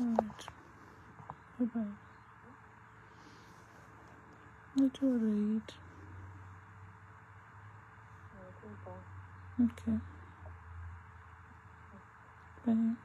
Alright. Bye-bye. It's alright. Okay. Bye.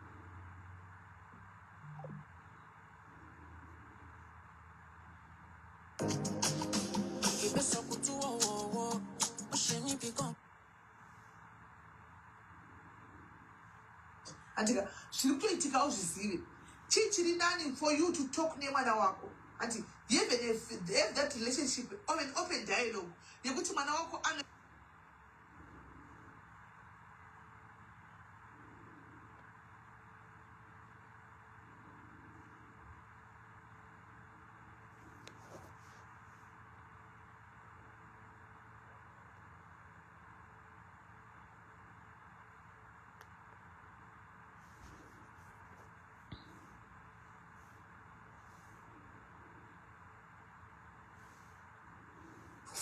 Andika zvinotoitika uzvizive chii chiri nani for you to talk nemwana wako andi have that relationship of an open dialogue yekuti mwana wako ano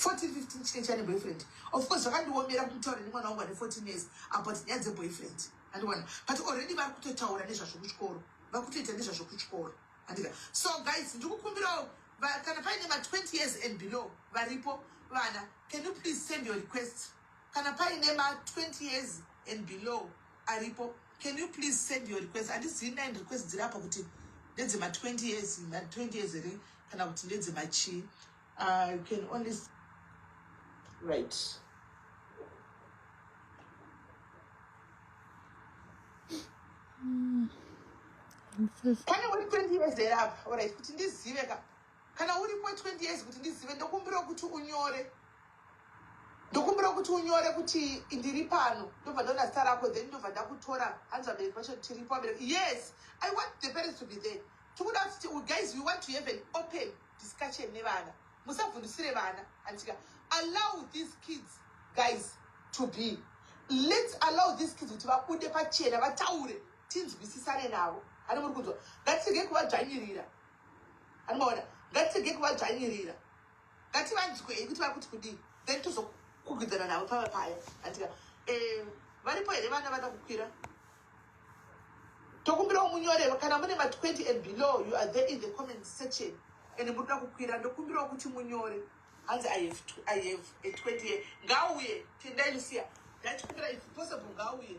$14, $15 chine boyfriend. Of course, zvakandiomera kutaura nemwana wangu ane 14 years about nyaya dzeboyfriend. Andiwana. But already vari kutotaura nezvazvo kuchikoro. Vari kutoita nezvazvo kuchikoro. Andika. So guys, ndikukumbirawo kana paine ma 20 years and below varipo vana, can you please send your request? Kana paine ma 20 years and below aripo, can you please send your request? Handisi 9 requests dziri apa kuti ndedzema 20 years, ma 20 years ere kana kuti ndedzema chi. You can only right. Kana uri 20 years there up, alright, kuti ndizive ka. Kana uripo 20 years kuti ndizive ndokumbira kuti unyore. Ndokumbira kuti unyore kuti ndiri pano, ndobva ndona zita rako, then ndobva ndakutora hanzi vabereki vacho tiripo vabereki. Yes, I want the parents to be there. Tokuda kuti guys, we want to have an open discussion nevana. Musavhundusire vana. Antika, allow these kids, guys, to be. Let's allow these kids kuti vabude pachena vataure tinzwisisane navo. Ani muri kuzwa. Ngatirege kuvadzvanyirira. Anoona. Ngatirege kuvadzvanyirira. Ngativanzwe kuti vari kuti kudii. Then tozokugudzana navo paya. Antika, varipo here vana vada kukwira. Tokumbira umunyoreva kana mune ma 20 and below, you are there in the comment section. And muda kukwira ndokumbira kuti munyore. Hanzi I have a 20 year. Ngauye tendailusia. Ndachikumbira if possible ngauye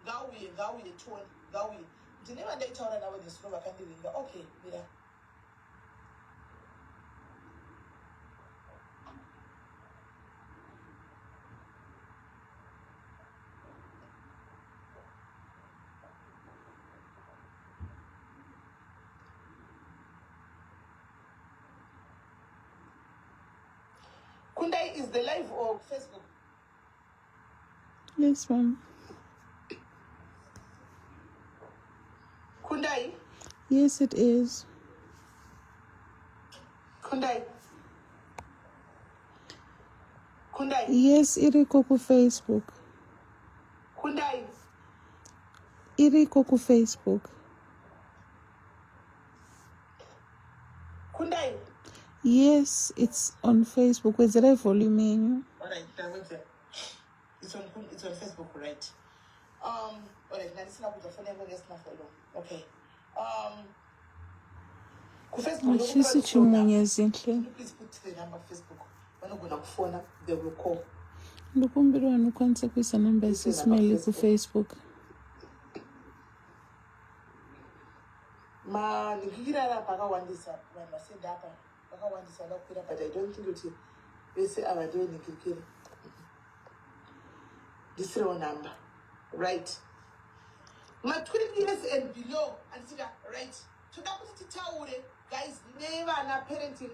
20 ngauye. Ndineva ndaitaura navo nesuno vakandiringa. Okay, mira. Kundai is the live or Facebook? Yes, ma'am. Kundai? Yes, it is. Kundai? Yes, iriko ku Facebook. Kundai? Iriko ku Facebook. Kundai? Yes, it's on Facebook. Where's the volume menu? Alright, it's on Facebook, right? Alright, now listen up with the phone and get my follow. Okay. Ku Facebook. Chisi chimunye zinhle. Please put the number of Facebook. Vanogona kufona, they will call. Ndokumbira vanokwanisa kuisa namba yesismail ku Facebook. Ma ndikirara pakawandisa vanhu vasenda apa vakawandisa vakwira, but I don't think kuti vese ava ndovanikirikira. Ndisirewo number, right? Ma 20 years and below, andisika, right? Toda kuti titaure, guys, nevana parenting,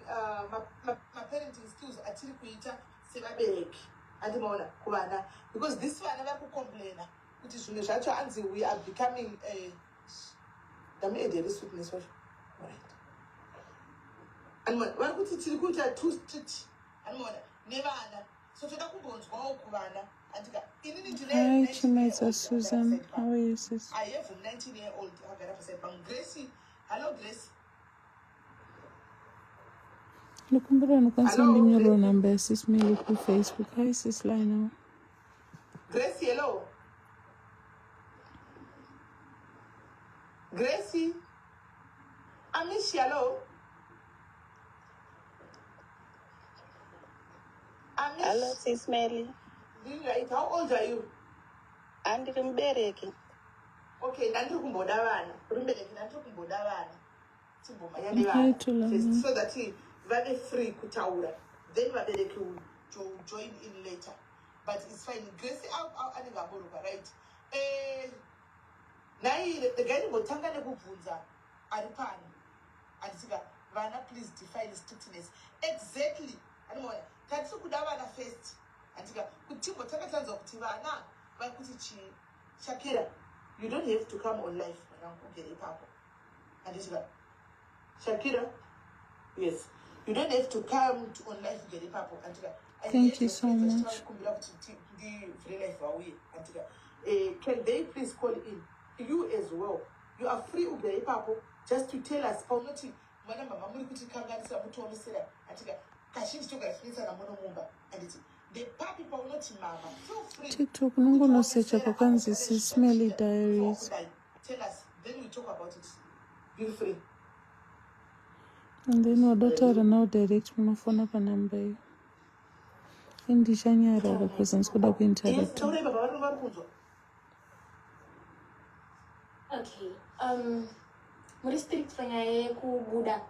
ma parenting skills atiri kuita sevabereki. Andimaona kuvana, because this vana vari kucomplaina kuti zvimwe zvacho anzi we are becoming damedeli sweetness wacho, right? Andimaona vari kuti tiri kuita too strict, andimaona nevana, so toda kumbonzwawo kuvana. Hi, Chimeza Susan. How are you, sis? I have a 19-year-old. Gracie. Hello, Grace. Ndokumbira vanokwanisa kundinyora namba yesismail ku Facebook. Hi, sis Lionel. Gracie, hello. Gracie. Amish, hello. Amish. Hello, Sis Mary. Right. How old are you? And Rimbereki. Okay, nanti kumboda vana. Rimbereki nanti kumboda vana. Hi to Lana. So that he very free kutaura. Then vabereki will join in later. But it's fine. Grace out aningaboroka, right? The guy will tanga nekubvunza aripani. Antika vana please define strictness. Exactly. Animoya. Katsu kudavana first. Antika kutimbo takatanza kuti vana vakuti Shakira, you don't have to come on live. And it's like Shakira, yes, you don't have to come on live to get a papa. Thank you so much. Can they please call in? You as well. You are free to get a papa just to tell us. TikTok, I'm gonna search up Kanzi Smelly Diaries. Tell us, then we talk about it. Be free. And then my daughter now direct my phone up a number. In the January, presents could have been direct. Okay. What is strict Buddha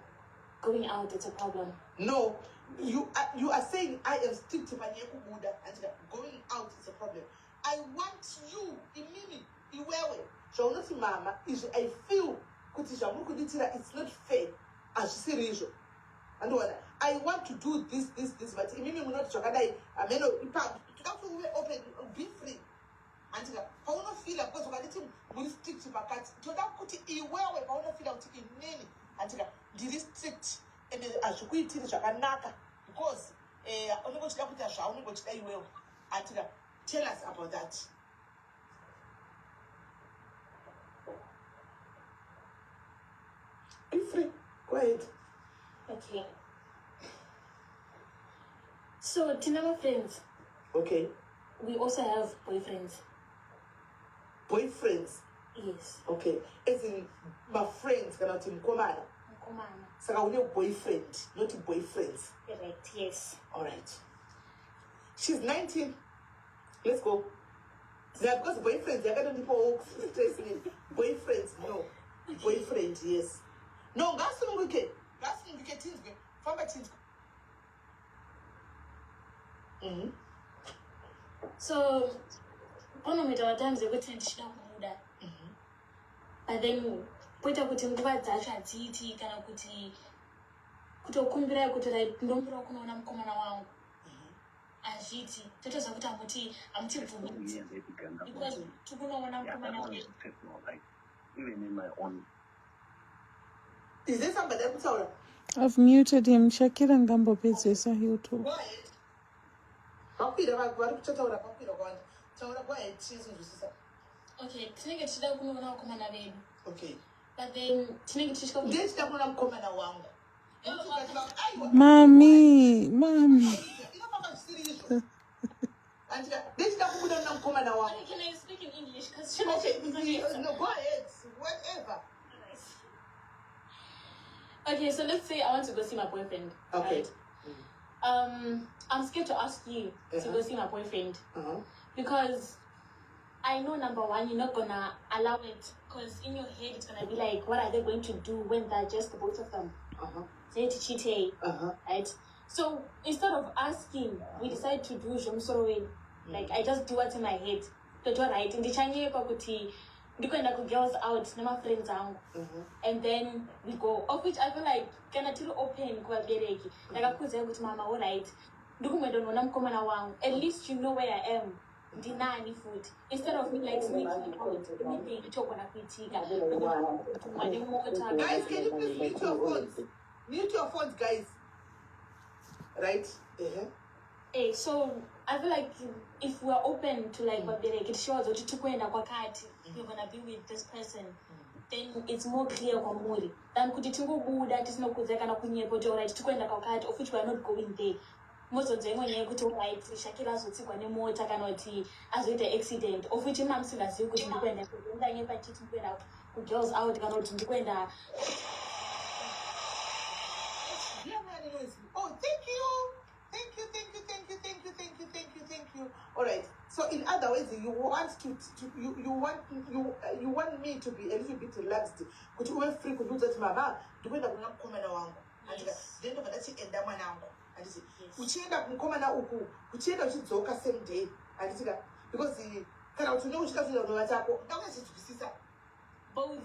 going out? It's a problem. No, you are saying I am strict Buddha and going out is a problem. I want you, Imini, Iwewe. So not mama is I feel it's not fair as serious. And what I want to do this, but Imini will not Chakadai, I mean, open, be free. And I want to feel like because will stick to Bakat. To that put it where I want to feel out in many and the strict and then I should quit it Chakanaka because only go to the show, only go to the well. And tell us about that. Be free. Go ahead. Okay. So, Tina, friends. Okay. We also have boyfriends. Boyfriends? Yes. Okay. As in, my friends cannot team Komana. So I will boyfriend, not boyfriends. Correct, yes. Alright. She's 19. Let's go. Yeah, because boyfriends, they're going to people stressing it. Boyfriends, no. Boyfriend, yes. No, that's not okay. That's not okay. From a teen. So, one of the times they go to the Buddha. But then, put up with him, but that's a tea, kind of kutokumbira kuti like ndombira kunoona mukomana wangu azviti totoza kuti amutibvumidzi because tikunoona mukomana wangu even in my own. Is there somebody else? I've muted him. Shakira Ngambo Pezesa, he'll talk. Go ahead. Okay, tinenge tichida kunoona mukomana vedu. Okay. But then tinenge tichida kunoona mukomana wangu. Mommy. Can I speak in English? Okay, no, go ahead. Whatever. Okay, so let's say I want to go see my boyfriend. Okay. Right? I'm scared to ask you to go see my boyfriend because I know number one, you're not gonna allow it because in your head it's gonna be like, what are they going to do when they're just the both of them? They to cheat, right? So instead of asking, we decide to do like I just do what's in my head. That's all right. In the Chinese property, we go girls out, my friends out, and then we go. Of which I feel like can I tell open like I could say with mama, all right. At least you know where I am. Deny any food instead of me like sneaking out. Guys, can you please mute your phones? Mute your phones, guys. Right? Hey, so I feel like if we're open to like what it shows or you're gonna be with this person, then it's more clear than could it go that is not right to of which we are not going there. Most of them when you go to like Shakira's would take more takanoti as with the accident, of which I'm still as you could go and girls out cannot go and Oh, thank you. All right. So in other words, you want you want me to be a little bit relaxed. Could you be free? Could you that mama? Do we not come na wangu? And then over that enda mwanangu. And say, uchienda kumkoma na uku, uchienda uchidzoka same day. And say because the kana utuno uchika zile ndo wachako. Ndanga chitukisisa. Both.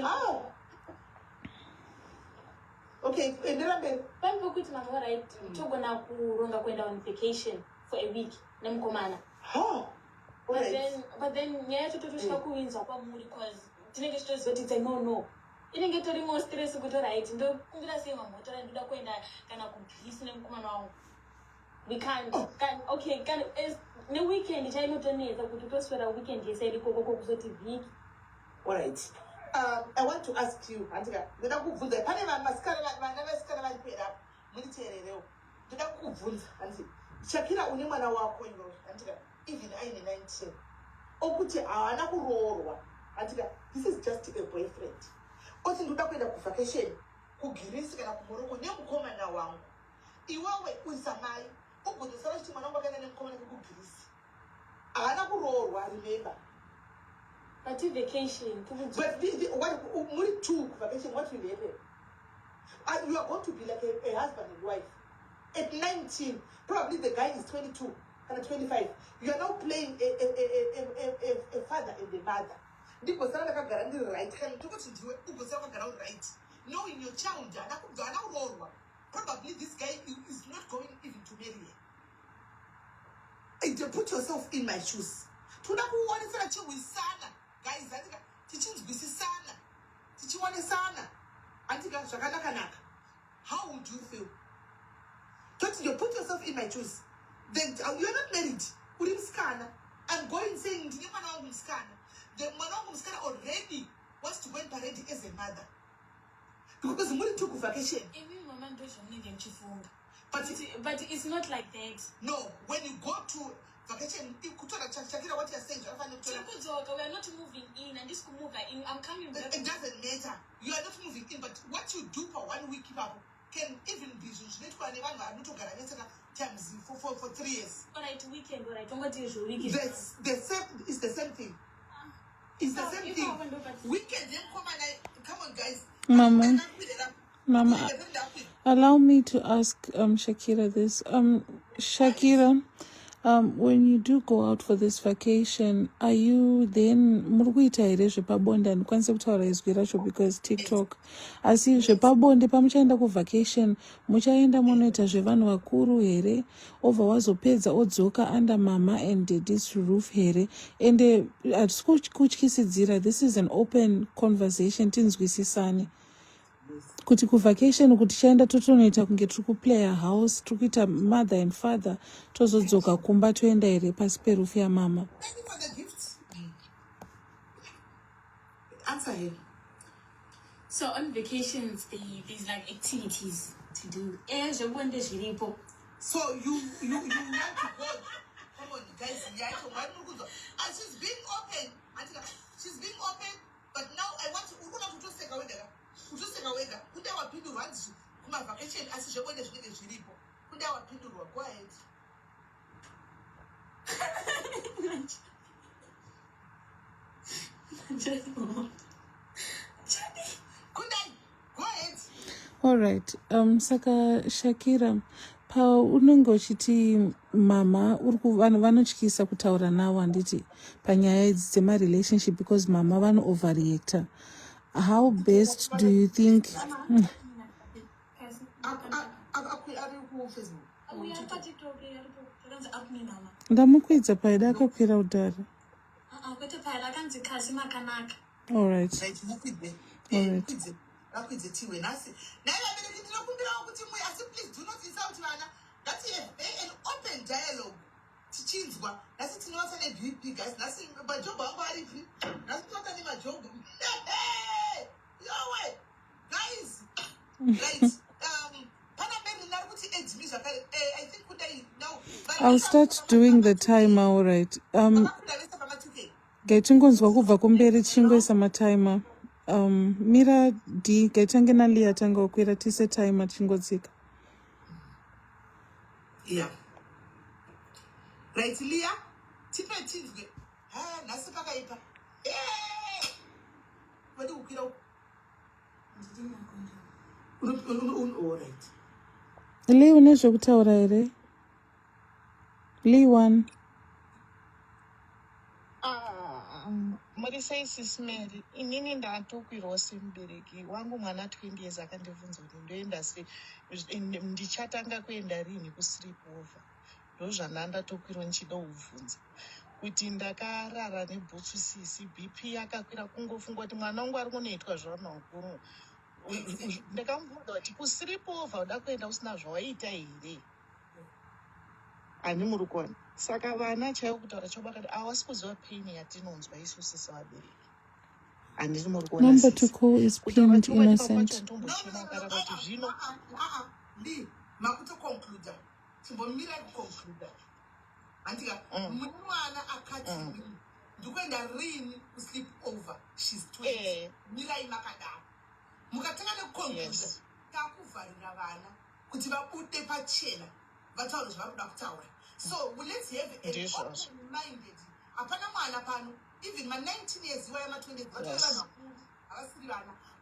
Ah. Okay, endelea mbele. When we quit mama right, tugona kuronga kwenda on vacation for a week. Nemkomana. Oh. But then yeah, tutoshika kuinza kwa muri cause tinenge stress but it's like no. Inenge tori more stress kuto right. Ndo kungira sema motora ndoda kwenda kana kumphisa nemkomana wangu. We can't is the weekend chainotoneza kuti toswera weekend yesaidi kokoko kuzoti viki. All right. I want to ask you, Antika, ndoda kubvunza pane vasikana varipera muniteerereo. Ndoda kubvunza anti Shakira une mwana wako iwe Antika even aine 19 okuti haana kuroorwa Antika this is just a boyfriend oti ndoda kuenda ku vacation kugirisi kana kumoroko nemukomana wangu iwewe usamai ugodosara kuti mwana wangu akaenda nemukomana kugirisi haana kuroorwa remember. But vacation. But what muri two vacation, what will happen? You are going to be like a husband and wife. At 19, probably the guy is 22 and 25. You are now playing a father and a mother. Ndipo sana kagarandi right. Kan tuko tujue uko sana kagarandi right. Knowing your child, probably this guy is not going even to marry her. And put yourself in my shoes. Tunakuona sana chiwi sana. Guys, Antika, tichinzwisi sana. Tichiwane sana. Antika, zvakanaka. How would you feel? Don't you put yourself in my shoes? Then you are not married. Uri mskana. I'm going saying, ndine mwana wangu mskana. The mwana wangu mskana already wants to go and parade as a mother. Because muri took vacation. Even mama doesn't need them chifunga. But it's not like that. No, when you go to vacation, Shakira, what you're saying, we are not moving in, and this could move in. I'm coming back. It doesn't matter. You are not moving in, but what you do for 1 week can even be for 3 years. All right, weekend, all right. Don't go to your weekend. It's the same thing. It's the same thing. Weekend, come on, guys. Mama, allow me to ask Shakira this. Shakira, when you do go out for this vacation, are you then murikuita here zvepabonde handikwanisi kutaura izwi racho because TikTok asi zvepabonde pamuchaenda kuvacation muchaenda munoita zvevanhu vakuru here obva wazopedza odzoka under mama and daddy's roof here ende hatisi kutyisidzira. This is an open conversation tinzwisisane kuti kuvacation kuti chaenda totonoita kunge tiri kuplay a house tiri kuita mother and father tozodzoka kumba toenda here pasi perufu yamama. Thank you for the gifts. Answer him. So on vacations, there's like activities to do. So you want to go? Come on, guys. And she's being open. She's being open. But now I want to just take away there. Kuda wapindurwa hanzi kuma vacation asi zvebonde zvinenge zviripo. Kuda wapindurwa go ahead. Go ahead. All right. Saka Shakira, pa unenge uchiti mama vanhu vanotyisa kutaura nawo handiti panyaya idzi dzemarelationship because mama vano overreacta. How best do you think? Ndamukwidza paida akakwira udhara. All right. An open dialogue. Tichinzwa nasi tinowata neBP guys nasi majob angu aripi nasi tinowata nemajob yowe guys right I think now I'll start doing the timer. All right. Gaitingonzwa kubva kumberi chingoisa matimer. Mira D gaitange nalia tanga kukwira tise timer chingodzika. Yeah. Right, Leah? Tipe tinzwe. Ha, nasi pakaipa. Wadi ukira. All right. Lee unezvokutaura here? Lee one. Muri sei sisi Mary, inini ndatokwirwa semubereki wangu mwana 20 years akandibvunza kuti ndoenda sei, ndichatanga kuenda rini kusleep over. Ndozvandandatokwiwa ndichida kubvunza kuti ndakarara nebhutsu sisi, BP yakakwira, kungofunga kuti mwana wangu ari kunoitwa zvana ukuru. Ndakamubvunza kuti kusleep over uda kuenda usina zvawaita here? Ani muri kuona. Saka vana chaivo kutaura chobakati havasi kuziva paini yatinonzwa isusu sevabereki. Handiri muri kuona. Number to call is pinned innocent. Lee, makuto conclude. Chimbomira conclude. Antika, mwana akati ndukwenda rini sleep over. She's 20. Mira imakada. Mukatanga neconclude. Takuvarira vana kuti vabude pachena. Vataura zvavakuda kutaura. So let's have an open-minded. Apana mwana pano, even my 19 years, why am I 20 years?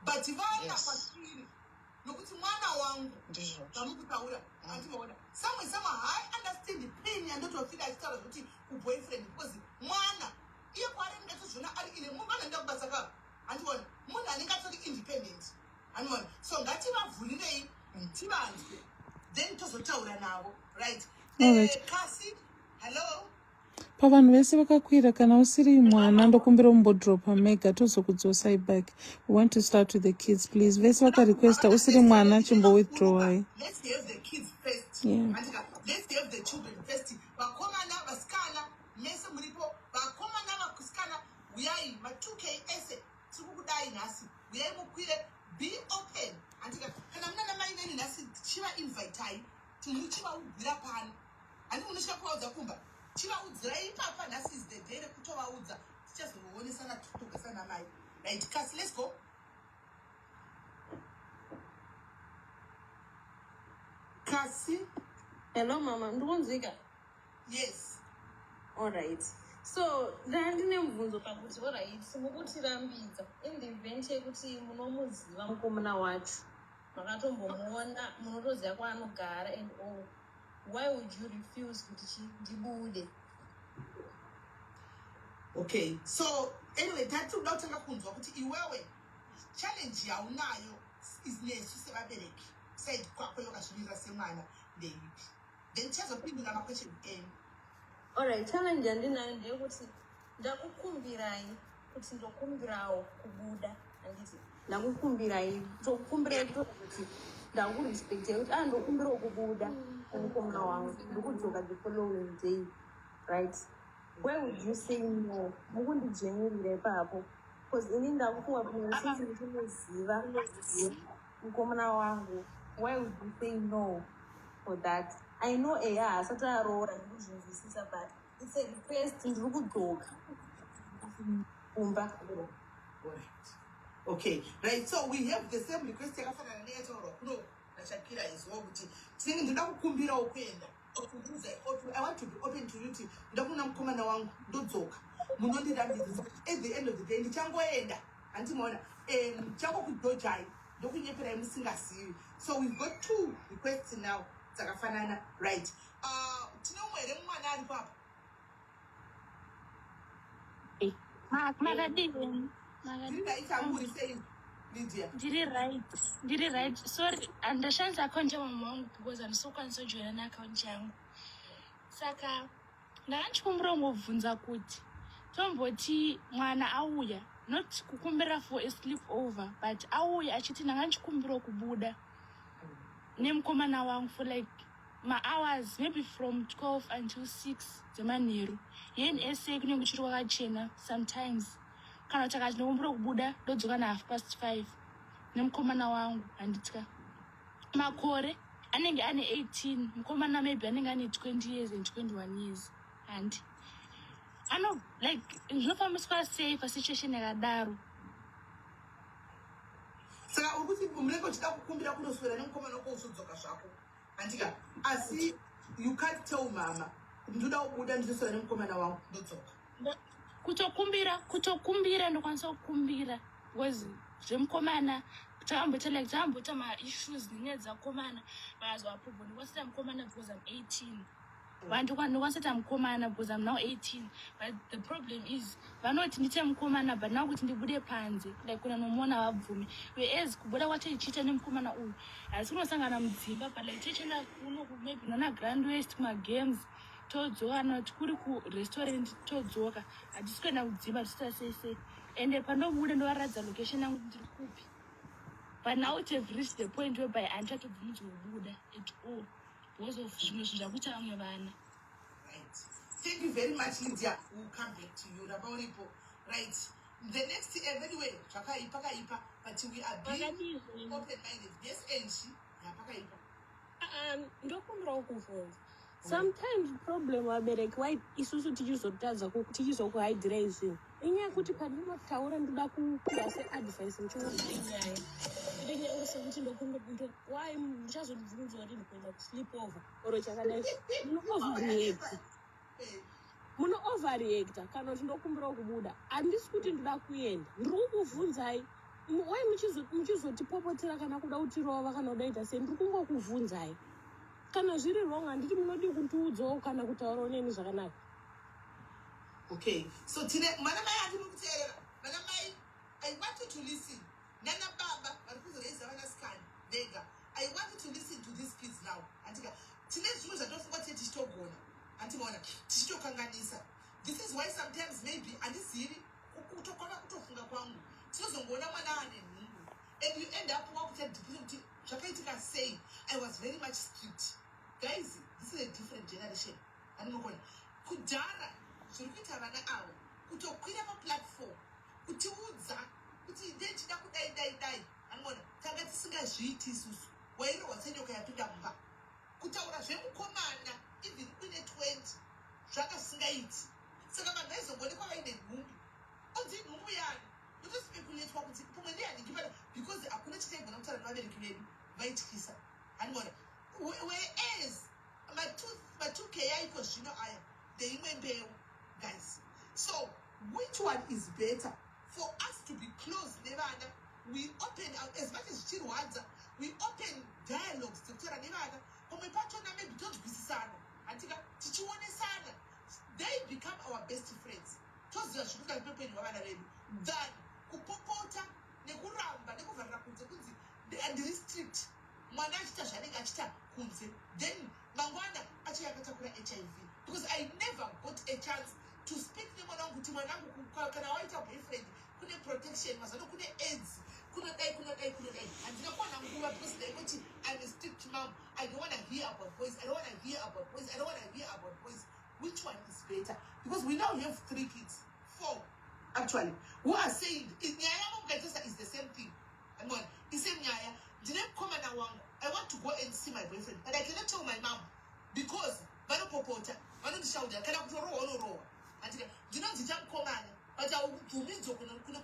But vana pasiri. Nokuti mwana wangu. Vamukutaura. Some I understand the pain and not feel like start with boyfriend because mwana. Iyo kwari ngachozvona ari ine mungana ndakubasaka. Andibona munhu anenge atori independent. Andibona so ngativavhurirei tivanzwe. Then tozotaura navo, right? Kasi, hello? Pavanhu vese vakakwira kana usiri mwana ndokumbira umbodropa mega tozokudzosai back. We want to start with the kids, please. Vese vakarequesta usiri mwana chimbo withdrawai. Let's have the kids first. Yeah. Let's have the children first. Vakomana vasikana mese muripo vakomana vakusikana uyai ma2K ese tikukudai nhasi uyai mukwire be open. Kana muna mai neni nhasi chiva invite ai timuchivaudzira pano. Ani munosvika kuvaudza kumba chivaudzirai ipapa nhasi is the day rekutovaudza tichazoonesana togasana mai. Right, Kasi, let's go. Kasi. Hello, Mama. Ndonzika. Yes. All right. So, ndine mubvunzo pakuti all right, mukutirambidza in the event yekuti munomuziva mukomana wacho. Makatombomuona, munotoziva kwaanogara and all. Why would you refuse kuti ndibude? Okay. So, anyway, tatoda kutanga kunzwa kuti iwewe challenge yaunayo is nesu sevabereki. Said kwako yakazvimira semwana ndeipi. Then chazopindura makwesheni emu. Alright, challenge yandinayo ndeyekuti ndakukumbirai kuti ndokumbirawo kubuda. Handiti ndakukumbirai tokukumbirai kuti ndakurespectai kuti ndokumbirawo kubuda kumukomana wangu ndikudzoka the following day, right? Where would you say no? Mukundidzvenyurira ipapo because ini ndakufunga kuti since ndichinoziva mukomana wangu. Why would you say no for that? I know asati aroora ndikuzvinzwisisa but it's a request ndiri kudzoka kumba. Okay, right. So we have the same request yakafanana neyataurwa kuno naShakira as well kuti tinenge ndoda kukumbirawo kuenda. I want to be open to you. Ndakuna mukomana wangu ndodzoka. Munondirambidza. At the end of the day ndichangoenda. Andimaona ndichangokudhojai ndokunyeperai musingazivi. So we've got two requests now. Dzakafanana, right? Tine umwe here mwana ari papa. Makadini. Ndiri right. Sorry, ndashandisa account yamama wangu because andisokwanisa kujoina neaccount yangu. Saka ndakandikumbira ngovhunza kuti tomboti mwana auya, not kukumbira for a sleep over, but auya achiti ndakandikumbira kubuda nemukomana wangu for like hours, maybe from 12 until 6 dzemanheru. Yeni ese kunenge kuchiri kwakachena sometimes. Kana kuti akati ndikumbira kubuda ndodzoka na5:30 nemukomana wangu handitya. Makore anenge ane 18, mukomana maybe anenge ane 20 years and 21 years. And like ndinofambiswa sei pasituation yakadaro. Saka ukuthi umleko chida kukumbira kunoswera nemukomana wako usodzoka zvako. Andika asi You can't tell mama. Ndoda kubuda ndisora nemukomana wangu ndodzoka. Kutokumbira ndokwanisa kukumbira because zvemukomana takamboita ma-issues nenyaya dzakomana vakazwa approval ndokwanisa mukomana because I'm 18. Vantu ndokwanisa mukomana because I'm now 18. But the problem is vanoti ndite mukomana but now kuti ndibude panze like kuna nomona vabvumi whereas kubuda kwacho ichiita nemukomana uyu asi kunosangana mudzimba but like tichienda kuno maybe nona grand west kumagames todzoka tikuri kurestaurant todzoka hatisi kuenda kudzimba tichita sei ende pandobuda ndovaratidza location yangu ndiri kupi but now it have reached the point whereby handichatobvumidzwa kubuda at all because of zvimwe zvinhu zvakuita vamwe vana. Right. Thank you very much, Lydia. We'll come back to you. Right. The next anyway, Pakaipa, but we are being open-minded. Yes, Enshi. Ndokumbira ukuvhunza. Sometimes problem wabereki why isusu tichizotadza tichizokuhaidhira izvinhu inyaya yekuti pandinotaura ndoda kukupa seadvice ndichinoinyaya ndinenge sekuti ndokundo why ndichazondibvunza kuti ndikuenda kusleep over oro chakadai muno overreacta kana kuti ndokumbira kubuda handisi kuti ndoda kuenda ndiri kukubvunzai why muchizotipopotera kana kuda kutirova kana kudaita sei ndiri kungokubvunzai kana zviri wrong handiti munodi kundiudzawo kana kutaurawo neni zvakanaka. Okay, so today manamai andinokuteerera manamai I want you to listen. Nana baba varikuzoreza vana scan vega. I want you to listen to these kids now. Antika tine zvinhu zvatofunga kuti tichitogona antimaona tichitokanganisa. This is why sometimes maybe andizivi kutokona kutofunga kwangu tinozongoona mwana ane nhungu and you end up wakuita depression kuti zvakaitika sei. I was very much strict. Guys, this is a different generation. Anokona kudhara zviri kuita vana avo kutokwira paplatform kutiudza kuti ndechida kudai anokona tanga tisingazviiti isusu wairohwa senyoka yapinda mumba kutaura zvemukomana even uine 20 zvakasingaiti saka vanhu vaizongoonekwa vaine nhumbi onzi nhumbu yani ndotospekuletwa kuti pumwe ndiyandikipada because hakuna chitaigona kutaura nevabereki vedu vaityisa anokona whereas ma2k aiko zvino aya ndeimwe mbeu guys. So which one is better for us to be close nevana? We open out as much as chirwadza, we open dialogues tokutaura nevana pomwe pachona maybe tozwisisana atika tichionesana they become our best friends toziva zvikuita nepepeni wavana vedu than kupopota nekuramba nekuvharira kunze kunzi ndiri strict mwana achiita zvanenge achiita kunze then mangwana achayakatakura HIV because I never got a chance to speak nemwana wangu kuti mwana wangu kana waita boyfriend kune protection mazano kune AIDS kunodai handina kuwana nguva because ndaikuti I'm a strict mom. I don't want to hear about boys. Which one is better? Because we now have 3 kids, 4 actually, who are saying nyaya is the same thing. And one is saying nyaya I want to go and see my boyfriend but I cannot tell my mom because vanopopota vanondishauda kana kutorohwa unorohwa andika ndinonzita mukomana but aubvumidzwa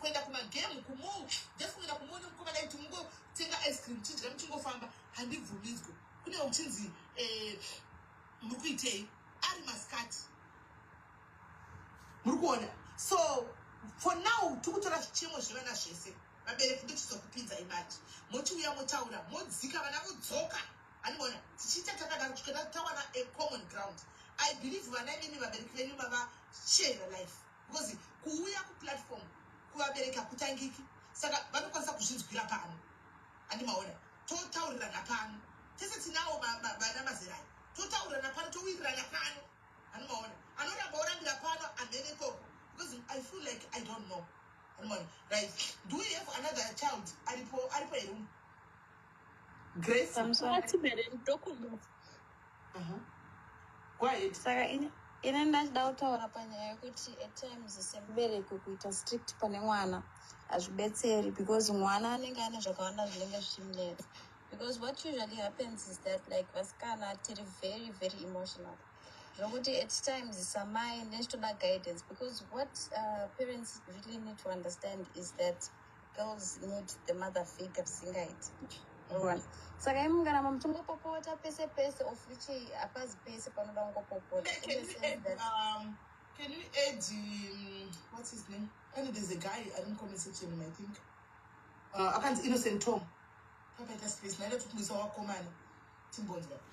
kuenda kumagemu kumou just kuenda kumoni mukomana kuti mungotenga ice cream chidya muchingofamba handibvumidzwe kune uchinzi muri kuitei ari maskati muri kuona. So for now tikutora zvichemo zvevana zvese vabereki ndochizokupinza imati mochiuya motaura modzika vana vodzoka anoona tichiita takadaro kusvika tawana a common ground. I believe vana imimi vabereki venyu mava share life because kuuya kuplatform kuvabereki hakutangiki saka vanokwanisa kuzvinzwira pano andimaona totaurirana pano tese tinawo vana mazera totaurirana pano towirirana pano andimaona anoramba orambira pano andene koko because I feel like I don't know. Right. Do we have another child? Aripo Grace. I'm sorry. Go ahead. Saka ine ndachida kutaura panyaya yekuti at times semubereki kuita strict pane mwana hazvibetseri because mwana anenge ane zvakawanda zvinenge zvichimunetsa because what usually happens is that like vasikana tiri very very emotional zvokuti at times samai nechitoda guidance because what parents really need to understand is that girls need the mother figure singaiti Bona. Saka imungana muchingopopota pese pese of which hapazi pese panoda kungopopota. In the sense that can you add what's his name? And there's a guy I don't comment section I think. I can't Innocent Tom. Papa that space. Now to please our command.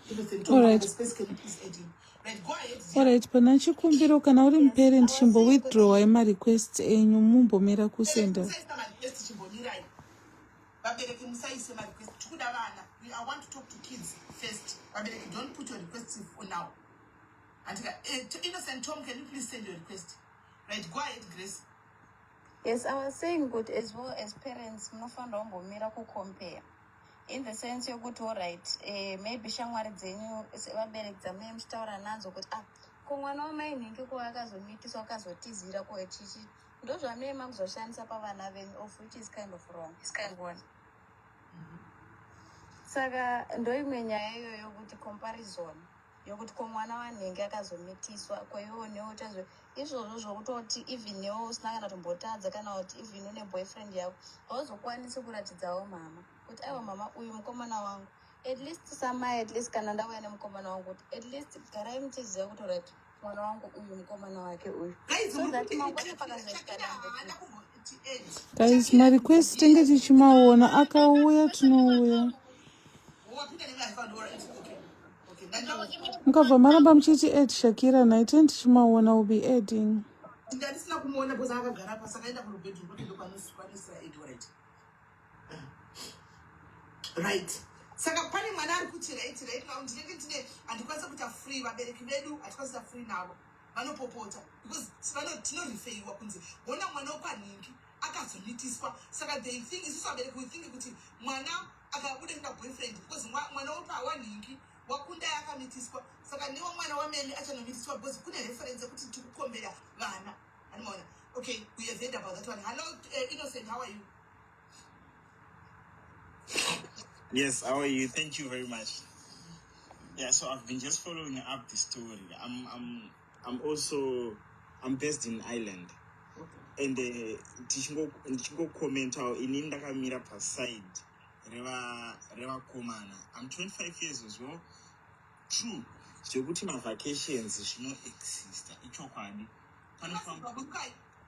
Innocent Tom. Alright. The space can you please add him. Right, go ahead. Alright, pana chikumbiro kana uri muparent chimbo withdraw emarequest enyu mumbomera kusenda. I want to talk to kids first. Don't put your request for now. Innocent Tom, can you please send your request? Right, go ahead, Grace. yes, I was saying good as well as parents munofanda kumbomira kucompare. In the sense yokuti alright, maybe shamwari dzenyu vabereki dzamai muchitaura nadzo kuti ko mwana wamai nhingi ko akazomitiswa akazotizira ko echichi ndozvanoema kuzoshandisa pavana venyu, of which is kind of wrong. Saka ndoimwe nyaya iyoyo yokuti comparison yokuti ko mwana wanhingi akazomitiswa ko iwewo newo uchazve izvozvo zvokutoti even newo usina kana tombotadza kana kuti even une boyfriend yako hauzokwanisi kuratidzawo mama kuti aiwa mama uyu mukomana wangu, at least samai, at least kana ndauya nemukomana wangu kuti at least garai muchiziva kuti right mwana wangu uyu mukomana wake uyu, so that mangwana pakazoitika dambudziko. Guys, marequest tinge tichimaona akauya tinouya. Mukabva maramba muchiti add Shakira night and tichimaona will be adding. Right. Saka pani mwana ari kuti right now ndinenge tine andikwanisa kuita free vabereki vedu atikwanisa free navo vanopopota because tinorifeiwa kunzi bona mwana wokwanhingi akazomitiswa saka they think isusu vabereki we think kuti mwana akabuda kuita boyfriend because mwana wopa wanhingi wakunda yakamitiswa saka newo mwana wamene achanomitiswa because kune reference yekuti tikukombera vana animaona. Okay, we have heard about that one. Hello, Innocent, how are you? Yes, how are you? Thank you very much. Yeah, so I've been just following up the story. I'm based in Ireland, and tichingo comment how in ndakamira pa side reva komana. I'm 25 years as well. True. Zvekuti ma vacations zvino exist. Ichokwadi.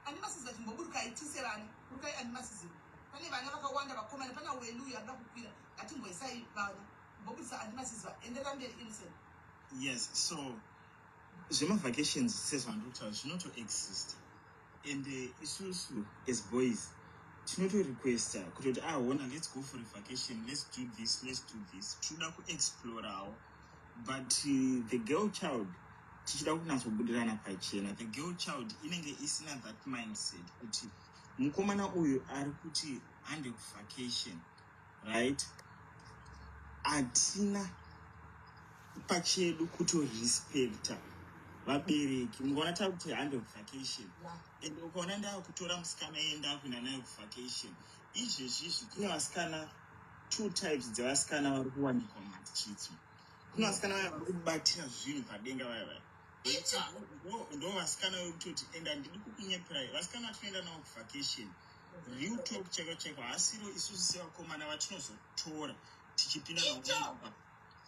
Animasiza chimboburuka itiserani. Burukai animasiza. Pane vana vakawanda vakomana pana welu yanga kukwira. Atimboisai vana. Mbobutsa animasiza endera mberi Innocent. Yes, so zvema vacations says vanduta zvino to exist. And isusu as boys tinoto requesta kuti wanna let's go for a vacation, let's do this. Tinoda ku explore how. But the girl child tichida kunatsobudirana pachena. The girl child inenge isina that mindset kuti mukomana uyu ari kuti ande vacation, right? Atina pachedu kuto respecta vabereki. Mungaona takuti ande vacation and ukaona ndava kutora musikana enda kuenda naye vacation. Izvezvizvi kune vasikana two types dzevasikana vari kuwanikwa mumastrits. Kuna vasikana vaya vari kubatira zvinhu padenga vaya ndo vasikana vekutoti enda ndiri kukunyepirai. Vasikana vatinoenda navo kuvacation real talk cheko hasiro isusu sevakomana vatinozotora tichipinda navo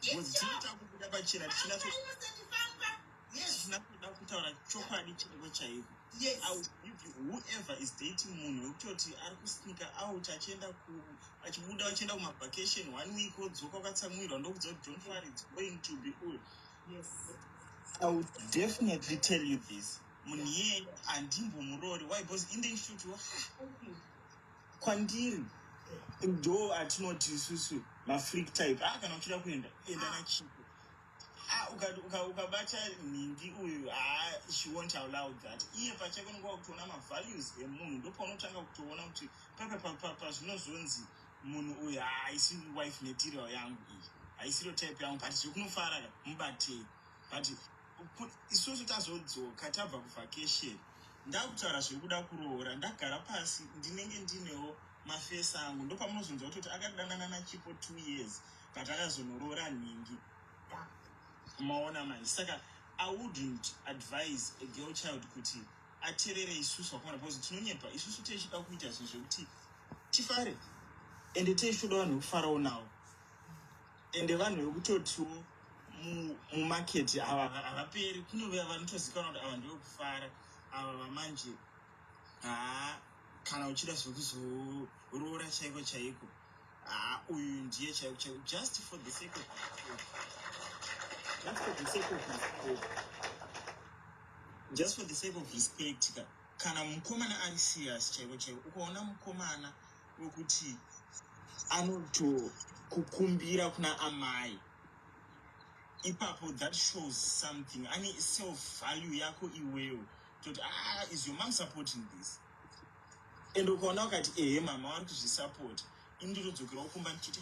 because tinoita kubuda pachena tisina kuda kutaura chokwadi chaivo chaiko. I will give you whoever is dating munhu wekutoti ari kusneaka out achibuda achienda kumavacation 1 week wodzoka wakatsamwirwa ndokudza kuti don't worry, it's going to be all. Yes. I would definitely tell you this. Munhu yeye handimbomurori. Why? Because in the institute kwandiri ndo atinoti isusu mafreak type. Kana uchida kuenda nachipo. Ukabata nhingi uyu she won't allow that. Iye pachake unonga kutoona ma-values emunhu ndopaunotanga kutoona kuti pazvinozonzi munhu uyu haisi wife material yangu iyi, haisiro type yangu, but zvekunofara mubatei. But isusu tazodzoka tabva kuvacation ndakutaura zvekuda kuroora ndagara pasi ndinenge ndinewo mafesa angu ndopamunozonzwa kutoti akadanana nachipo 2 years but akazonorora nhingi. Maona mai. Saka I wouldn't advise a girl child kuti aterere isusu wakomana because tinonyepa isusu tichida kuita zvinhu zvekuti tifare ende tichida vanhu kufarawo nawo. ende vanhu vekutotiwo mumaketi havaperi. Kunove vanotozikanwa kuti ava ndevekufara, ava vamanje kana uchida zvekuzoroora chaiko chaiko, uyu ndiye chaiko chaiko, just for the sake of respect. Kana mukomana ari serious chaiko chaiko, ukaona mukomana wekuti anotokukumbira kuna amai, ipapo that shows something. Ane self value yako iwewe, toti is your mom supporting this? And ukaona ukati mama vari kuzvisupport, indinodzokera kumba ndichiti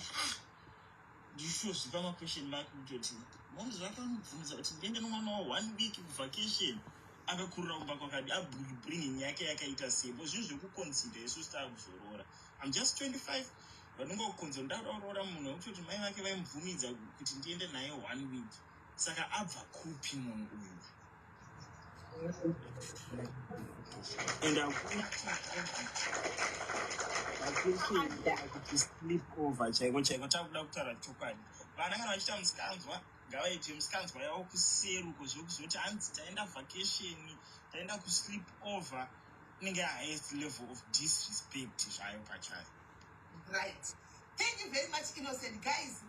ndishozvipa maquestion mark kutoti mom zvake vanobvunza kuti ndiende nomwana wa 1 week kuvacation, akakurira kumba kwakadi, abringing yake yakaita sebo. Zvinhu zvekuconsider isusu taakuzorora. I'm just 25. Vanongokonza ndaroora munhu wekutoti mai vake vaimubvumidza kuti ndiende naye 1 week. Saka abva kupi munhu uyu? And akuti sleep over chaiko chaiko. Takuda kutaura chokwadi. Vana kana vachiita musikanzwa, ngavaite musikanzwa yavo kuseruko zvekuzoti hanzi taenda vacation, taenda kusleep over. Inenge highest level of disrespect zvayo pachayo. Right. Thank you very much, Innocent. Guys,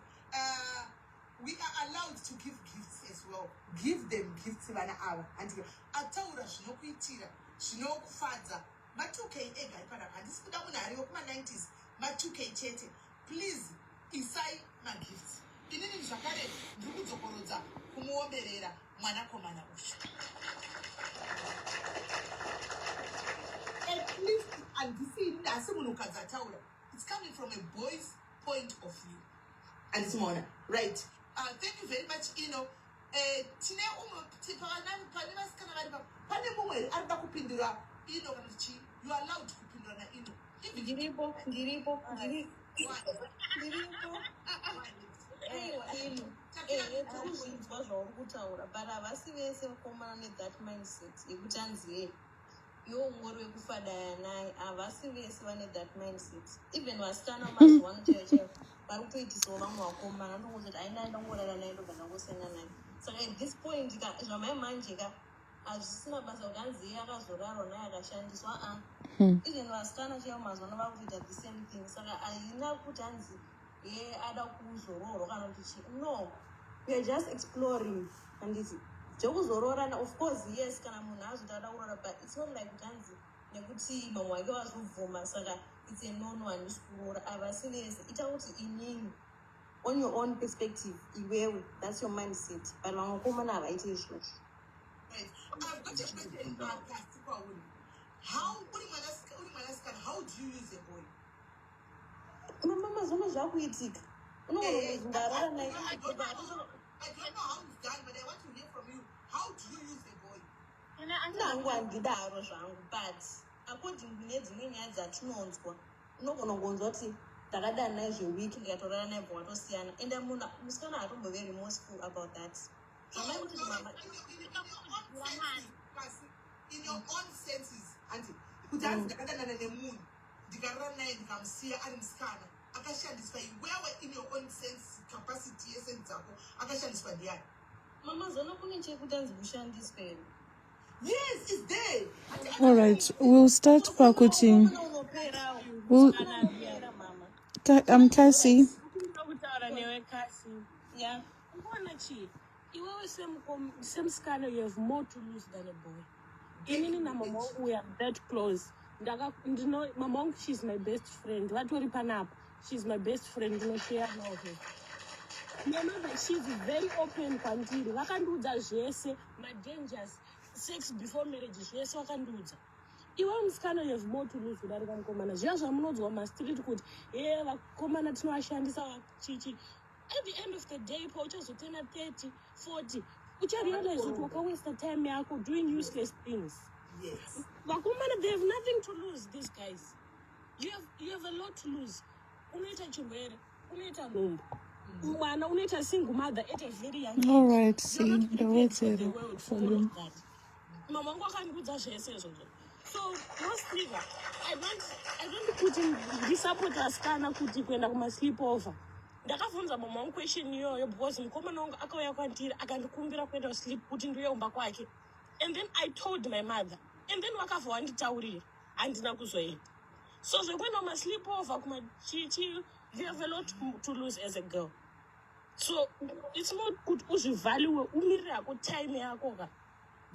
we are allowed to give gifts as well. Give them gifts vana ava. And ataura zvinokuitira, zvinokufadza. Ma2K ega ipanapa. Handisi kuda munhu ariwo kuma-90s. Ma2K chete. Please, isai magifts. Inini zvakare ndiri kudzokorodza kumuomberera mwanakomana uyu. At least, handisi asi munhukadzi ataura. It's coming from a boy's point of view. And it's more right. Thank you very much, Ino. Tine pane mumwe arida kupindura Ino kana kuti you are allowed kupindura na Ino. Ndiripo. Tokuzvinzwa zvauri kutaura, but havasi vese vakomana nethat mindset yekuti hanzi youngori wekufadaya naye. Havasi vese vane that mindset. Even vasikana mazuva ano chaivo vari kutoitisawo vamwe vakomana ndongozoti aina ndongorara naye ndobva ndangosiyana naye. Saka at this point zvamai manje hazvisina basa kuti hanzi iye akazorarwa naye akashandiswa. Even vasikana chaivo mazuva ano vari kutoita the same thing. Saka haina kuti hanzi iye ada kuzoroorwa kana kuti chii. No, we are just exploring. Handiti zvekuzororana, of course yes, kana munhu azoti ada kurora, but it's not like kuti hanzi nekuti mamwe wake vazobvuma saka it's a nono handisi kurora. Havasi vese. Ita kuti inini on your own perspective iwewe, that's your mindset, but vamwe vakomana havaiti izvozvo. Right. I've got a question. How do you use a boy? Mama zona zvakuitika. Unongozindarara naye. I don't know how it's done, but I want to hear from you. How do you use a boy? Nangu handidaro zvangu, but according nedzimwe nyaya dzatinonzwa, unogona kungonzwa kuti takadana naye zvewiki ndikatorara naye bva watosiyana. Ende musikana hatombovi remorseful about that. In your own senses, auntie, kuti hanzi ndakadana nemunhu ndikarara naye ndikamusiya ari musikana akashandiswa iwewe. In your own sense capacity yesense dzako akashandiswa ndiani? Mama zona kune chekuti hanzi kushandiswa here. Yes, it's there. All right, we'll start pakuti. I'm Cassie. Yeah. Same scan, you have more to lose than a boy. Even na mama, we are that close. Mama, she's my best friend. What will pan up? She's my best friend. No share now. Remember, she's very open. Continue. I can do that. She my dangers. Sex before marriage. Yes, I can do that. Even scan, you have more to lose than a woman. Just I'm not one street good. Yeah, woman at no ashandisa chichi. At the end of the day, poachers will turn at 30, 40. Which I realize that we can waste the time doing useless things. Yes. But women, they have nothing to lose, these guys. You have a lot to lose. Uneta chumere, uneta lumbu. Uneta single mother at a very young age. All right, see the words here for you. Mama, can do that. So, mostly, I don't put in this support as kind of put you when I'm sleep over. ndakavunza mama wangu question iyoyo because mukomana wangu akauya kwandiri akandikumbira kuenda kusleep kuti ndiyoumba kwake, and then I told my mother, and then wakabva wanditaurira handina kuzoenda. So zvekuenda masleep over kumachichi, you have a lot to lose as a girl. So it's not kuti uzvivalue umirire hako time yako ka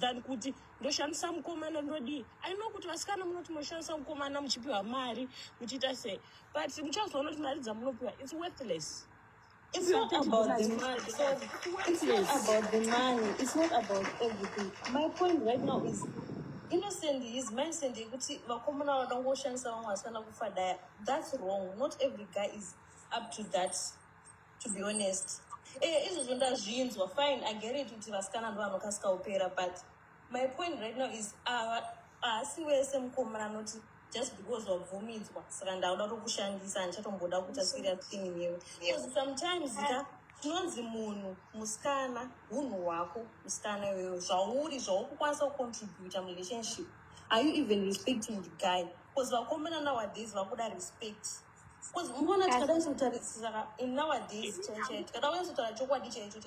than kuti ndoshandisa mukomana ndodii. I know kuti vasikana munoti munoshandisa mukomana muchipiwa mari muchiita sei, but muchazoona kuti mari dzamunopiwa it's worthless. It's not about the money. So it's not about the money. It's not about everything. My point right now is innocent. His mindset is vakomana vadangoshandisa vamwe vasina kufa daya. That's wrong. Not every guy is up to that, to be honest. Izvozvo ndazvinzwa, fine, I get it kuti vasikana ndovanokasika kupera, but my point right now is haasi wese mukomana anoti just because wabvumidzwa saka ndauda tokushandisa handichatomboda kuita serious thing newe. Because sometimes tinonzi munhu musikana hunhu hwako musikana iwewe zvauri zvaukukwanisa kucontributa murelationship. Are you even respecting the guy? Because vakomana nowadays vakuda respect. Because mbona tikadaisotarisaa in nowadays tikada kunyatsotaura chokwadi chaicho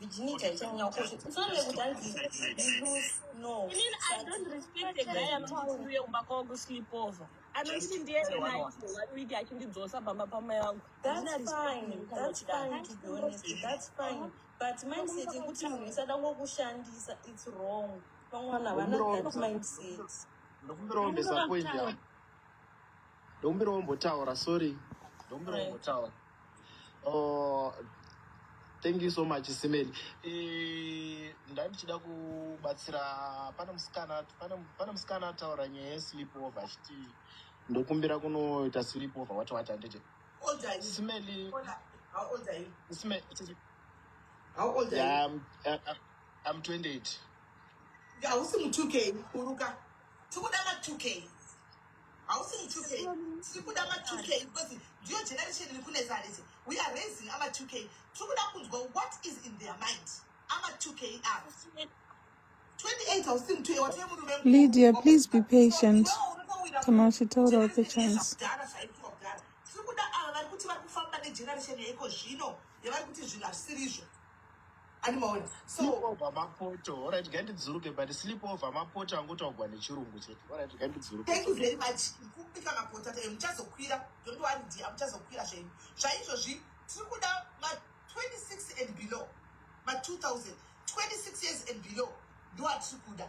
virginity haichanyakosha. It's not like you lose. No. I don't respect the guy anoti uyeumba kwavo kusleep over. Anoti ndiye week achindidzosa pamba pamai vangu. That's fine, to be honest. That's fine. But mindset yekuti munhu isada ngokushandisa, it's wrong. Vamwana havana that mindset. Ndokumbirawo point yawo. Ndokumbirawo mbotaura, sorry. Ndokumbirawo mbotaura. Thank you so much, Simeli. Ndandichida kubatsira pana musikana ataura nyaya yesleepover achiti ndokumbira kunoita sleepover what handete. Old are you? Simeli. How old are you? Simeli. How old are you? Yeah, I'm 28. Hausi mu2K kuruka. Tikuda ma2K. Hausi mu2K. Tikuda ma2K because your generation likuneza lezi. We are raising ama 2K. Tikuda kunzwa what is in their mind. Ama 2K are. 28 hausi mu2K whatever you remember. Lydia, please be patient. Tunachitaura the chance. Tikuda vari kuti vari kufamba negeneration yaiko zvino yavari kuti zvinhu hazvisiri animaona. Sleepover mapoto. Alright, gandidziruke, but sleepover mapoto angotaugwa nechirungu chete. Alright, gandidziruke. Thank you very much. Kubika mapoto muchazokwira. Don't worry dear, muchazokwira zvenyu. Zvaizvozvi tiri kuda ma26 and below. Ma2000 26 years and below. Do what tiri kuda.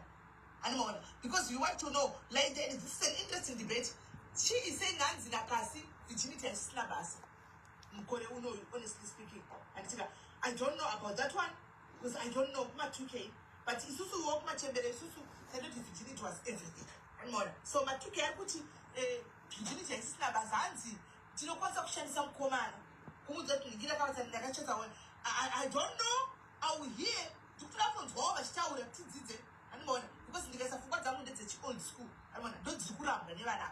Animaona. Because we want to know, like this is an interesting debate. She is saying Nanzi Nakasi, virginity and syllabus. Mkore uno, honestly speaking. I don't know about that one because I don't know my 2K. But it's also walk my chamber. It's also said that virginity was everything and more. So my 2K I put virginity and syllabus anzi. Tino kwanza kushandisa mkomana. Kumuza tuligira kama ndakacheza one. I don't know how here to platforms over chitaura tidzidze and more because ndikasa fungwa dzangu ndedze old school. I want don't zikuramba nevana.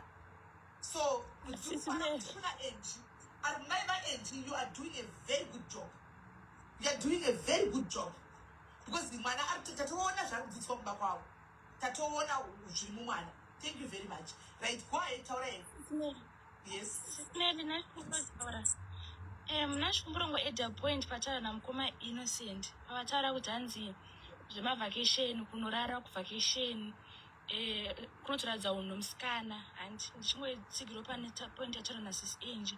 So with you at my age you are doing a very good job. You are doing a very good job because the man tatoona zvakudzidzwa kumba kwavo tatoona zviri mumwana. Thank you very much. Right, go ahead, taura yenyu. Yes. Munachikumbura ngoedha point pataura namukoma Innocent pavataura kuti hanzi zvemavhakesheni kunorara kuvhakesheni kunotoradza unhu musikana and ndichingoitsigiro pane point yataura nasis Angie.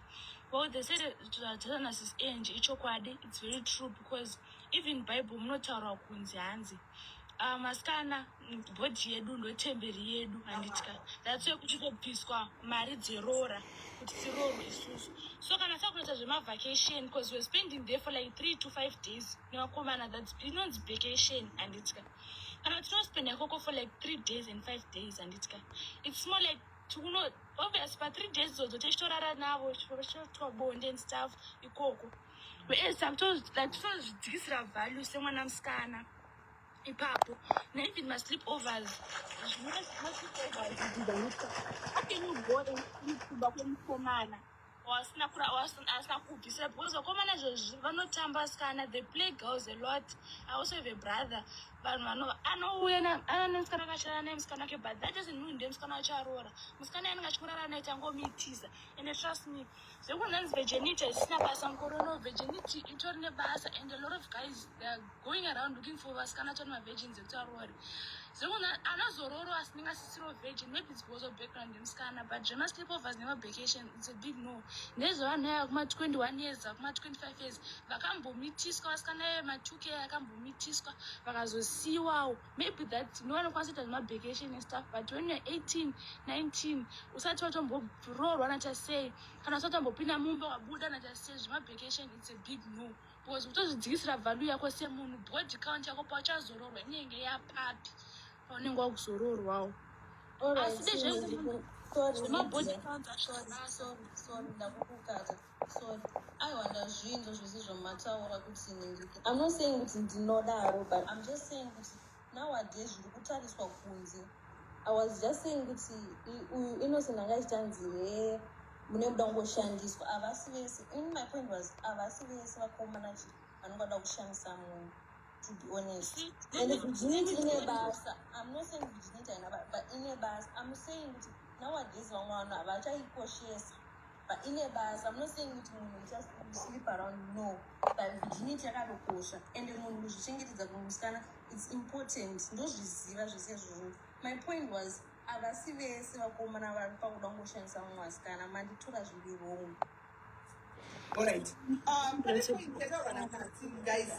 Well, they said that nasis Angie ichokwadi, it's very true because even Bible munotaura kunzi hanzi masikana bhodhi yedu ndotemberi yedu handitika that's why kuchitopiswa mari dzerora kuti tirorwe isusu. So kana sakunoita zvemavhakesheni because we're spending there for like 3 to 5 days nevakomana that's inonzi vacation handitika kana tinospenda ikoko for like 3 days and 5 days handitika it's more like obvious pa 3 days zodzo tichitorara navo tichiitwa bonde and stuff ikoko whereas tozvidzikisira value semwana musikana ipapo even ma-sleepovers how can you go and sleep kuba kwemukomana asina kubvisira because vakomana izvozvi vanotamba skana, they play girls a lot. I also have a brother vanhu anouya nemusikana akashara naye musikana wake, but that doesn't mean ndemusikana wacho aroora. Musikana yanenge achimurara naye tangomitiza, and trust me, zvekunhanzi virginity zvisina basa mukoro no, virginity itori nebasa, and a lot of guys they are going around looking for vasikana tori mavirgins ekuti aroore. Zvekunha anazororo asinenge asisiro virgin, maybe it's because of background yemusikana, but zvema-sleepovers nema-vacation it's a big no. Nezvavanhu aya kuma-21 years kuma-25 years vakambomitiswa, vasikana ma-2k akambomitiswa vakazosiyiwawo. Maybe that no one wanokwanisa kuita zvema-vacation and stuff, but when you're 18 19 usati watombororwa nachasei kana usati wambopinda mumba wabuda nachasei, zvema-vacation it's a big no, because kutozvidzikisira value yako semunhu. Body count yako pauchazororwa inenge yapapi paunenge wakuzororwawo. Asi zvemabody count sorry ndakukukata, sorry aiwanda zvinhu zvese zvamataura kuti ningiki. I'm not saying kuti ndinodaro, but I'm just saying kuti nowadays zviri kutariswa kunze. I was just saying kuti uyu innocent angaitanzire mune muda kungoshandiswa, havasi vese. My point was havasi vese vakomana vanoda kushandisa munhu, to be honest. And virginity ine basa. I'm not saying virginity but ine basa. I'm saying kuti nowadays vamwe vanhu havachaikoshesa, but ine basa. I'm not saying kuti munhu just sleep around, no, but virginity yakadokosha, and munhu kuzvichengetedza kumusikana it's important. Ndozviziva zvese izvozvo. My point was havasi vese vakomana vari pakuda kungoshandisa mumwe vasikana, manditora zviri wrong. Alright. Guys,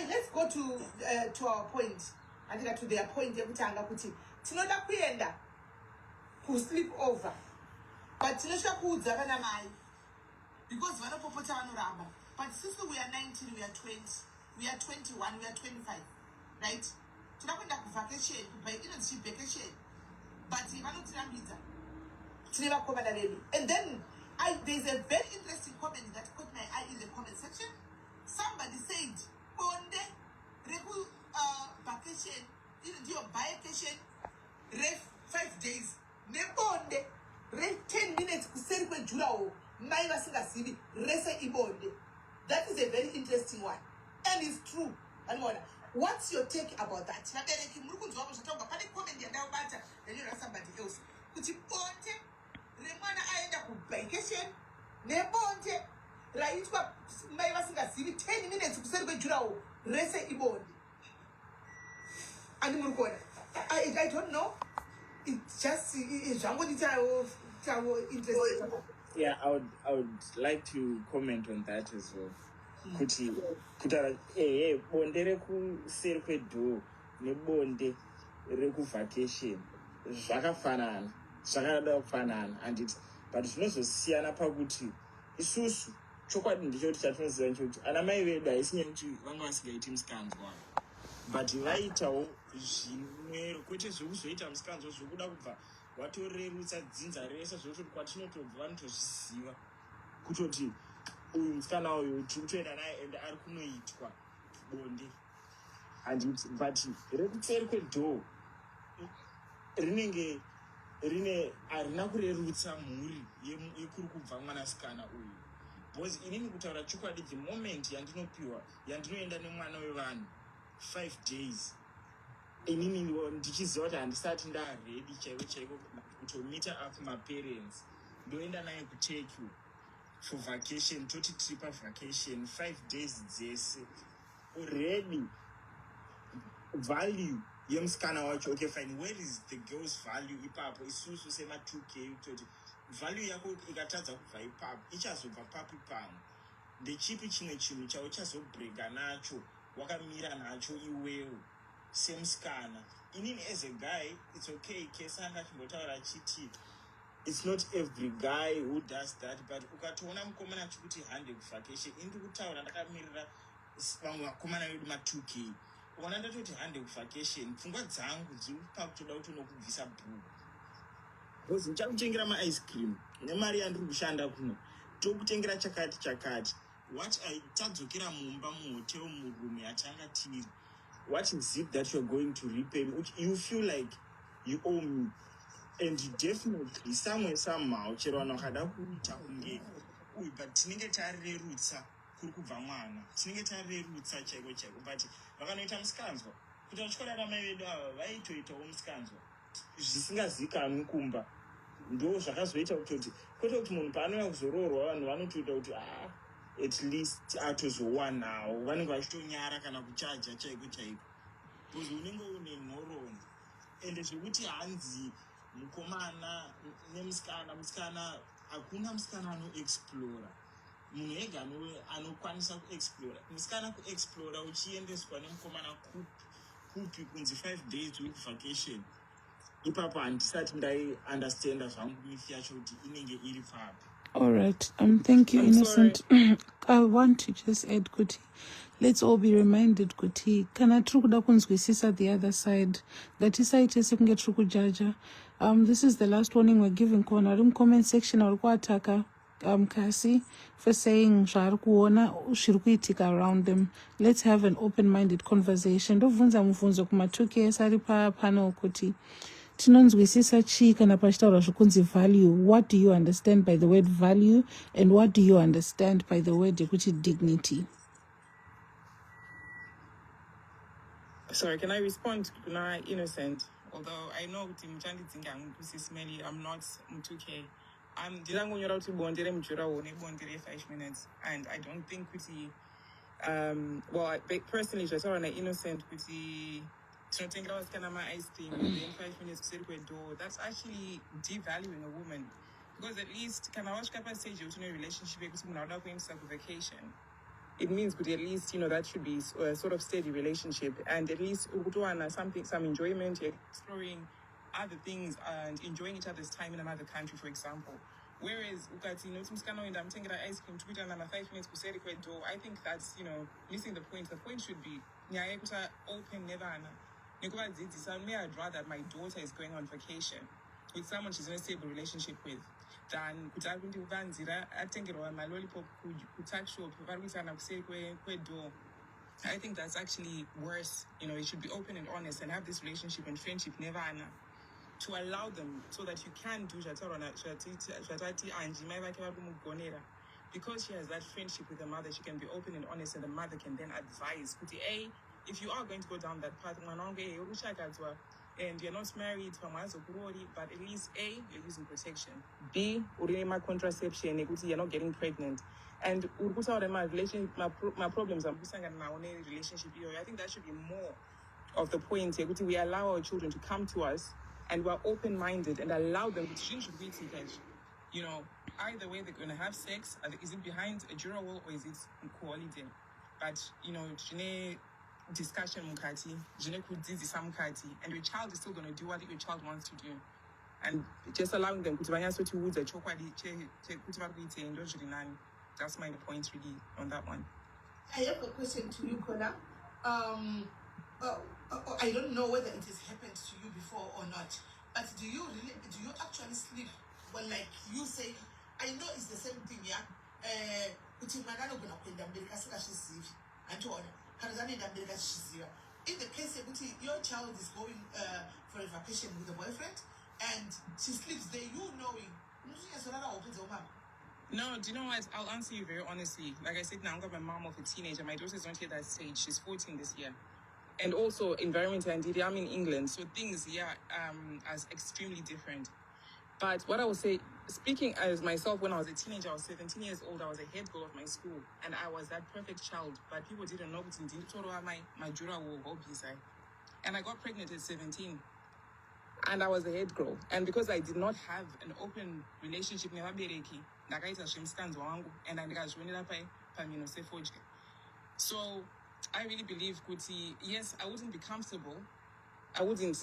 let's go to our point. To their point yekutanga kuti tinoda kuenda ku sleep over, but tinosha kuudza vana mai because vanopopota vanoramba. But since we are 19, we are 20, we are 21, we are 25, right? Tinoda kuenda ku vacation, by inonzi vacation, but vanotirambidza tine vakomana vedu. And then there's a very interesting comment that caught my eye in the comment section. Somebody said, "Bonde reku vacation, your vacation, ref 5 days, ne bonde, ref 10 minutes kuseri kwe jurao, mai vasingazivi, rese ibonde." That is a very interesting one, and it's true. And what's your take about that? Nabereki murukunzwa kuzotonga pane comment yandaubata yanyora somebody else. Kuti bonde remwana aenda ku vacation nebonde raitwa mai vasingazivi 10 minutes kuseri kwejurawo rese ibonde. And I don't know, it's just interesting. Yeah, I would like to comment on that as well. Kuti bonde rekuseri kwedhoo nebonde reku vacation zvakafanana, zvakada kufanana, but zvinozosiyana pakuti isusu chokwadi ndichoti chatinoziva nchokuti ana mai vedu haisi nekuti vanga vasingaiti musikanzwa, but vaitawo zvimwe kwete zvekuzoita musikanzwa zvokuda kubva watorerutsa dzinza rese zvokuti kwatinotobva vanotozviziva kutoti uyu musikana uyu tiri kutoenda naye ende ari kunoitwa bonde. But rekuseri kwedhoo rinenge harina kurerutsa mhuri yekuri kubva mwanasikana uyu, because inini kutaura chokwadi the moment yandinopiwa yandinoenda nemwana wevanhu 5 days, inini ndichiziva kuti handisati ndaredi chaiko chaiko kutomita up maparents, ndoenda naye kuTurkey for vacation, toti trip vacation 5 days dzese. Already value yemusikana wacho, okay fine, where is the girl's value ipapo? Isusu sema 2k toti value yako ikatadza kubva ipapo ichazobva papi pamwe. Ndechipi chimwe chinhu chauchazobrega nacho wakamira nacho iwewe semusikana? Inini as a guy it's okay, kesanga chimbotaura achiti it's not every guy who does that, but ukatoona mukomana achikuti hande kuvacation, indi kutaura ndakamirira vamwe vakomana vedu ma2k, ukaona ndatoti hande kuvacation, pfungwa dzangu dziri pakutoda kuti unokubvisa bhuku, because ndichakutengera maice cream nemari yandiri kushanda kuno, tokutengera chakati what tadzokera mumba muhotel murume yatanga tiri, what is it that you're going to repay me? You feel like you owe me. and definitely somewhere somehow chero vanhu vakada kuita kunge uyu but tinenge tarerutsa kuri kubva mwana tinenge tarerutsa chaiko chaiko but vakanoita musikanzwa kuti vachikora ramai vedu ava vaitoitawo musikanzwa zvisingazivikanwi kumba ndo zvakazoita kutoti kwete kuti munhu paanouya kuzoroorwa vanhu vanotoita kuti at least atozowanawo vanenge vachitonyara kana kuchaja chaiko chaiko because unenge une nhoroondo ende zvekuti hanzi mukomana nemusikana hakuna musikana anoexplora munhu ega anokwanisa kuexplora musikana kuexplora uchiendeswa nemukomana kupi kunzi 5 days week vacation ipapo handisati ndaiunderstanda zvangu mifi yacho kuti inenge iri papi. All right. Thank you, Innocent. I want to just add, Kuti. Let's all be reminded, Kuti. Kana trukuda kunzwisisa the other side. That is side is get truku jaja. This is the last warning we're giving. Kona room comment section or ataka Kasi for saying kuona ushirikuitika around them. Let's have an open-minded conversation. Ndovunza mfunzo kumatuke sari pa panel, Kuti. Tinonzwisisa chi kana pachitaura zvokunzi value. What do you understand by the word value, and what do you understand by the word yekuti dignity? Sorry, can I respond? Kuna Innocent. Although I know kuti muchandidzinga smelly, I'm not mutuke. Ndilangonyora kuti bondere mujurawo nebondere 5 minutes, and I don't think kuti well, personally zvataura naInnocent kuti tinotengera vasikana ma-ice cream within 5 minutes kuseri kwedoor. That's actually devaluing a woman, because at least kana wasvika pastage yekuti une relationship yekuti munhu auda kuendesa kuvacation, it means that at least, you know, that should be a sort of steady relationship, and at least some enjoyment, exploring other things and enjoying each other's time in another country, for example. Whereas ukati I'm taking ice cream to another 5 minutes kuseri kwedoor, I think that's, you know, missing the point. The point should be nyaya kusa open nevana. May I'd rather my daughter is going on vacation with someone she's in a stable relationship with than my lollipop shop. I think that's actually worse. You know, it should be open and honest and have this relationship and friendship never to allow them so that you can do because she has that friendship with the mother, she can be open and honest, and the mother can then advise. If you are going to go down that path, and you're not married, but at least A, you're using protection. B, contraception, you're not getting pregnant. And my problems are relationship. I think that should be more of the point. We allow our children to come to us, and we're open-minded and allow them to change. You know, either way they're going to have sex. Is it behind a juror wall or is it in quality? But, you know, discussion mukati, and your child is still going to do what your child wants to do. And just allowing them to that's my point really on that one. I have a question to you, Kona. I don't know whether it has happened to you before or not, but do you actually sleep when, like you say, I know it's the same thing, yeah? In the case your child is going for a vacation with a boyfriend and she sleeps there, you knowing. No, do you know what? I'll answer you very honestly. Like I said, now I'm my mom of a teenager. My daughter's not at that stage. She's 14 this year. And also, environment and I'm in England, so things are extremely different. But what I would say, speaking as myself, when I was a teenager, I was 17 years old, I was a head girl of my school, and I was that perfect child, but people didn't know my jura hobbies. And I got pregnant at 17, and I was a head girl. And because I did not have an open relationship, and so I really believe, Kuti, yes, I wouldn't be comfortable. I don't think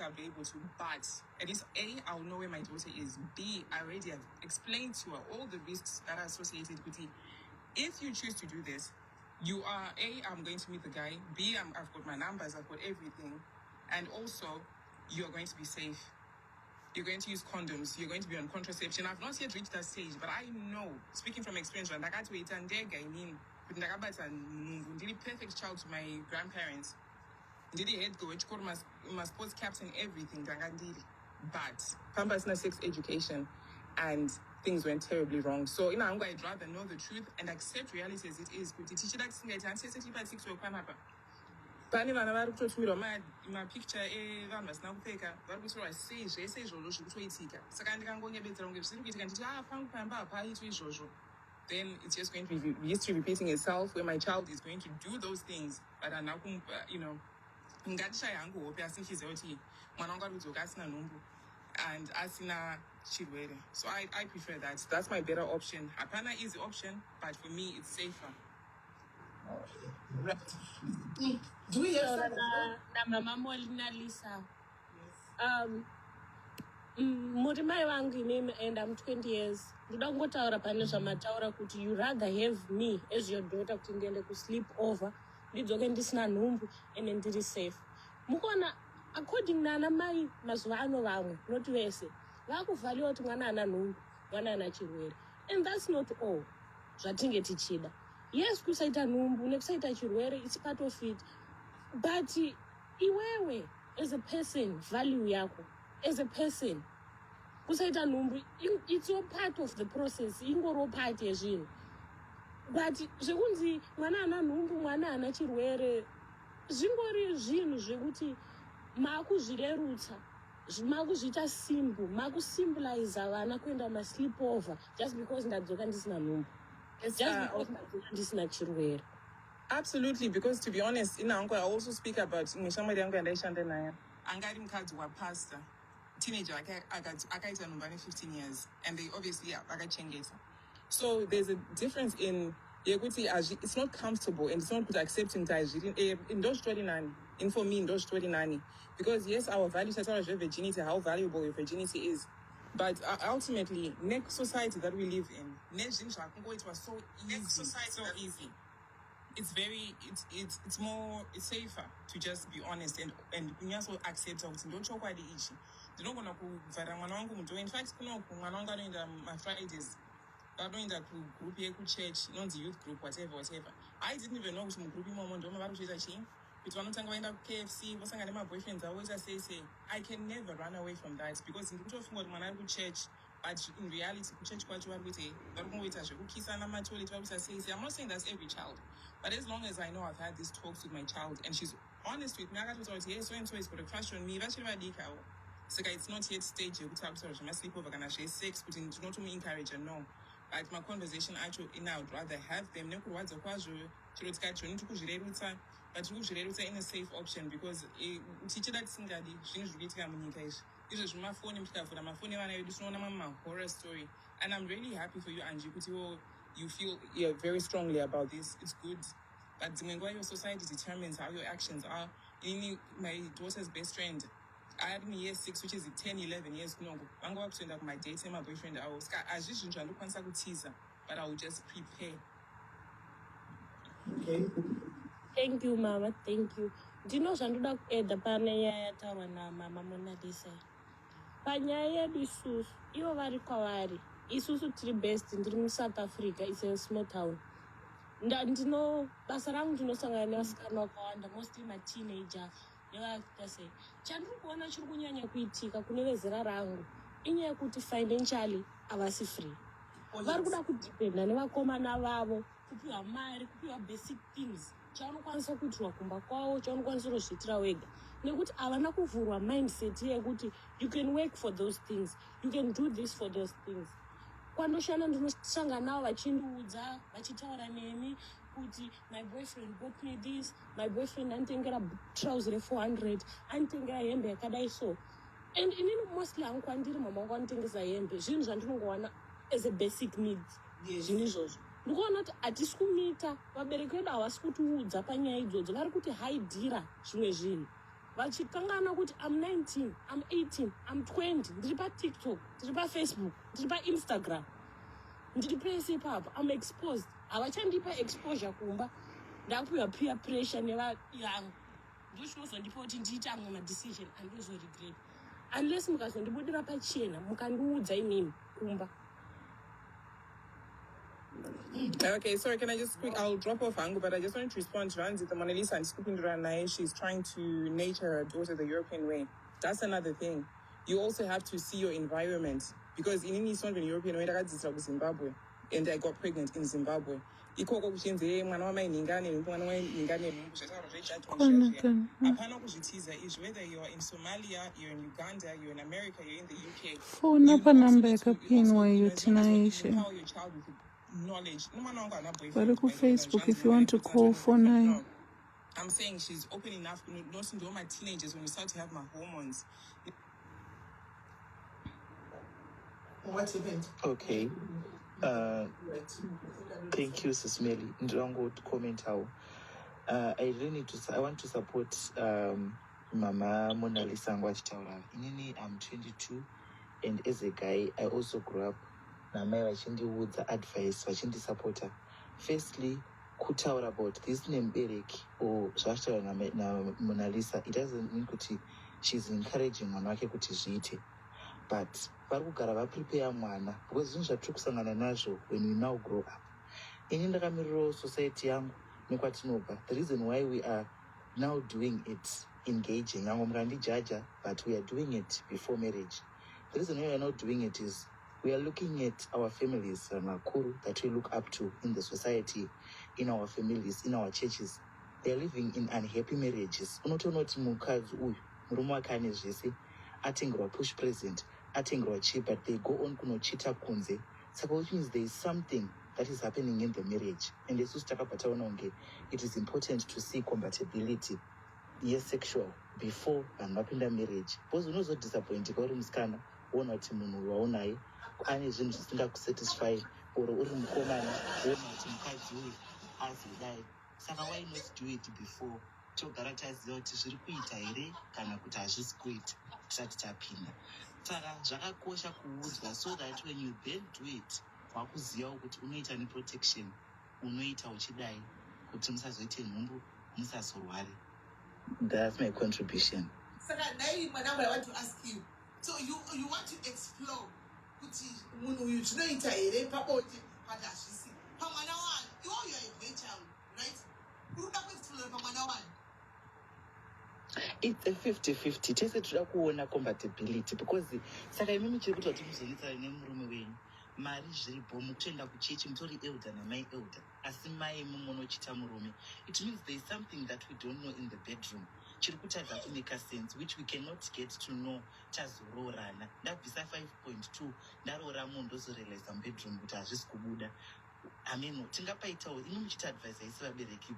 I'll be able to, but at least A, I'll know where my daughter is. B, I already have explained to her all the risks that are associated with it. If you choose to do this, you are, A, I'm going to meet the guy. B, I've got my numbers, I've got everything. And also, you're going to be safe. You're going to use condoms. You're going to be on contraception. I've not yet reached that stage, but I know, speaking from experience, I'm the perfect child to my grandparents. Ndiri head go which my sports captain, everything, but Pampas na sex education and things went terribly wrong. So I'd rather know the truth and accept reality as it is. Kuti tichida kusingaita ancestry pa TikTok panapa. Pani vana vari kutotumirwa mapicture evanhu vasina kupfeka vari kutorwa seizvese izvozvo zviri kutoitika. Saka ndikangonyebedzera kunge zvisiri kuitika nditi pangu pamba hapaitwi izvozvo. Then it's just going to be history repeating itself where my child is going to do those things but ana ngatishaya hangu hope asi ndichiziva kuti mwana wangu ari kudzoka asina nhumbu and asina chirwere. So I prefer that. That's my better option. Hapana easy option, but for me it's safer. Do we have something? Mama Molina Lisa. Muri mai vangu inini and I'm 20 years. Ndoda kungotaura pane zvamataura kuti you rather have me as your daughter kuti ndiende kusleep over ndidzoke ndisina nhumbu and ndiri safe. Mukuona according naana mai mazuva ano vamwe not vese vakuvhaliwa kuti mwana ana nhumbu mwana ana chirwere, and that's not all zvatinge tichida. Yes, kusaita nhumbu nekusaita chirwere it's part of it, but iwewe as a person value yako as a person kusaita nhumbu it's all part of the process, ingoro part yezvinhu. But zvekunzi mwana ana nhumbu mwana ana chirwere zvingori zvinhu zvekuti makuzvirerutsa makuzviita simple makusymboliza vana kuenda masleep over just because ndadzoka ndisina nhumbu, just because ndadzoka ndisina chirwere. Absolutely, because to be honest, I also speak about mishamwari yangu yandaishanda naye angari mukadzi wapastor teenager akaita nhumbu ane 15 years and they obviously vakachengeta. So there's a difference in yekuti it's not comfortable and it's not good accepting ndozvitori for me ndozvitori because yes, our values as far as virginity, how valuable your virginity is, but ultimately next society that we live in it was so easy. It's safer to just be honest and also accept kuti ndochokwadi ichi ndinogona kuvhara mwana wangu mudo. In fact kunoku mwana wangu anoenda Fridays vanoenda kugroup yekuchurch inonzi youth group whatever. I didn't even know kuti mugroup imomo ndoma vari kutoita chii kuti vanotanga vaenda kuKFC vosangana nemaboyfriends avo voita sei. I can never run away from that because ndiri kutofunga kuti mwana ari kuchurch but in reality kuchurch kwacho vari kungoita zvekukisana matoilet vari kuita sei. I'm not saying that's every child, but as long as I know I've had these talks with my child and she's honest with me akatotaura kuti yes, so and so is got a crush on me vachiri vadikawo. Saka it's not yet stage yekuti akutaura zvemasleepover kana zvesex kuti ndinotomuencourage, no. But my conversation actually, I would rather have them nekurwadza kwazvo chiro tikachoni tikuzvirerutsa, but tikuzvirerutsa in a safe option because tichida tisingadi zvinhu zviri kuitika munyika izvi izvo zvemafoni tikavhura mafoni evana vedu tinoona mamwe horror story. And I'm really happy for you, Angie, kuti you feel very strongly about this. It's good, but dzimwe your society determines how your actions are. My daughter's best friend, I had in year 6, which is 10, 11 years no. I'm going to end up my dating my boyfriend. I was but I will just prepare. Okay. Thank you, Mama. Thank you. Do you know zvandoda kuedha panyaya yataura naMama Mona Lisa? Panyaya yedu isusu ivo vari kwavari, isusu tiri best ndiri muSouth Africa. It's a small town. Ndino basa rangu ndinosangana nevasikana vakawanda, mostly mateenager nevakuita sei. Chandiri kuona chiri kunyanya kuitika kune vezera rangu inyaya yekuti financially havasi free. Vari kuda kudhipenda nevakomana vavo, kupiwa mari, kupiwa basic things chaunokwanisa kuitirwa kumba kwavo, chaunokwanisa kuzviitira wega, nekuti havana kuvhurwa mindset yekuti you can work for those things, you can do this for those things. Kwandoshana ndinosangana navo vachindiudza vachitaura neni kuti my boyfriend bought me this, my boyfriend anditengera trouser 400, anditengera hembe yakadai so. And inini mostly hangu kwandiri mama wangu anditengesa hembe, zvinhu zvandinongowana as a basic needs. Zvinhu izvozvo ndikuona kuti hatisi kumita, vabereki vedu havasi kutiudza panyaya idzodzo, vari kuti haidhira zvimwe zvinhu vachikangana kuti I'm 19, I'm 18, I'm 20, ndiri paTikTok, ndiri paFacebook, ndiri paInstagram, ndiri pese ipapo, I'm exposed. Havachandipa exposure kumba, ndakupiwa peer pressure nevayangu, ndochinozondipa kuti ndiite amwe madecision andizoregret unless mukazondibudira pachena mukandiudza inini kumba. Okay, sorry, can I just quick, I'll drop off Angu, but I just wanted to respond to Ranzi, the Mona Lisa and Scooping Ranai. She's trying to nature her daughter the European way. That's another thing. You also have to see your environment, because in East London, European way, I got Zimbabwe, and I got pregnant in Zimbabwe. Ikoko kuchinze mwana wamai ningane mwana wamai ningane apana kuzvitiza is whether you're in Somalia, you're in Uganda, you're in America, you're in the UK. Phone up a number yakapinwa hiyo tinaisha. Knowledge. But look on Facebook if you want to call 49. I'm saying she's open enough to not to all my teenagers when we start to have my hormones. What happened? Okay. Thank you, Sis Mary. Ndrango to comment how. I want to support Mama Mona Lisa Ngwachitaura. Inini, I'm 22, and as a guy, I also grew up. Namai vachindi udza advice, vachindi supporter. Firstly, kutaura about this name Bereki or zvachitaura na Mona Lisa, it doesn't mean kuti she's encouraging mwana wake kuti zviite. But vari kugara vaprepare mwana because zvinhu zvatiri kusangana nazvo when we now grow up. Ini ndakamirirawo society yangu nekwatinobva. The reason why we are now doing it, engaging, yangu mukandijaja, but we are doing it before marriage. The reason why we are not doing it is we are looking at our families, Makuru, that we look up to in the society, in our families, in our churches. They are living in unhappy marriages. Unotonoti mukadzi uyu murume wake ane zvese atengerwa push present, atengerwa cheap, but they go on kunochita kunze. Saka which means there is something that is happening in the marriage. And it is important to see compatibility, yes, sexual, before and up in the marriage. Because we know so disappointing or muskana or not munhu ane zvinhu zvisingakusatisfy or uri mukomana wona kuti mukadzi uyu azodai. Saka why not do it before togara taziva kuti zviri kuita here kana kuti hazvisi kuita tisati tapinda. Saka zvakakosha kuudzwa so that when you then do it wakuzivawo kuti unoita neprotection, unoita uchidai kuti musazoite nhumbu, musazorware. That's my contribution. Saka nai mwanangu, I want to ask you, so you want to explore kuti munhu uyu zvinoita here pabonde kana hazvisi pamwana wani. You are a great child, right? Unoda kuexplore pamwana wani. It's a 50-50. Tese toda kuona compatibility because saka imimi chiri kuti wati muzonetsana nemurume wenyu mari zviripo mukutoenda kuchechi mutori elder namai elder asi mai mumonochita murume. It means there is something that we don't know in the bedroom chiri kutadza kumeka sense which we cannot get to know tazoroorana. Ndabvisa 5.2 ndaroora munhu ndozorealiza mubedroom kuti hazvisi kubuda. Ameno tingapaitawo ini muchita advice aisi vabereki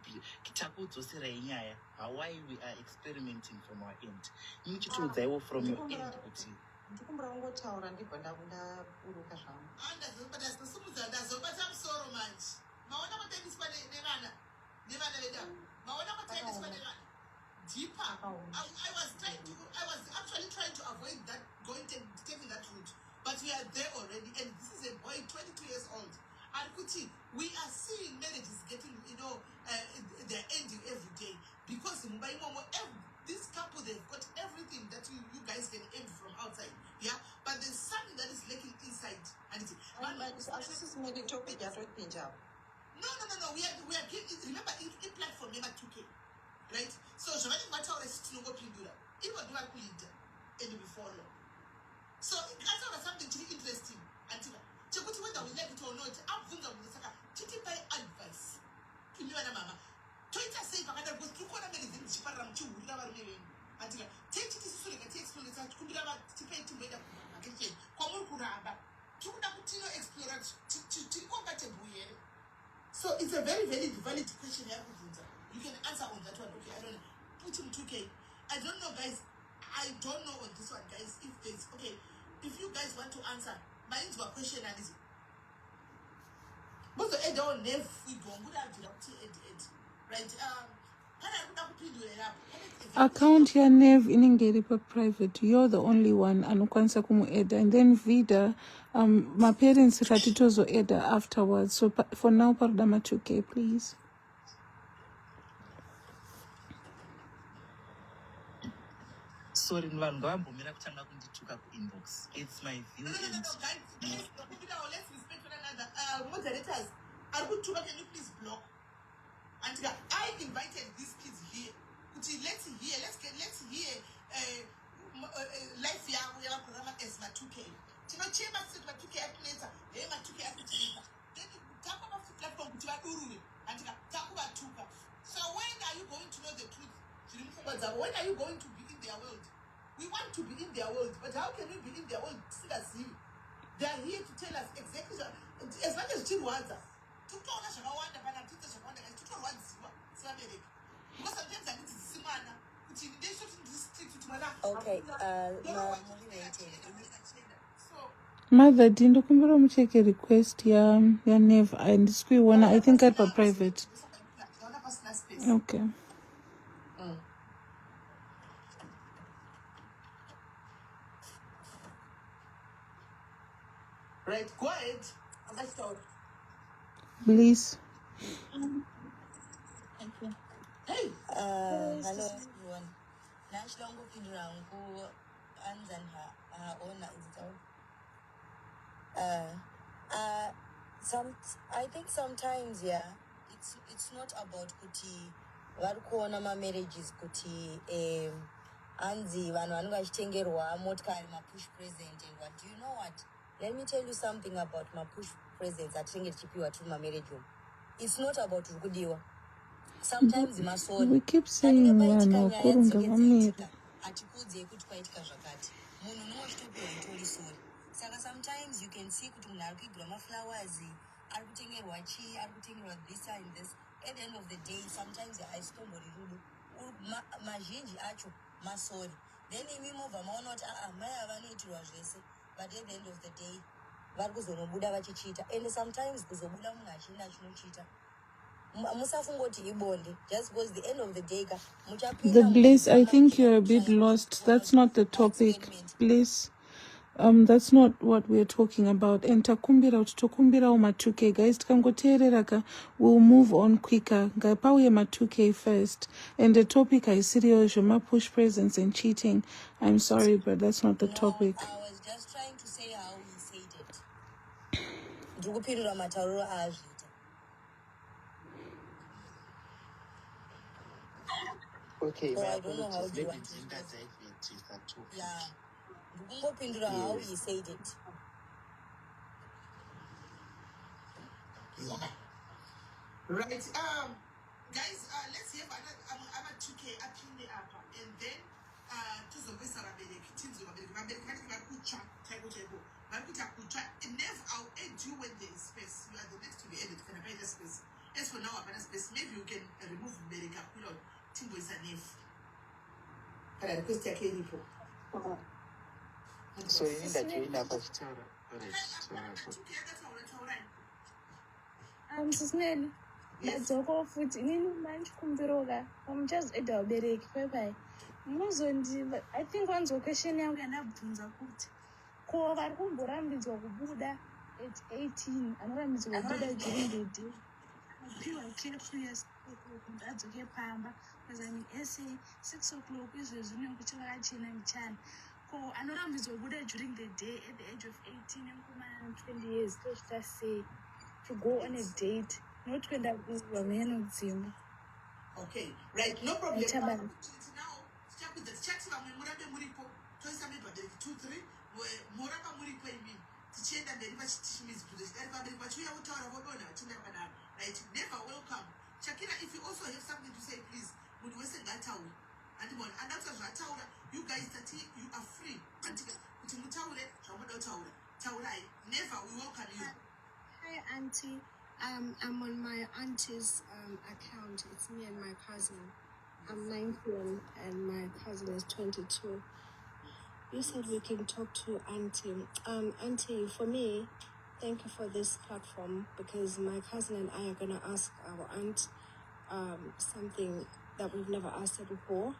takudzosirai nyaya why we are experimenting from our end. Muchitiudzaiwo from your end kuti ndikumbura kungotaura ndibva ndaburuka zvangu. Ndazobata ndazobata musoro manje. Maona matendiswa nevana vedu. Maona matendiswa nevana. Deeper. I was actually trying to avoid that taking that route. But we are there already, and this is a boy 22 years old. And we are seeing marriages getting, they're ending every day because this couple, they've got everything that you guys can end from outside, yeah. But there's something that is lacking inside, and it's this is maybe topic that would pinch out. No. We are remember in platform number 2K, right? So Giovanni Matao is still working do that. It was do a lead and before long. So it was something really interesting until. Whether we like it or not, I'm going to by advice. To you and Mama. Twitter say, I was 2 minutes in Chiparam, 2 without living. Until take it so that takes to the Kundava to pay to make a kitchen. Komuraba. To explore to compatible. So it's a very, very valid question. You can answer on that one. Okay, I don't know. Put him 2K. I don't know, guys. I don't know on this one, guys. If there's okay, if you guys want to answer. Mine's my question is but the head on never we go good at right account ya Nev iningeripa private. You're the only one anokwanisa kumueda, and then Vida my parents ratitozo eda afterwards. So for now parodama 2K please. Sorry, vanhu ngavambomira kutanga kundituka kuinbox. It's my view. No, guys, let's respect one another. Moderators, Can you please block? And I invited these kids here. Let's hear life ya program as ma 2K. Chema sit ma 2K later. Ma 2K then talk about the platform kuti vadurure. And talk about 2K. So when are you going to know the truth? When are you going to be in their world? We want to be in their world, but how can we be in their world? They are here to tell us exactly as much as Chirwaza. Because sometimes I need to see man. They shouldn't restrict to man. Okay, Mother, ndindokumbira mucheke request ya Neva and sikuiona. I think at private. Okay. Right, go ahead. Please. Thank you. Hey. Hello everyone. Nashilongo pindura ngu anzan ha ona I think sometimes it's not about kuti varikuona ma marriages kuti anzi vanhu vanenge vachitengerwa motikari push present and what. Do you know what? Let me tell you something about my push presents atinenge tichipiwa tiri mamarriage home. It's not about rukudiwa. Sometimes we keep saying vanhu vakurunga vamira. Atikudze kuti kwaitika zvakati. Munhu unochitopiwa itori sori. Saka sometimes you can see kuti munhu ari kuigirwa maflowers, ari kutengerwa chii, ari kutengerwa this and this. At the end of the day, sometimes haisitombori rudo. Mazhinji acho masori. Then imimobva maona kuti mai havanoitirwa zvese. But at the end of the day, vari kuzonobuda vachichita. And sometimes kuzobuda munhu achina chinochita. Just because the end of the day, the Bliss, I think you're a bit lost. That's not the topic, Bliss. That's not what we're talking about. And takumbira utokumbira ma 2K guys. Tikangotereraka, we'll move on quicker. Gaipawe ma 2K first. And the topic I serious ma push presents and cheating. I'm sorry, but that's not the topic. I was just trying to say how he said it. Okay, So my I don't know how apologies. you Maybe want to Linda use it. divert that topic. Yeah. Ndikungopindura how he said it. Right. Guys, let's have another 2K up in the upper, and then tuzobesa vabereki tinzo vabereki vati vakutsva chaiko varikuita kutsva. Never, I'll add you when there is space. You are the next to be added kana paita space. As for now, hapana space. Maybe you can remove mubereki akuila timboisa nefu kana request yake iripo. So you need that you in a particular. Sisneli, ndadzoko futi inini mandikumbiroka muchazoedha ubereki kwaikwai muzondi. I think wanzwa question yangu yandabvunza kuti ko vari kumborambidzwa kubuda at 18 anorambidzwa kubuda during the day apiwa 2 years kuti adzoke pamba kazani essay 6 o'clock izvezvi unenge kuchivakachena michana. Ko anorambidzwa kubuda during the day at the age of 18 emukomana 20 years tochita sei to go on a date, not when that is a man of Zim. Okay, right, no problem. Chaban. Now, check with the checks from Murabe Muripo, Toysa Mipa, 2-3, Muraba Muripo, to change and deliver Tishmis to the Stella, but we are out of order, right? Never welcome. Shakira, if you also have something to say, please, would we send that town? And after that town, you guys that you are free. Until never, we welcome you. Hi, Auntie. I'm on my auntie's account. It's me and my cousin. I'm 19 and my cousin is 22. You said we can talk to Auntie. Auntie, for me, thank you for this platform because my cousin and I are going to ask our aunt something that we've never asked her before.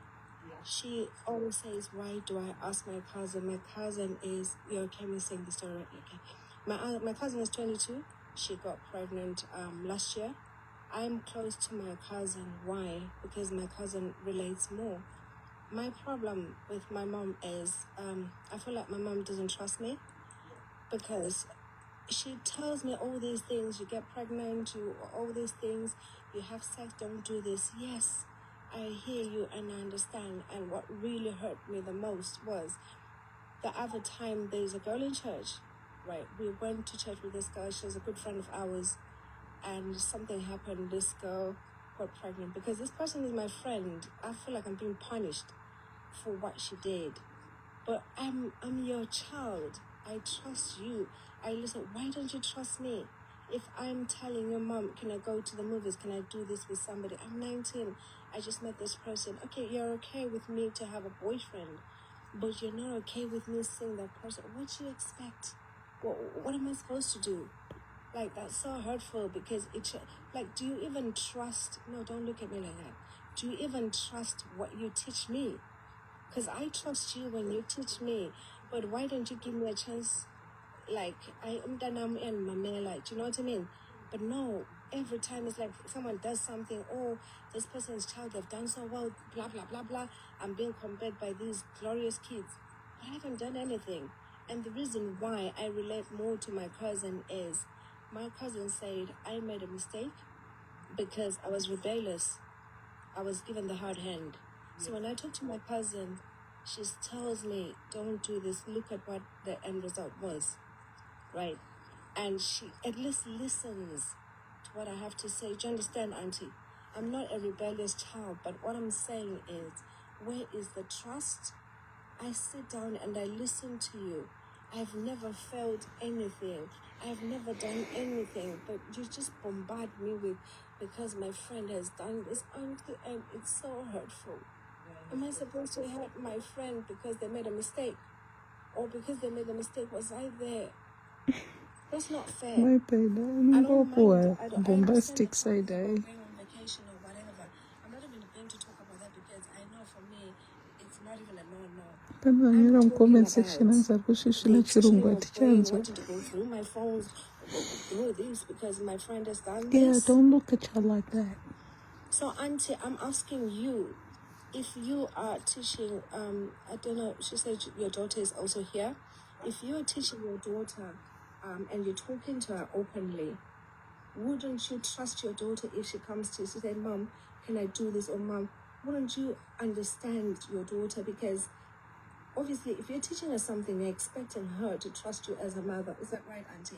She always says, why do I ask my cousin? My cousin is, okay, me saying the story right now. Okay. My cousin is 22. She got pregnant last year. I'm close to my cousin. Why? Because my cousin relates more. My problem with my mom is I feel like my mom doesn't trust me because she tells me all these things. You get pregnant, you all these things. You have sex, don't do this. Yes, I hear you and I understand. And what really hurt me the most was the other time there's a girl in church, right? We went to church with this girl. She was a good friend of ours. And something happened. This girl got pregnant. Because this person is my friend, I feel like I'm being punished for what she did. But I'm your child. I trust you. I listen. Why don't you trust me? If I'm telling your mom, can I go to the movies? Can I do this with somebody? I'm 19. I just met this person. Okay, you're okay with me to have a boyfriend, but you're not okay with me seeing that person. What do you expect? What am I supposed to do? Like, that's so hurtful because like, do you even trust? No, don't look at me like that. Do you even trust what you teach me? Because I trust you when you teach me, but why don't you give me a chance? Like, I am Danam and Mamela, do you know what I mean? But no, every time it's like someone does something, oh, this person's child, they've done so well, blah, blah, blah, blah. I'm being compared by these glorious kids. I haven't done anything. And the reason why I relate more to my cousin is my cousin said I made a mistake because I was rebellious. I was given the hard hand. So when I talk to my cousin, she tells me, don't do this. Look at what the end result was, right? And she at least listens to what I have to say. Do you understand, Auntie? I'm not a rebellious child, but what I'm saying is, where is the trust? I sit down and I listen to you. I've never felt anything. I've never done anything, but you just bombard me with, because my friend has done this, Auntie, and it's so hurtful. Am I supposed to hurt my friend because they made a mistake? Or because they made a mistake, was I there? That's not fair. My bad. I don't mind. I Bombastic understand side if eye. I'm going on vacation or whatever. I'm not even going to talk about that because I know for me, it's not even a no-no. Pananyera I'm mu comment talking section about anza kushishila the teaching chirungu your ati brain, chanzo. wanting to go through my phones, go through this because my friend has done Yeah, this. don't look at her like that. So, Auntie, I'm asking you, if you are teaching, I don't know, she said your daughter is also here. If you're teaching your daughter and you're talking to her openly, wouldn't you trust your daughter if she comes to you and say, Mom, can I do this? Or Mom, wouldn't you understand your daughter? Because obviously, if you're teaching her something, you're expecting her to trust you as a mother. Is that right, Auntie?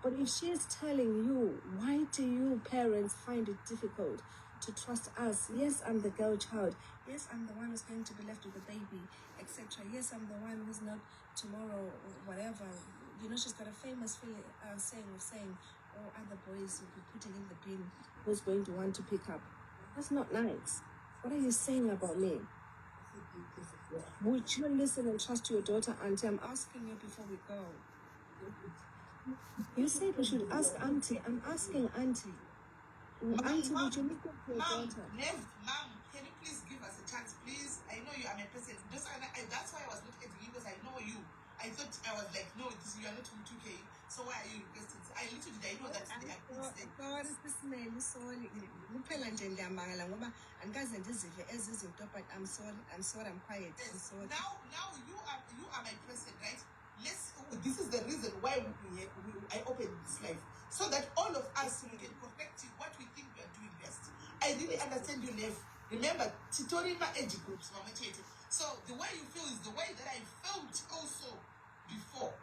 But if she is telling you, why do you parents find it difficult to trust us? Yes, I'm the girl child. Yes, I'm the one who's going to be left with the baby, etc. Yes, I'm the one who's not tomorrow or whatever. You know, she's got a famous saying of saying, oh, other boys will be putting in the bin, who's going to want to pick up. That's not nice. What are you saying about me? Would you listen and trust your daughter, Auntie? I'm asking you before we go. You said we should ask Auntie. I'm asking Auntie. Auntie, would you look at your daughter? Mom, can you please give us a chance, please? I know you are my person. That's why I was not getting you, because I know you. I thought I was like, no, you are not from 2K. So why are you requesting? I literally did. I know that they are Christian. Sorry, Sisimeli, sorry. Kuphela nje ngiyamangala ngoba angikaze ndizive ezizinto, but I'm sorry, I'm quiet. I'm sorry. Now you are my person, right? This is the reason why I opened this live, so that all of us can perfect what we think we are doing best. I really understand you, Nev. Remember, Titorima age groups, so the way you feel is the way that I felt also before,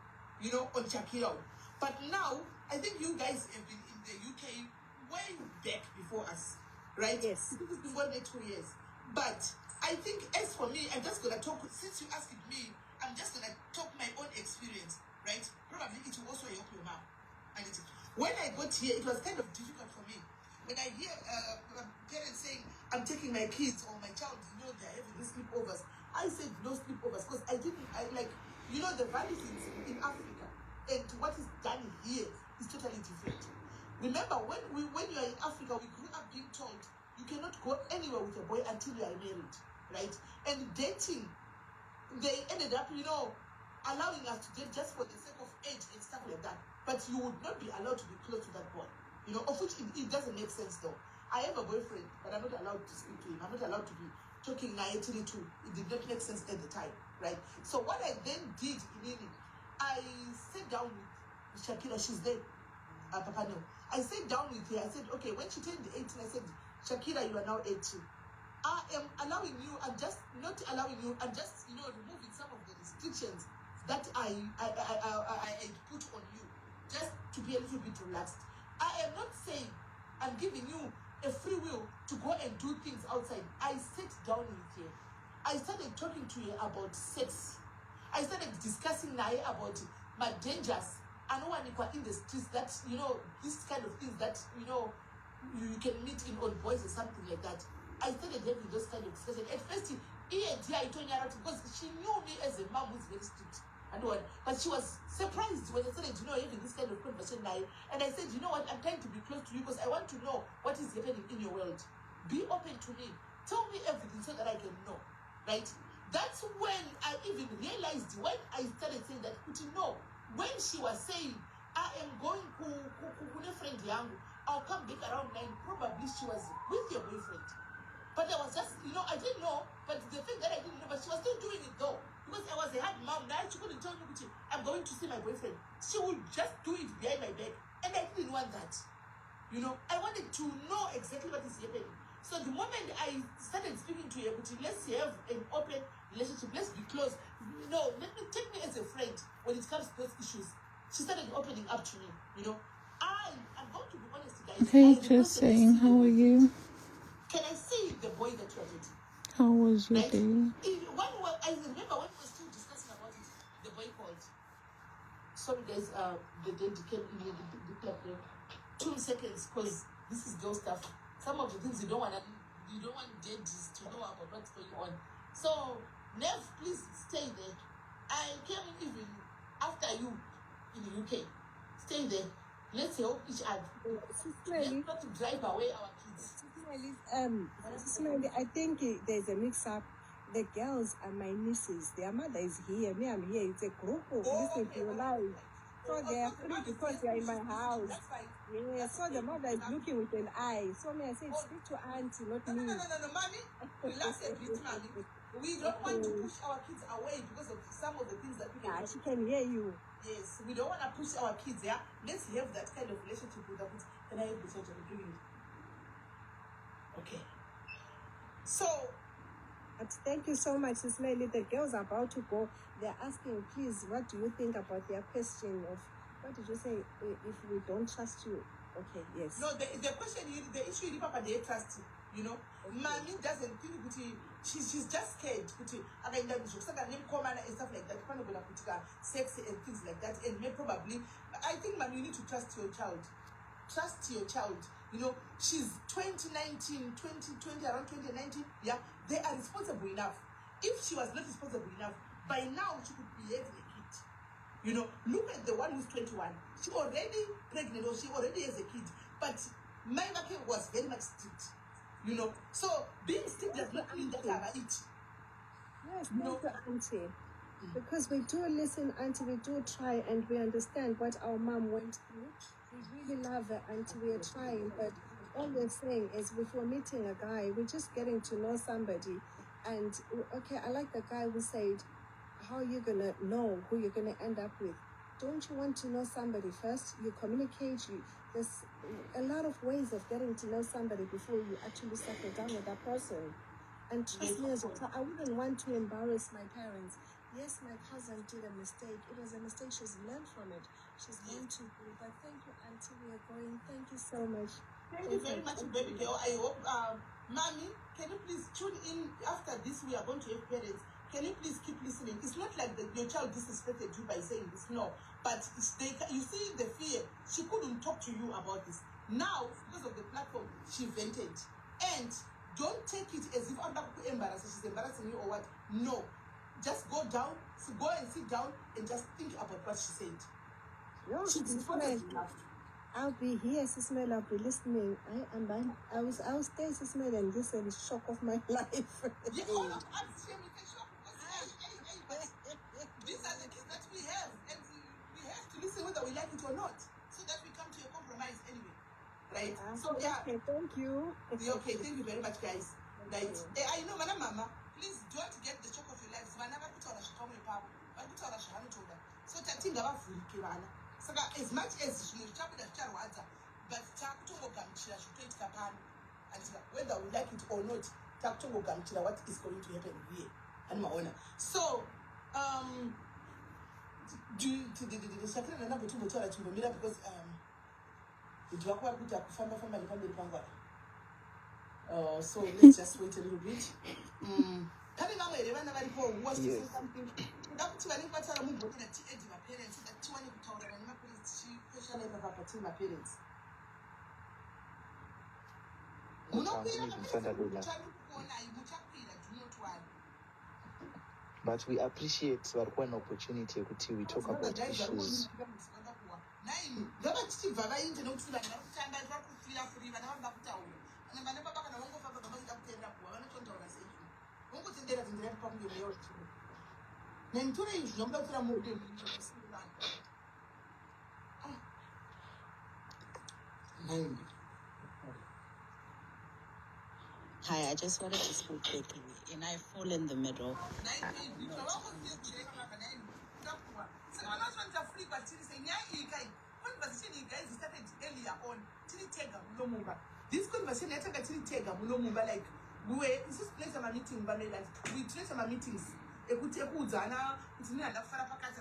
on Shakira. But now, I think you guys have been in the UK way back before us, right? Yes. This has been going there 2 years. But I think, as for me, I'm just going to talk, since you asked me, I'm just going to talk my own experience, right? Probably it will also help your mom. And when I got here, it was kind of difficult for me. When I hear parents saying, I'm taking my kids or my child, they're having these sleepovers. I said no sleepovers because the values in Africa and what is done here is totally different. Remember, when you are in Africa, we grew up being told you cannot go anywhere with a boy until you are married, right? And dating, they ended up, allowing us to date just for the sake of age and stuff like that. But you would not be allowed to be close to that boy, of which it doesn't make sense though. I have a boyfriend, but I'm not allowed to speak to him. I'm not allowed to be talking naively to. It did not make sense at the time, right? So what I then did immediately, I sat down with Shakira, she's there. Papa, no. I sat down with her. I said, okay, when she turned 18, I said, Shakira, you are now 18. I am allowing you, I'm just not allowing you, I'm just, removing some of the restrictions that I put on you, just to be a little bit relaxed. I am not saying I'm giving you a free will to go and do things outside. I sat down with her. I started talking to her about sex. I started discussing now about my dangers. I know when you are in the streets that, this kind of things that, you can meet in old boys or something like that. I started having those kind of discussions. At first, I told her because she knew me as a mom who's very strict. But she was surprised when I started, having this kind of conversation now. And I said, you know what, I'm trying to be close to you because I want to know what is happening in your world. Be open to me. Tell me everything so that I can know. Right? That's when I even realized, when I started saying that, when she was saying, I am going to a friend young, I'll come back around 9, probably she was with your boyfriend. But I was just, I didn't know, but the thing that I didn't know, but she was still doing it though. Because I was a hard mom, now she couldn't tell me, I'm going to see my boyfriend. She would just do it behind my back. And I didn't want that. I wanted to know exactly what is happening. So the moment I started speaking to her, let's have an open relationship, let's be close. Let me take me as a friend when it comes to those issues. She started opening up to me, I'm going to be honest, guys. Hey, just saying, how are you? Can I see the boy that you are dating? How was your day? I remember when we were still discussing about it, the boy called. Sorry guys, the date came in the club there. 2 seconds, because this is girl stuff. Some of the things you don't want daddies to know about what's going on. So, Nev, please stay there. I came even after you in the UK. Stay there. Let's help each other. Let's not drive away our kids. Smiley, I think there's a mix-up. The girls are my nieces. Their mother is here. Me, I'm here. It's a group of listen to your life. So they are free because they are in my house. Yeah, so the mother is looking with an eye. So me, I said, speak to auntie, not me. No, mommy. Relax a bit, mommy. We don't want to push our kids away because of some of the things that we can. She can hear you. Yes, we don't want to push our kids. Yeah, let's have that kind of relationship with them. Can I have the church of doing it? Okay. So, but thank you so much, Ismaili. The girls are about to go. They're asking, please, what do you think about their question of, what did you say, if we don't trust you? Okay, yes. No, the question, the issue is Papa, they trust you, Okay. Mommy doesn't think she's just scared. And stuff like that, sex and things like that. And may probably, I think, Mommy, you need to trust your child. Trust your child. She's 2019, 2020, around 2019. Yeah, they are responsible enough. If she was not responsible enough, by now she could be having a kid. Look at the one who's 21. She already pregnant or she already has a kid. But my mother was very much strict. So being strict does not mean that I eat. Yes, no, auntie. Because we do listen, auntie, we do try and we understand what our mom went through. We really love her, auntie, we are trying, but all we're saying is if we're meeting a guy, we're just getting to know somebody. And, okay, I like the guy who said, how are you going to know who you're going to end up with? Don't you want to know somebody first? You communicate, there's a lot of ways of getting to know somebody before you actually settle down with that person. And trust me, as a child, I wouldn't want to embarrass my parents. Yes, my cousin did a mistake. It was a mistake. She's learned from it. She's learned to do. But thank you, auntie. We are going. Thank you so much. Thank you very much, baby girl. I hope, Mommy, can you please tune in after this? We are going to have parents. Can you please keep listening? It's not like your child disrespected you by saying this, no. But you see the fear. She couldn't talk to you about this. Now, because of the platform, she vented. And don't take it as if I'm not embarrassed. She's embarrassing you or what? No. Just go down, go and sit down and just think about what she said. No, I'll be here, Sismel. I'll be listening. I'll stay, Sismel, and this is the shock of my life. Yeah, I'm sharing the shock. These are the kids that we have, and we have to listen whether we like it or not, so that we come to a compromise anyway. Right? So yeah. Okay, thank you. Okay, thank you very much, guys. Right? I know, Mama, please don't get the shock of your lives. So Saka as much as zvimwe zvichabuda zvicharwadza, but takutongogamuchira zvitoitika pano. And whether we like it or not, takutongogamuchira what is going to happen here. And maona. So, Shakira nanambotombotaura chimbomira because ndivakwa kuti akufamba nepamberi pangu. So let's just wait a little bit. Pane vamwe here vana varipo who wants to say something. Ndakuti vanenge vataura mumbonera tiedzi maparents so that tiwane kutaurana nemaparents tichikweshana ipapa tiri maparents. Munokwira muchakuonai muchakwira do not worry. But we appreciate an opportunity to we talk about issues. Ndakachibva vainde nokuti vanhu vakutamba vakufira furi vana vamba kutaura. Vana baba kana vangofamba vamaita kutenda kuwa vanotontaura seizvo. Vongotendera tendera pamunge mweyo chiro. Nemutore izvi zvinomuda kutora mude musinga. Hi, I just wanted to speak quickly, and I fall in the middle. This conversation like we were this place of a meeting but like we trace some meetings ekudzana kuti ni handa kufara pakati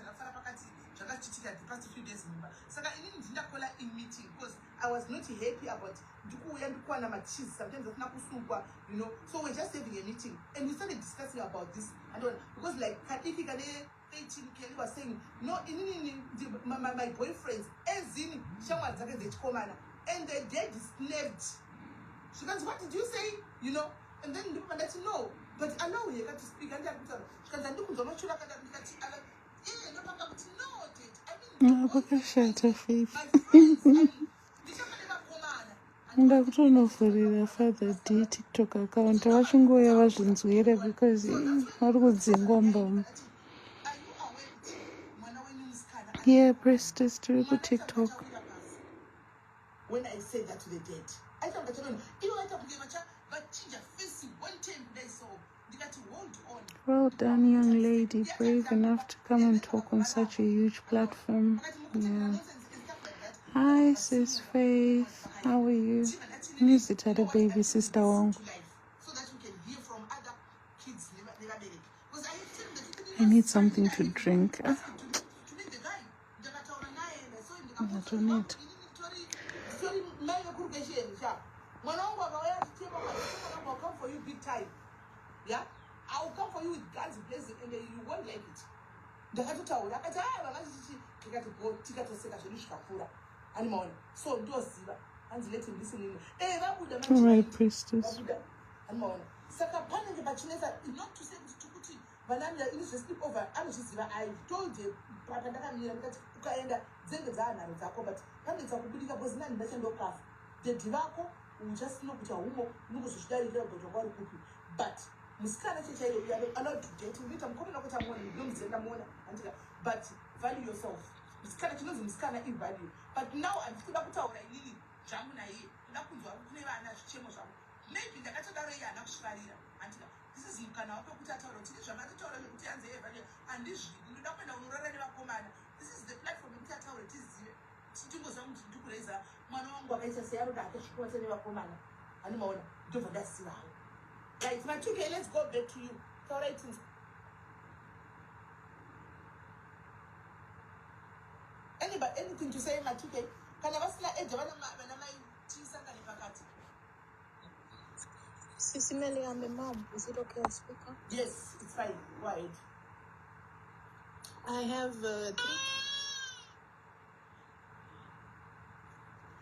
zvakachitika the past few days saka inini ndindakola in meeting because I was not happy about ndikuuya ndikuwana macheese sometimes asina kusukwa, you know, so we're just having a meeting and we started discussing about this and because like Kadiki Kane 18 Kelly was saying no my boyfriends as in shamwa zake zechikomana and the dad snapped. She goes, what did you say? You know, and then the let you know. But I know you got to speak and because I do not sure ndakutonovhurira father d TikTok account vachingoya vazvinzwire because vari kudzingwa mbamo. Yeah, Priestess tiri kuTikTok. When I said that to the dead, I thought that you know, but change your face one time they saw you got to hold on. Well done, young lady, brave enough to come and talk on such a huge platform. Yeah. Hi, sis Faith. How are you? Visit her baby sister Wong. I need something to drink. I don't need. I'll come for you big time. Yeah? I'll come for you with guns blazing and then you won't like it. Ndakatotaura akati go tikatoseka zvedu zvikakura animaona so ndoziva hanzi let him listen in vabuda Right, Priestess. animaona saka panenge pachinesa not to say kuti vanamira ini zvesleep over anozviziva. I told him pandakamira ndikati ukaenda dzenge dzaanharo dzako but panenge dzakubudika because nani ndachandokafa dedhi vako uchasino kuti haumo unongozozvidarira kuti wanga uri kupi but musikana chechairo allowed to date unoita mukomana kuti amuona ndomudzenda muona andika but value yourself. Musikana chinonzi musikana ivalue but now andikuda kutaura inini zvangu naye kuda kunzwa kune vana zvichemo zvangu maybe ndakatodaro iye hana kushivarira andika this is mukana wako kuti ataura kuti zvamatotaura zvekuti hanzi evalue handizvidi ndoda kuenda unorara nevakomana. This is the platform yekuti ataure tizive tichingozva kuti ndikureza mwana wangu akaita seyaroda akasvikosa nevakomana animaona ndobva ndazivawo. Right, my 2K, let's go back to you. All right. Anybody, anything to say, my 2K? Can I ask Sissy Melly, I'm a mom. Is it okay to speak up? Yes, it's fine. Go ahead.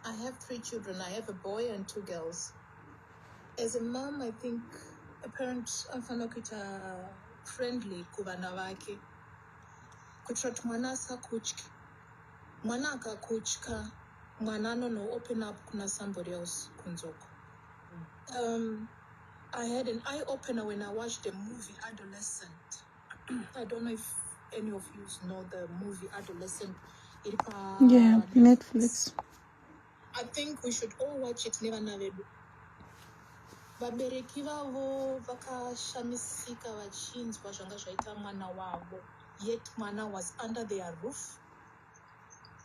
I have three children. I have a boy and two girls. As a mom, I think a parent anofana kuita friendly kuvana vake kuitira kuti mwana asakutya. Mwana akakutya mwana anono open up kuna somebody else kunzoko. I had an eye opener when I watched the movie Adolescent. I don't know if any of you know the movie Adolescent. Yeah, Netflix. I think we should all watch it. Nevana vedu vabereki vavo vakashamisika vachinzwa zvanga zvaita mwana wavo, yet mwana was under their roof.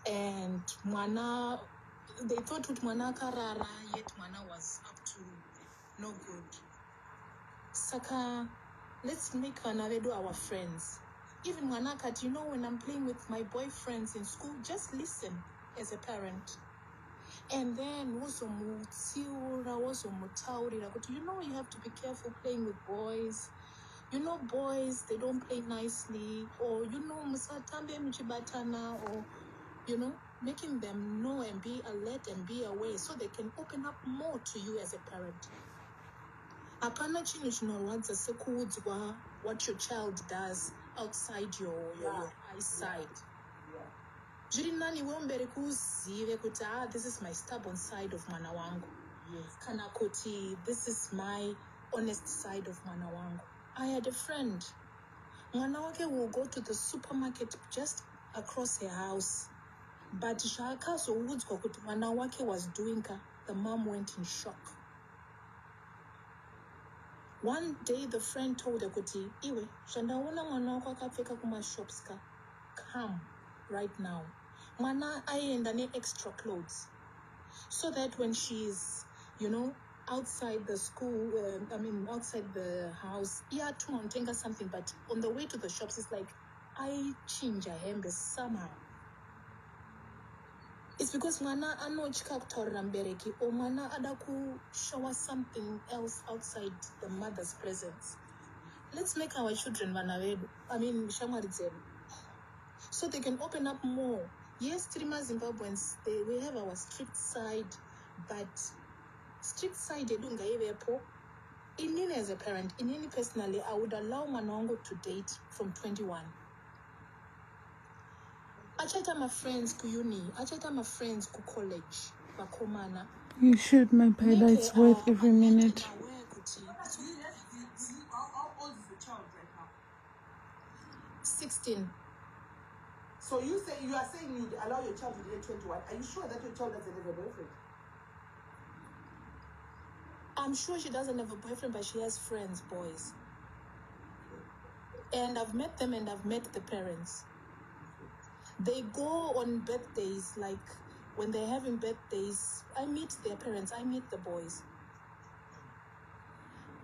and mwana, they thought with mwana karara, yet mwana was up to no good. Saka, let's make vana vedu our friends. Even mwana kati, when I'm playing with my boyfriends in school, just listen as a parent. And then also mutaurira, but you have to be careful playing with boys. Boys, they don't play nicely, or musatambe mchibatana, or making them know and be alert and be aware so they can open up more to you as a parent. Apana chino chinorwadza sekuudzwa what your child does outside your eyesight. Zviri nani wemubereki uzive kuti this is my stubborn side of mwana wangu. Kana kuti this is my honest side of mwana wangu. I had a friend. Mwana wake will go to the supermarket just across her house. But zvaakazoudzwa kuti mwana wake was doing ka, the mom went in shock. One day the friend told her kuti, iwe, zvandaona mwana wako akapfeka kumashops ka, come right now. Mwana aienda ne extra clothes. So that when she's, outside the school, outside the house, to montenga something, but on the way to the shops, it's like, I change a hembe somehow. It's because mwana anochika kutaurira mubereki, or mwana ada show us something else outside the mother's presence. Let's make our children vana vedu, shamwari dzedu, so they can open up more. Yes, Trima Zimbabweans, we have our strict side, but strict side edu ngaivepo. Inini as a parent, inini personally, I would allow mwana to date from 21. Achaita my friends ku uni, achaita my friends ku college, bakomana. You should, my pie, it's worth every minute. How old is the child right now? 16. So you are saying you'd allow your child to date 21. Are you sure that your child doesn't have a boyfriend? I'm sure she doesn't have a boyfriend, but she has friends, boys. And I've met them and I've met the parents. They go on birthdays, like when they're having birthdays, I meet their parents, I meet the boys.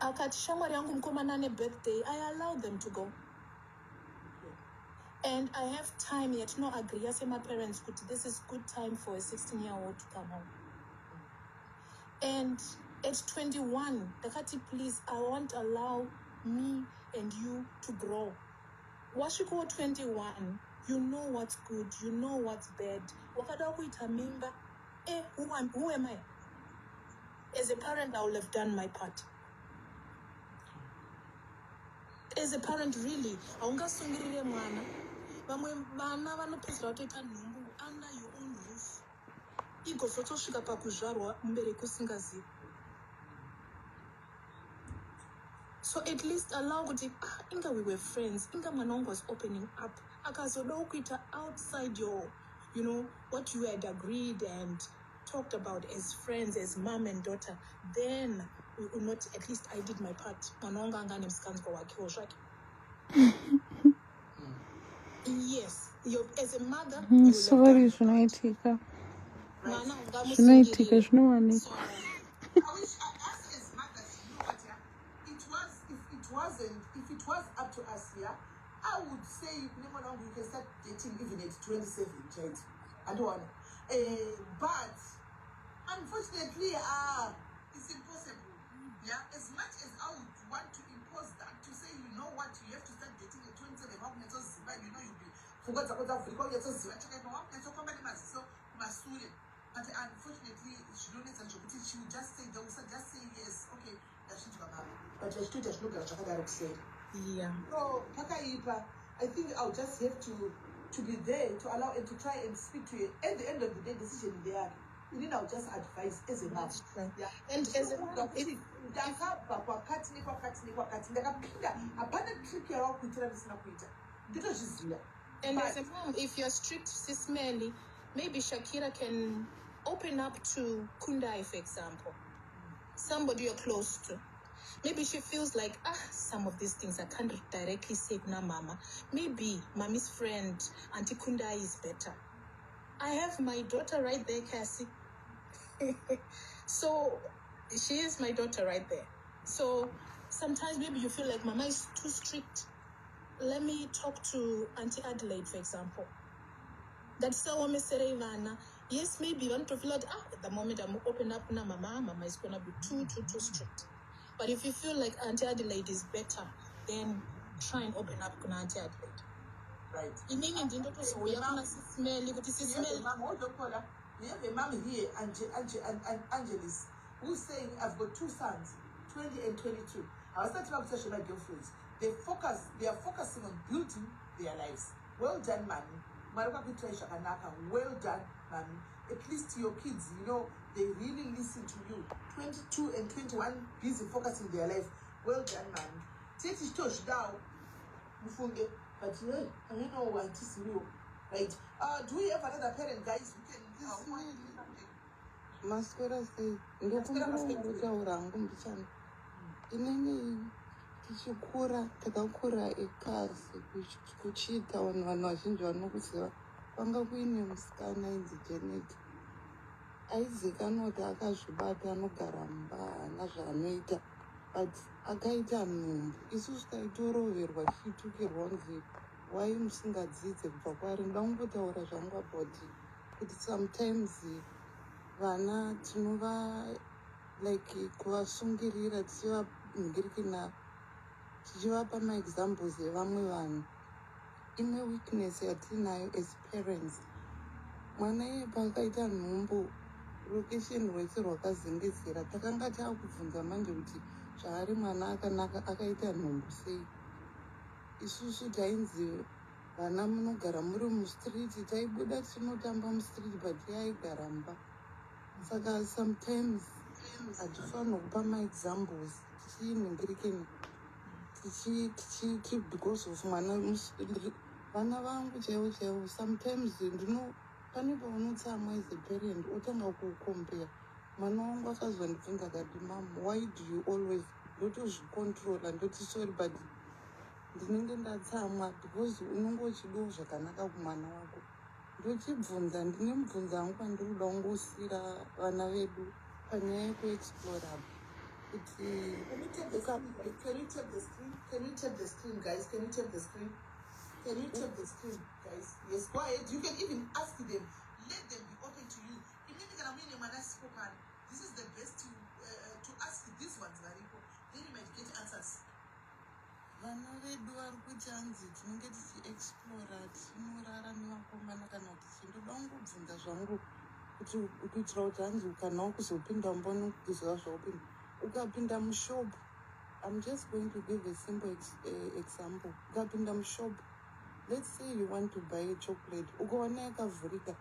Akati shamwari yangu mkomana ne birthday, I allow them to go. And I have time yet, no agree. I say my parents, this is good time for a 16-year-old to come home. And at 21, Dakati, please, I won't allow me and you to grow. Once you go 21, you know what's good, you know what's bad. Who am I? As a parent, I will have done my part. As a parent, really, aungasungirire mwana. Vamwe vana vanopedzera kutoita nhumbu under your own roof. Igozotosvika pakuzvarwa mubereki usingazivi. So at least allow kuti inga we were friends, inga mwana wangu was opening up. Akazoda kuita outside your, what you had agreed and talked about as friends, as mom and daughter. Then we will not, at least I did my part. Mwana wangu anga nemsikanzwa wakewo zvake. Yes, as a mother. Sorry, Shunaitika. Shunaitika, Shunaitika. If it was up to us here, I would say you can start dating even at 27, right? I don't want but unfortunately, it's impossible. Yeah, as much as I would want to impose that, to say, what, you have to start dating at 27, you'll be but unfortunately, she don't she would just say, yes, okay, but yeah. So, I think I'll just have to be there to allow and to try and speak to you. At the end of the day, decision is there. I'll just advise as a mom. Yeah. And as a mom, and as a mom, if you're strict, sis Melly, maybe Shakira can open up to Kundai, for example. Somebody you're close to. Maybe she feels like, some of these things I can't directly say na mama. Maybe mommy's friend, Auntie Kundai, is better. I have my daughter right there, Cassie. So she is my daughter right there. So sometimes maybe you feel like Mama is too strict. Let me talk to Auntie Adelaide, for example. That's how I'm saying, yes, maybe you want to feel like, at the moment I'm open up now, Mama is going to be too strict. But if you feel like Auntie Adelaide is better, then try and open up to Auntie Adelaide. Right. In England, you don't know, you have a mom here, Angelis, who's saying, I've got 2 sons, 20 and 22. I was starting up to my girlfriends. They are focusing on building their lives. Well done, mommy. Well done, mommy. At least your kids, they really listen to you. 22 and 21 busy focusing their life. Well done, mommy. Take it touch down. But I don't know what is real. Right? Do we have another parent, guys? We can Masquera say, ndokumbura hangu mbichana. Inini tichikura takakura ekasi kuchiita vanhu vazhinji vanokuziva kwanga kuine musikana ainzi Janet. Aizikanwa kuti akazvibata anogara mumba haana zvaanoita, but akaita nhumbu. Isusu taitoroverwa tichitukirwa kunzi wai musingadzidze kubva kwaari. Ndoda kungotaura zvangu about kuti sometimes vana tinova like kuvasungirira tichivavhirikina tichivapa maexamples evamwe vanhu. Imwe weakness yatinayo as parents, mwana iye paakaita nhumbu location rwese rwakazengezera, takanga taakubvunza manje kuti zvaari mwana akanaka akaita nhumbu sei. Isusu tainzi vana munogara muri mustreet, taibuda tinotamba mustreet, but iye aigara mba. Saka sometimes hatifanira kupa maexamples tichinhingirikeni because of mwana. Vana vangu chaivo sometimes pane paunotsamwa as a parent otanga kukompera. Mwana wangu akazondibvunza akati, Mom, why do you always ndotozvicontrola ndoti sorry but ndinenge ndatsamwa because unenge uchidiwo zvakanaka kumwana wako. Ndochibvunza ndinemubvunzo wangu pandiri kuda kungosiyira vana vedu panyaya yekuexplora kuti Can you tap the screen? Can you tap the screen, guys? Can you tap the screen? Can you tap the screen, guys? Yes, go ahead. You can even ask them. Let them be open to you. This is the best to ask these ones, Mariko. Then you might get answers. Vana vedu vari kuti hanzi tinenge tichiexplora tinorara nevakomana kana kuti ndoda kungobvunza zvangu kuitira kuti hanzi kana wakuzopinda mumboni kuziva zvaupinda ukapinda mushopu. I'm just going to give a simple example. Ukapinda mushopu, let's say you want to buy a chocolate, ukaona yakavhurika,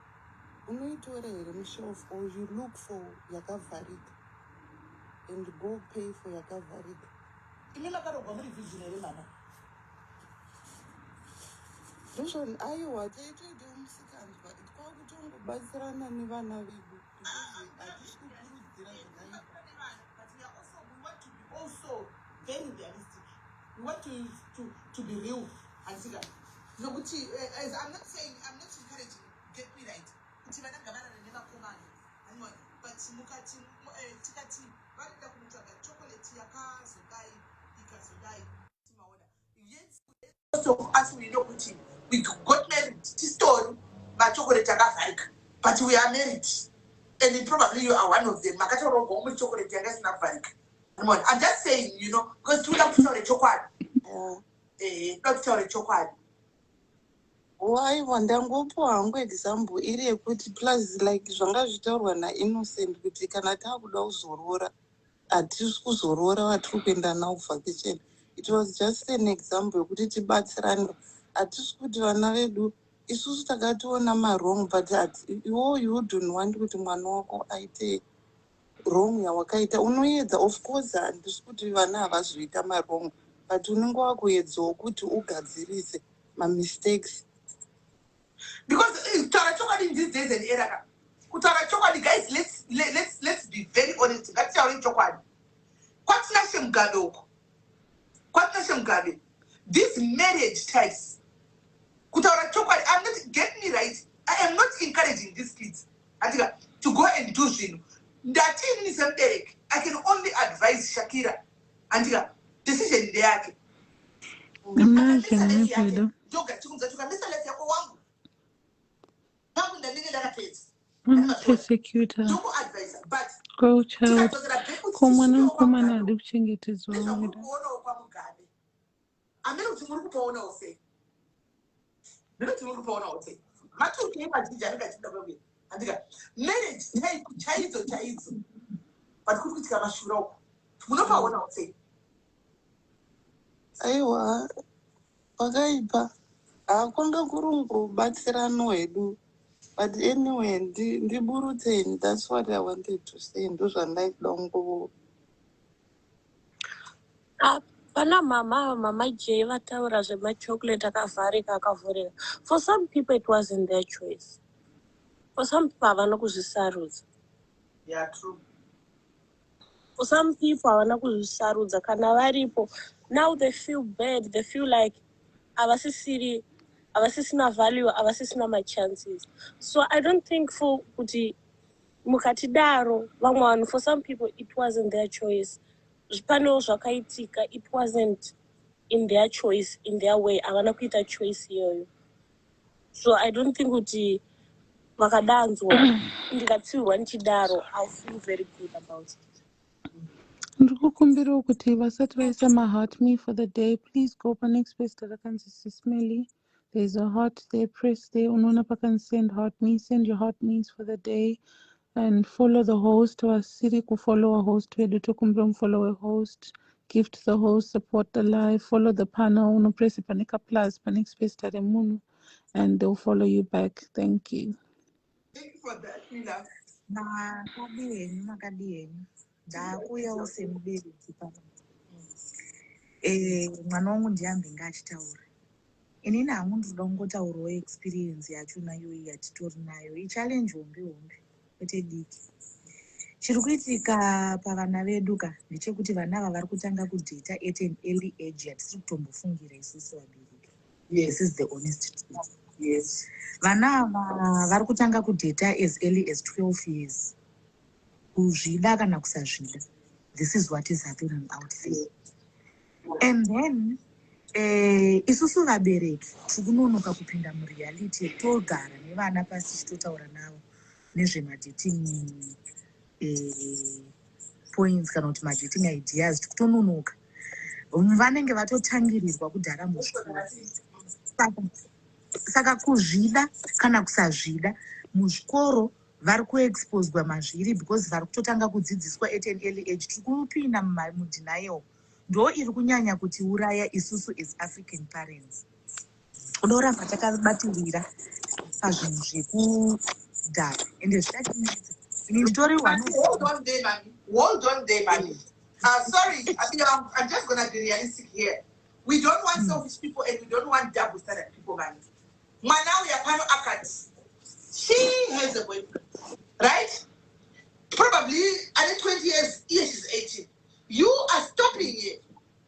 unoitora here mushelf or you look for yakavharika and go pay for yakavharika. Imi makarogwa muri vision here, mama. Vision aiwa taitoitawo musikanzwa kwakutongobatsirana nevana vedu hatisi kukurudzira zvakaipa. But we want to be also very realistic. We want to be real. And see that. No, but I'm not encouraging. Get me right. But mukati tikati varida kumutsvaga chocolate yakazodai ikazodai timaona. Yes, also as we know kuti we got married. This story, my chocolate yakavharika, but we are married, and probably you are one of them. Makatoroga with chocolate yakavharika. I'm just saying, because we don't tell the chocolate. Not tell the chocolate. Waiwa ndangopiwa hangu example iri yekuti plus like zvanga zvitaurwa naInnocent kuti kana taakuda kuzorora hatisi kuzorora vatiri kuenda navo kuvhakesheni. It was just an example yekuti tibatsirane. Hatisi kuti vana vedu isusu takationa marong but iwo you wouldn't want kuti mwana wako aite wrong yawakaita. Unoedza, of course handisi kuti vana havazoita marong, but unenge wakuedzawo kuti ugadzirise mistakes. Because Tara Chokadi in these days and era. Tara Chokadi, guys, let's be very honest. That's our Chokadi. Kwatnashem Gado. Kwatnashem Gabe. These marriage types. Kutara Chokadi, get me right. I am not encouraging handika decision ndeyake. Imagine Pedo. Persecutor. Girl child. Kumwana kumana kuchengetedzwa weda. Amene kuti muri kupaona ose. Ndino kuti muri kupaona ose. Matu keipa jija ndikachida kwemwe. Andika marriage chaidzo. But kuti kutika mashura uko. Munopaona ose. Aiwa wakaipa kwanga kurungu batsirano wedu, but anyway ndiburutseni. That's what I wanted to say. Ndozvandaida ngo Pana mama J vataura zvemachocolate akavhurika. For some people it wasn't their choice. For some people havana kuzvisarudza. Yeah, true. For some people havana kuzvisarudza kana varipo. Now they feel bad. They feel like avasisina value, avasisina my chances. So I don't think for kuti mukatidaro vamwe for some people it wasn't their choice. Panewo zvakaitika, it wasn't in their choice, in their way. Havana kuita choice iyoyo. So I don't think kuti vakadanzwa ndikatsiurwa ndichidaro, I'll feel very good about it. Ndikukumbira kuti vasati vaisa maheart me for the day, please go next space tarakanzi Sismeli. There's a heart there, press there. Unaona pakan send heart me, send your heart me's for the day. And follow the host or Siri ku follow a host where the Tokumbrum follow a host, gift the host, support the live, follow the panel, uno press panika plus panik space taremunu, and they'll follow you back. Thank you. Thank you for that, Mila. Makadieni ndakuyawo semubereki pano. Mwana wangu ndiyambe ngachitaura. Inini hamundoda kungotaurawo experience yachona iyoyi yatitori nayo. Ichallenge hombe. Kwete diki. Chiri kuitika pavana vedu ka ndechekuti vana ava vari kutanga kudheta at an early age yatisiri kutombofungira isusu vabereki. This is the honest truth. Yes. Vana ava vari kutanga kudheta as early as 12 years. Kuzvida kana kusazvida. This is what is happening out there. And then isusu vabereki tikunonoka kupinda mureality togara nevana pasi tichitotaura navo nezvemadating points kana kuti madating ideas tikutononoka. Vanenge vatotangirirwa kudhara muzvikoro. Saka kuzvida kana kusazvida muzvikoro vari kuexposwa mazviri because vari kutotanga kudzidziswa at an early age. Tiri kupinda mudenial. Ndo iri kunyanya kuti uraya isusu as African parents. Unoramba takabatirira pazvinhu zvekudhara ende zvichatinetsa. Hold on there, mami. Sorry, I'm just going to be realistic here. We don't want selfish people and we don't want double standard people, man. Mwanao Yapano Akati. She has a boyfriend, right? Probably at 20 years, she's 18. You are stopping here.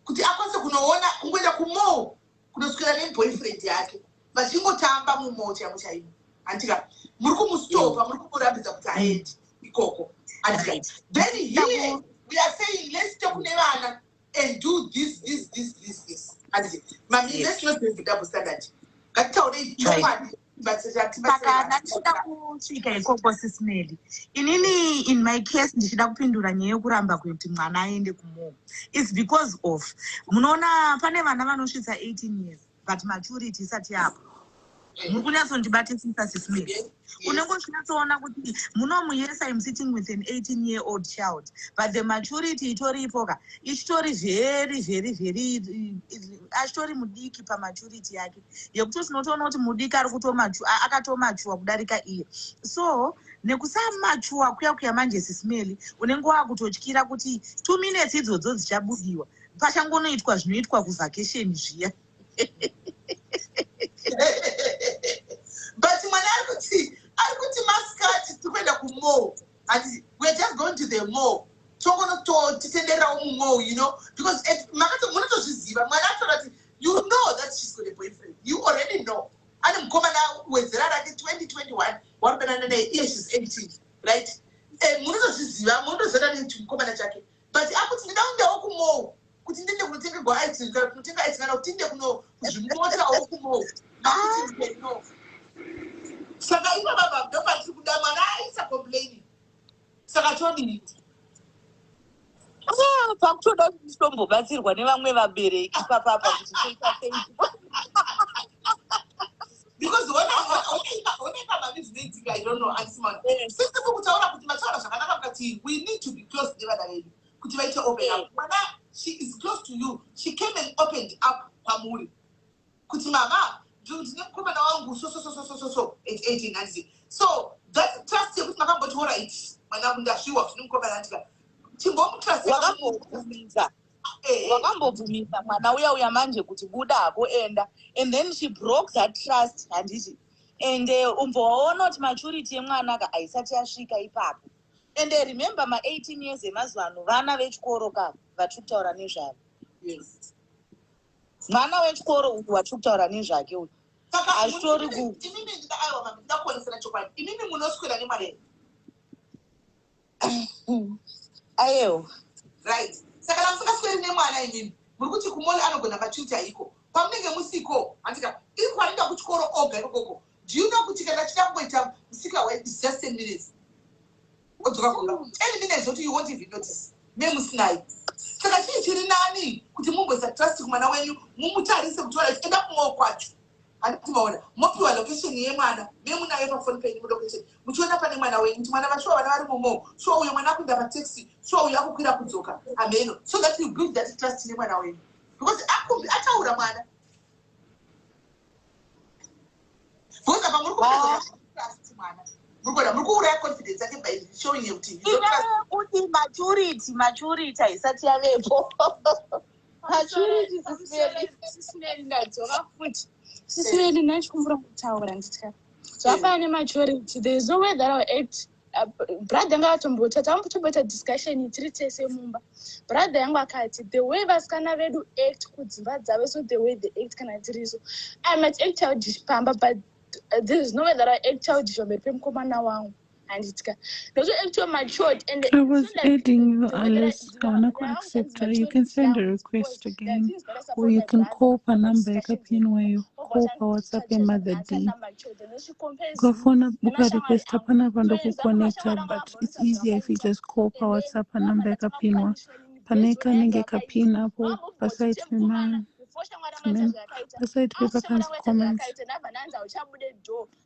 Kuti akwanza kunoona kungoenda kumo kunoswera neboyfriend yake. Vachingotamba mumoto yamuchaimo. Antika, muri kumustopa, muri kumurambidza kuti aendi ikoko. Antika. Then here we are saying let's talk nevana and do this. Antika. Mami, let's not do the double standard. Ngataure chokwadi. Saka ndachida kusvika ikoko Sismeli. Inini in my case ndichida kupindura nyaya yokuramba kuti mwana aende kumo. It's because of munoona pane vana vanosvitsa 18 years but maturity isati yapo. Muri kunyatsondibatisisa Sismeli. Unenge uchinatsoona kuti munomu yes I'm sitting with an 18-year-old child but the maturity itoripo ka ichitori very achitori mudiki pamaturity yake yekuti tinotoona kuti mudiki ari akatomachuwa kudarika iye. So nekusamachuwa kuya manje Sismeli unenge wakutotyira kuti 2 minutes idzodzo dzichabudiwa pachangonoitwa zvinoitwa kuvhakesheni zviya. But mwana arikuti maskati tukwenda kumo and we're just going to the mall. Togono to titendera mall, you know, because makato munotozviziva mwana atorati you know that she's got a boyfriend. You already know. And mkomana wezera rake 2021 waripena naye she's 18, right? Munotozviziva munotozera neti mkomana chake. But akuti ndaundawo kumo kuti ndinde kunotengerwa ice kana kunotenga ice kana kuti ndinde kuzvimotawo kumo makuti no saka ivo baba ndopatiri kuda mwana aisa complaining saka todini pakutoda kuti titombobatsirwa nevamwe vabereki papapa kuti toita sei because oneka mami zvinoitika I don't know ansimana sisi kutaura kuti mataura zvakanaka kuti we need to be close nevana vedu kuti vaite open up mwana she is close to you she came and opened up pamuri kuti mama ndine mukomana wangu so at 18 hanzi so that trust yekuti makamboti alright mwana wangu ndashiwa zvine mukomana andika chimbomutrust wakambobvumisa mwana uya manje kuti buda ako enda and then she broke that trust handiti and umbowaona kuti maturity yemwana haisati yasvika ipapo and remember 18 years emazuva ano vana vechikoro ka vatiri kutaura nezvavo yes mwana wechikoro uyu watiri kutaura nezvake uyu hazvitori inini ndakuonesera chokwadi inini munoswera nemwana ayewo right saka namusingasweri nemwana inini muri kuti kumoli anogona machuta iko pamunenge musiko andika iri kwaenda kuchikoro oga ikokoko do you know kuti kana chitamboita musika is just 10 minutes odzoka kunga 10 minutes kuti you won't even notice memusinayi saka chii chiri nani kuti mumboisa trust kumwana wenyu mumutarise kuti enda kumao kwacho atimaona mopiwa location yemwana memunayo pafoni penyu mulocation muchiona pane mwana wenyu kuti mwana vashuwa vana vari mumo shuwa uyo mwana akuenda pataxi shuwa uyo akukwira kudzoka ameno so that you build that trust nemwana wenyu because ataura mwana because apa muri trust mwana muri kuuraya confidence yake by showing you kuti maturity haisati yavepo maturity sismeli ndadzoka futi sismeli ndachikumbura kutaura nditya zvafana nematurity there is no way that I'll act brother anga atomboita discussion tiri tese mumba brother yangu akati the way vasikana vedu act kudzimba dzavo so the way they act kana tiriso I might act childish pamba but there is no way that I act childish pamberi pemukomana wangu handitya noso actual matured and I was adding you, Alice. I wanna accept her. You can send a request again, or you can call per number kapin where you call per WhatsApp and Mother D. Go phone buka request hapana vando kuconnecta, but it's easier if you just call per WhatsApp and number kapinwa. Paneka nenge kapin hapo pasite mema. Pasite paper can comment.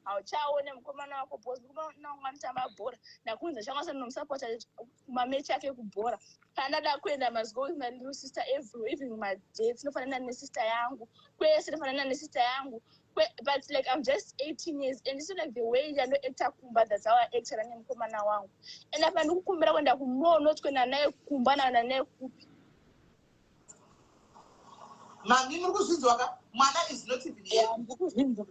Hauchaone mukomana wako boss mukomana wangu anotamba bhora nakunza changa nomusapota mamechi ake kubhora kana da kuenda must go with my little sister every evening my dates nofanana nesister yangu kwese nofanana nesister yangu but like I'm just 18 years and it's like the way I know actor kumba that's how I act na mukomana wangu and apa ndikukumbira kwenda kumo not kwenda naye kumbana naye kupi mami muri kuzvinzwa ka mwana is not even here ndikuzvinzwa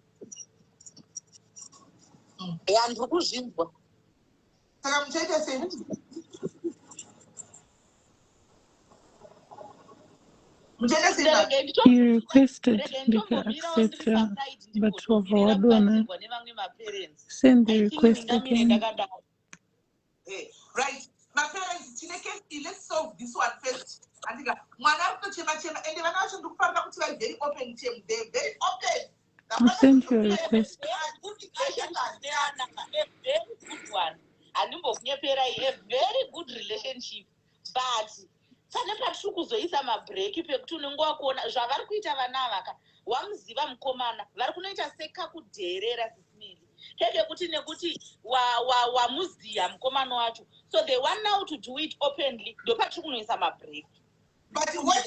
ndikuzvinzwa saka muchaita sei muchaita sei You requested Ndika accept her, but overwadona. Send the request again. Right. My parents, let's solve this one first. I think mwana kutochema and vana vacho ndikufarira kuti vai very open team. They're very open. I'll send you a request. A very good relationship, but pane patiri kuzoisa mabhreki pekuti unenge wakuona zvavari kuita vana vaka wamuziva mukomana vari kunoita sekakudherera sisimili heke kuti nekuti wamuziya mukomana wacho so they want now to do it openly ndo patiri kunoisa mabhreki but what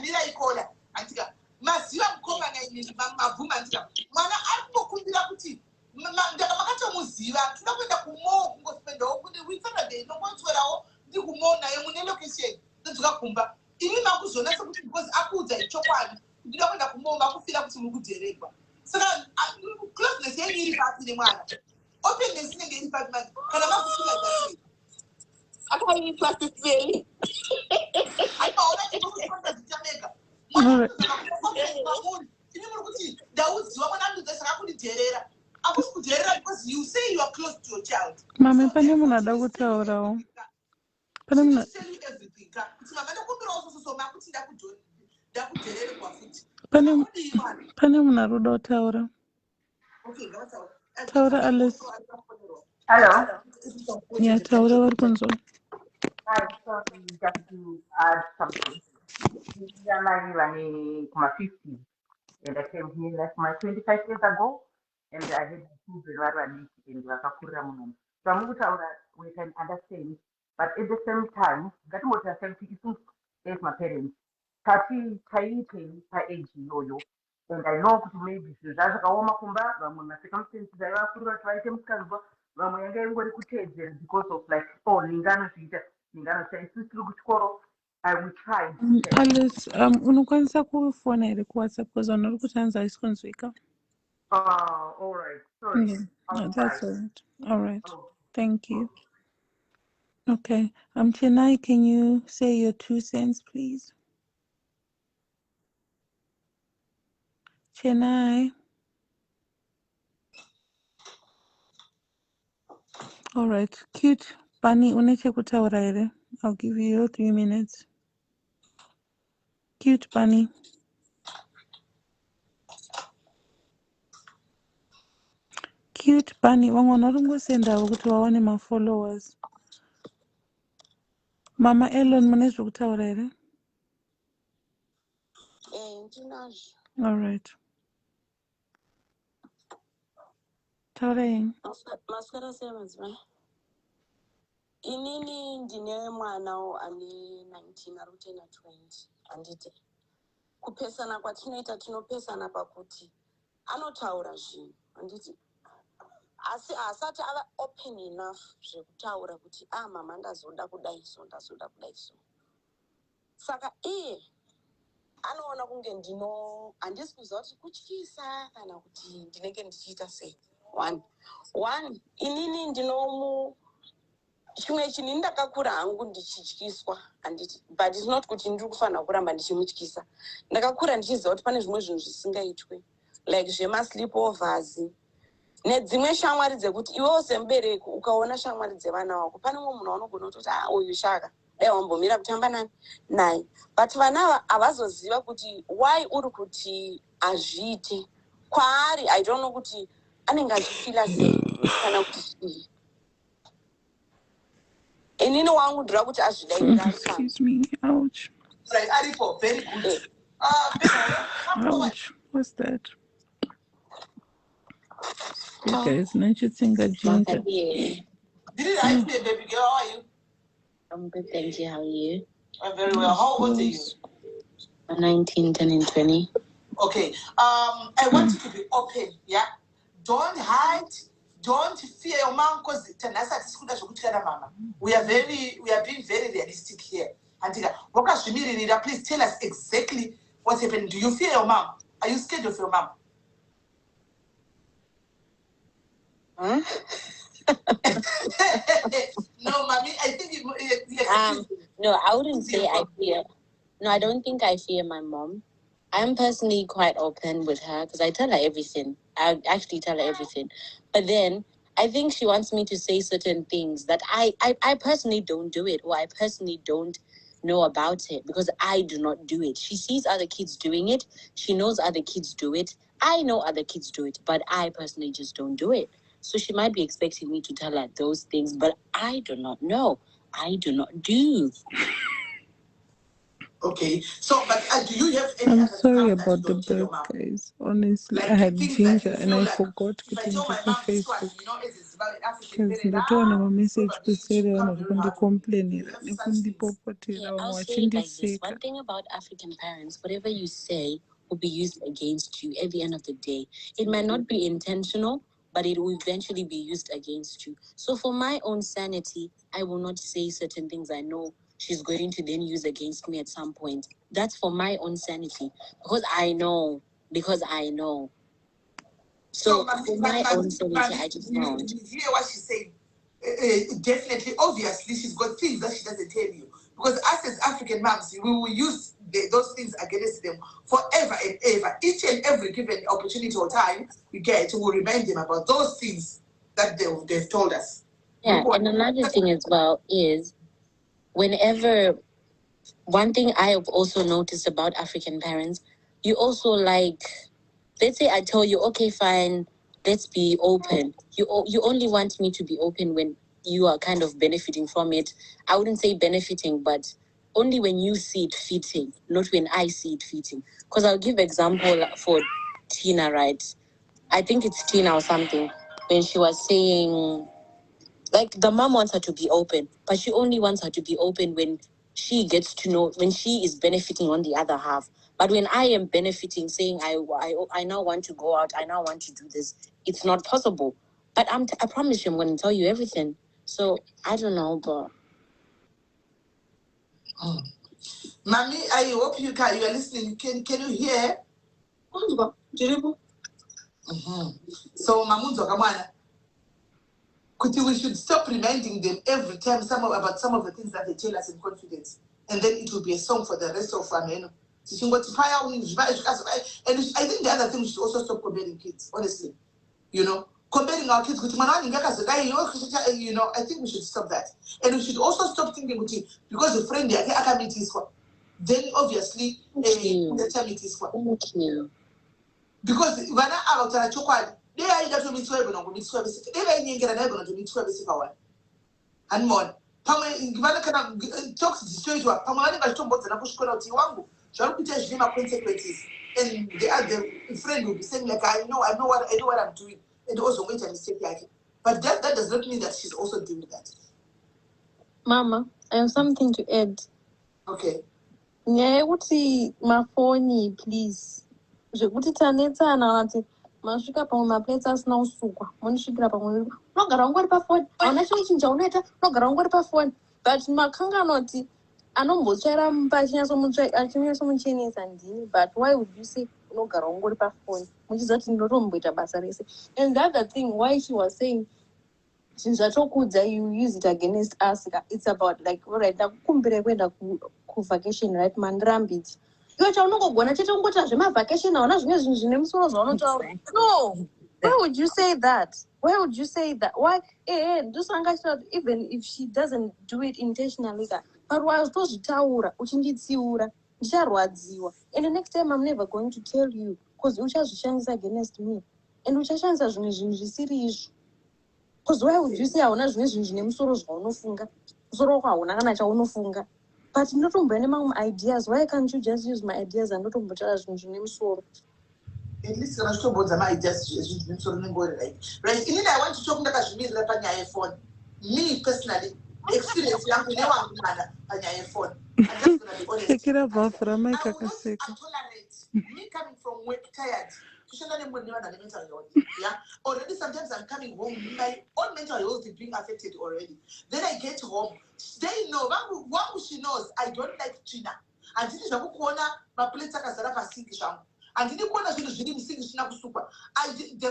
mira ikola antika maziva mukomana inini mabvuma antika mwana ari kungokumbira kuti makatomuziva tinoda kuenda kumoo kungospendawo kuti wesaturday nongotswerawo ndi kumoo naye mune location ndodzoka kumba ini makuzonatsa kuti because akuudza ichokwadi ndinoda kuenda kumoo makufira kuti mukudherekwa saka closeness yenyu iri pasi nemwana openness inenge iri pasi manje kana makufira dzai akaitwa sisipeli aipaona chinokukonda dzichamega ini muri kuti ndaudziwa mwana anudza saka kundidherera akusi kudherera because you say you are close to your child Mami pane munhu ada kutaurawo. But I'm not. Tell you everything. Kuti mama ndakumbira also so makuti ndakujerere kwa futi. Pane munhu ari kuda kutaura. Okay, ngavataura. Taura Alice. Hello. Yeah, taura vari kunzwa. Hi, sorry, just to add something. I'm my 50, and I came here like my 25 years ago, and I had children running in Wakakura Munum. So I'm going to we can understand, but at the same time, that was a selfie issue as my parents. 30, per age, and I know maybe that's a woman kumba, when my circumstances are accurate, right? Because of like, oh, Lingano, Lingano says, I will try. Alice, unokwanisa kufona here kuwhatsapp because vanori kutanza haisi kunzwika. All right. Sorry. Yeah, no, that's all right. All right. Thank you. Okay. Chenai, can you say your 2 cents, please? Chenai. All right. Cute. Bunny, uneche kutaura here. I'll give you your 3 minutes. Cute Bunny. Cute Bunny. Wangona ringosendavo kuti vaone mafollowers. Mama Ellen, munezvo kutaura here? All right. Taurei. Maswera sevens, right? Inini ndine mwana ane 19 ari kutena 20 handiti kupesana kwatinoita tinopesana pakuti anotaura zvinhu handiti asi asati ava open enough zvekutaura kuti mama ndazoda kudai so ndazoda kudai so saka iye anoona kunge handisi kuziva kuti kutyisa kana kuti ndinenge ndichiita sei. One inini chimwe chini ndakakura hangu ndichityiswa handiti, but it's not kuti ndiri kufanira kuramba ndichimutyisa. Ndakakura ndichiziva kuti pane zvimwe zvinhu zvisingaitwe like zvema-sleepovers nedzimwe shamwari dzekuti iwewo semubereki ukaona shamwari dzevana vako pane mumwe munhu anogona kutoti uyu Shaka dai wambomira kutamba naye, but vana havazoziva kuti why uri kuti azviite kwaari. I don't know kuti anenge achifila sei kana kuti inini wangu ndira kuti azvidairira. Excuse me. Ouch. Like Aripo, very good. Ouch. What's that? You guys, Nanchitsinga Ginger. Did it right there, baby girl? How are you? I'm good, thank you. How are you? I'm very well. How old are you? I'm 19, turning 20. Okay. I want you to be open, yeah? Don't hide. Don't fear your mom because mama. We are being very realistic here. Please tell us exactly what's happening. Do you fear your mom? Are you scared of your mom? Huh? No, mommy, I think no, I wouldn't say I fear. No, I don't think I fear my mom. I'm personally quite open with her because I tell her everything. I actually tell her everything. But then I think she wants me to say certain things that I personally don't do it, or I personally don't know about it because I do not do it. She sees other kids doing it. She knows other kids do it. I know other kids do it, but I personally just don't do it. So she might be expecting me to tell her those things, but I do not know. I do not do. Okay, so but do you have any? I'm sorry about the birth, guys. Honestly, like, I had Ginger and I forgot to put it on Facebook. Because ndatoona mamessage kuseri vanhu vari kundikomplainira nekundipopotera vamwe vachindiseka. One thing about African parents, whatever you say will be used against you at the end of the day. It might not be intentional, but it will eventually be used against you. So for my own sanity, I will not say certain things I know she's going to then use against me at some point. That's for my own sanity. Because I know. So for my own sanity, I just know. You hear what she's saying? Definitely, obviously, she's got things that she doesn't tell you. Because us as African moms, we will use those things against them forever and ever. Each and every given opportunity or time we get, we will remind them about those things that they've told us. Yeah, and another thing as well is, whenever, one thing I have also noticed about African parents, you also like, let's say I tell you, okay, fine, let's be open. You only want me to be open when you are kind of benefiting from it. I wouldn't say benefiting, but only when you see it fitting, not when I see it fitting. Because I'll give example for Tina, right? I think it's Tina or something, when she was saying, like, the mom wants her to be open, but she only wants her to be open when she gets to know, when she is benefiting on the other half. But when I am benefiting, saying I now want to go out, I now want to do this, it's not possible. But I promise you, I'm going to tell you everything. So I don't know, but. Oh. Mommy, I hope you are listening. Can you hear? So Mamunzo Kamana, we should stop reminding them every time about some of the things that they tell us in confidence, and then it will be a song for the rest of our men. And I think the other thing, we should also stop comparing kids, honestly. You know, comparing our kids with you know, I think we should stop that. And we should also stop thinking with it, because the friend then obviously because when I out at chocolate, they are either to meet and more. Talks straight to a Pamani by Tom Bot and Apushko Tiwangu. Shall we tell him consequences? And the other friend will be saying, like, I know what I'm doing. And also make a mistake like it. But that does not mean that she's also doing that. Mama, I have something to add. Okay. Yeah, what's my phone, please? Je kuti tanetsana vati masvika pamwe maplates asina kusukwa monisvikira pamwe unogara ungori pafoni hauna chimwe chinhu chaunoita unogara ungori pafoni but makanganoti anombotsvaira mumba achinyatsomuchenesa ndini but why would you say unogara ungori pafoni muchiziva kuti ndinotomboita basa rese. And the other thing why she was saying zvinhu zvatokudza you use it against us, it's about like alright ndakukumbire kuenda kuvacation right mandirambidzi iwe chaunongogona chete kungota zvemavhakation hauna zvimwe zvinhu zvine musoro zvaunotaura. No, why would you say that? Why would you say that? Why ndosanga even if she doesn't do it intentionally but wazotozvitaura uchinditsiura ndicharwadziwa and the next time I'm never going to tell you because uchazvishandisa against me and uchashandisa zvimwe zvinhu zvisiri izvo. Because why would you say hauna zvimwe zvinhu zvine musoro zvaunofunga musoro wako hauna kana chaunofunga but ndinotomboene mamwe ideas. Why can't you just use my ideas and ndotombotaura zvinhu zvine musoro? At least kana zvitombodza my ideas zvine musoro nengori right. Inini I want to talk ndakazvimirira panyaya yefoni. Me personally experience yangu newangu mana panyaya yefoni. I'm just going to be honest. Take it up, Afra. I will not tolerate me coming from work tired. Yeah. Already sometimes I'm coming home, my own mental health is being affected already. Then I get home. They know, she knows I don't like China. And this is my plates are sink. And the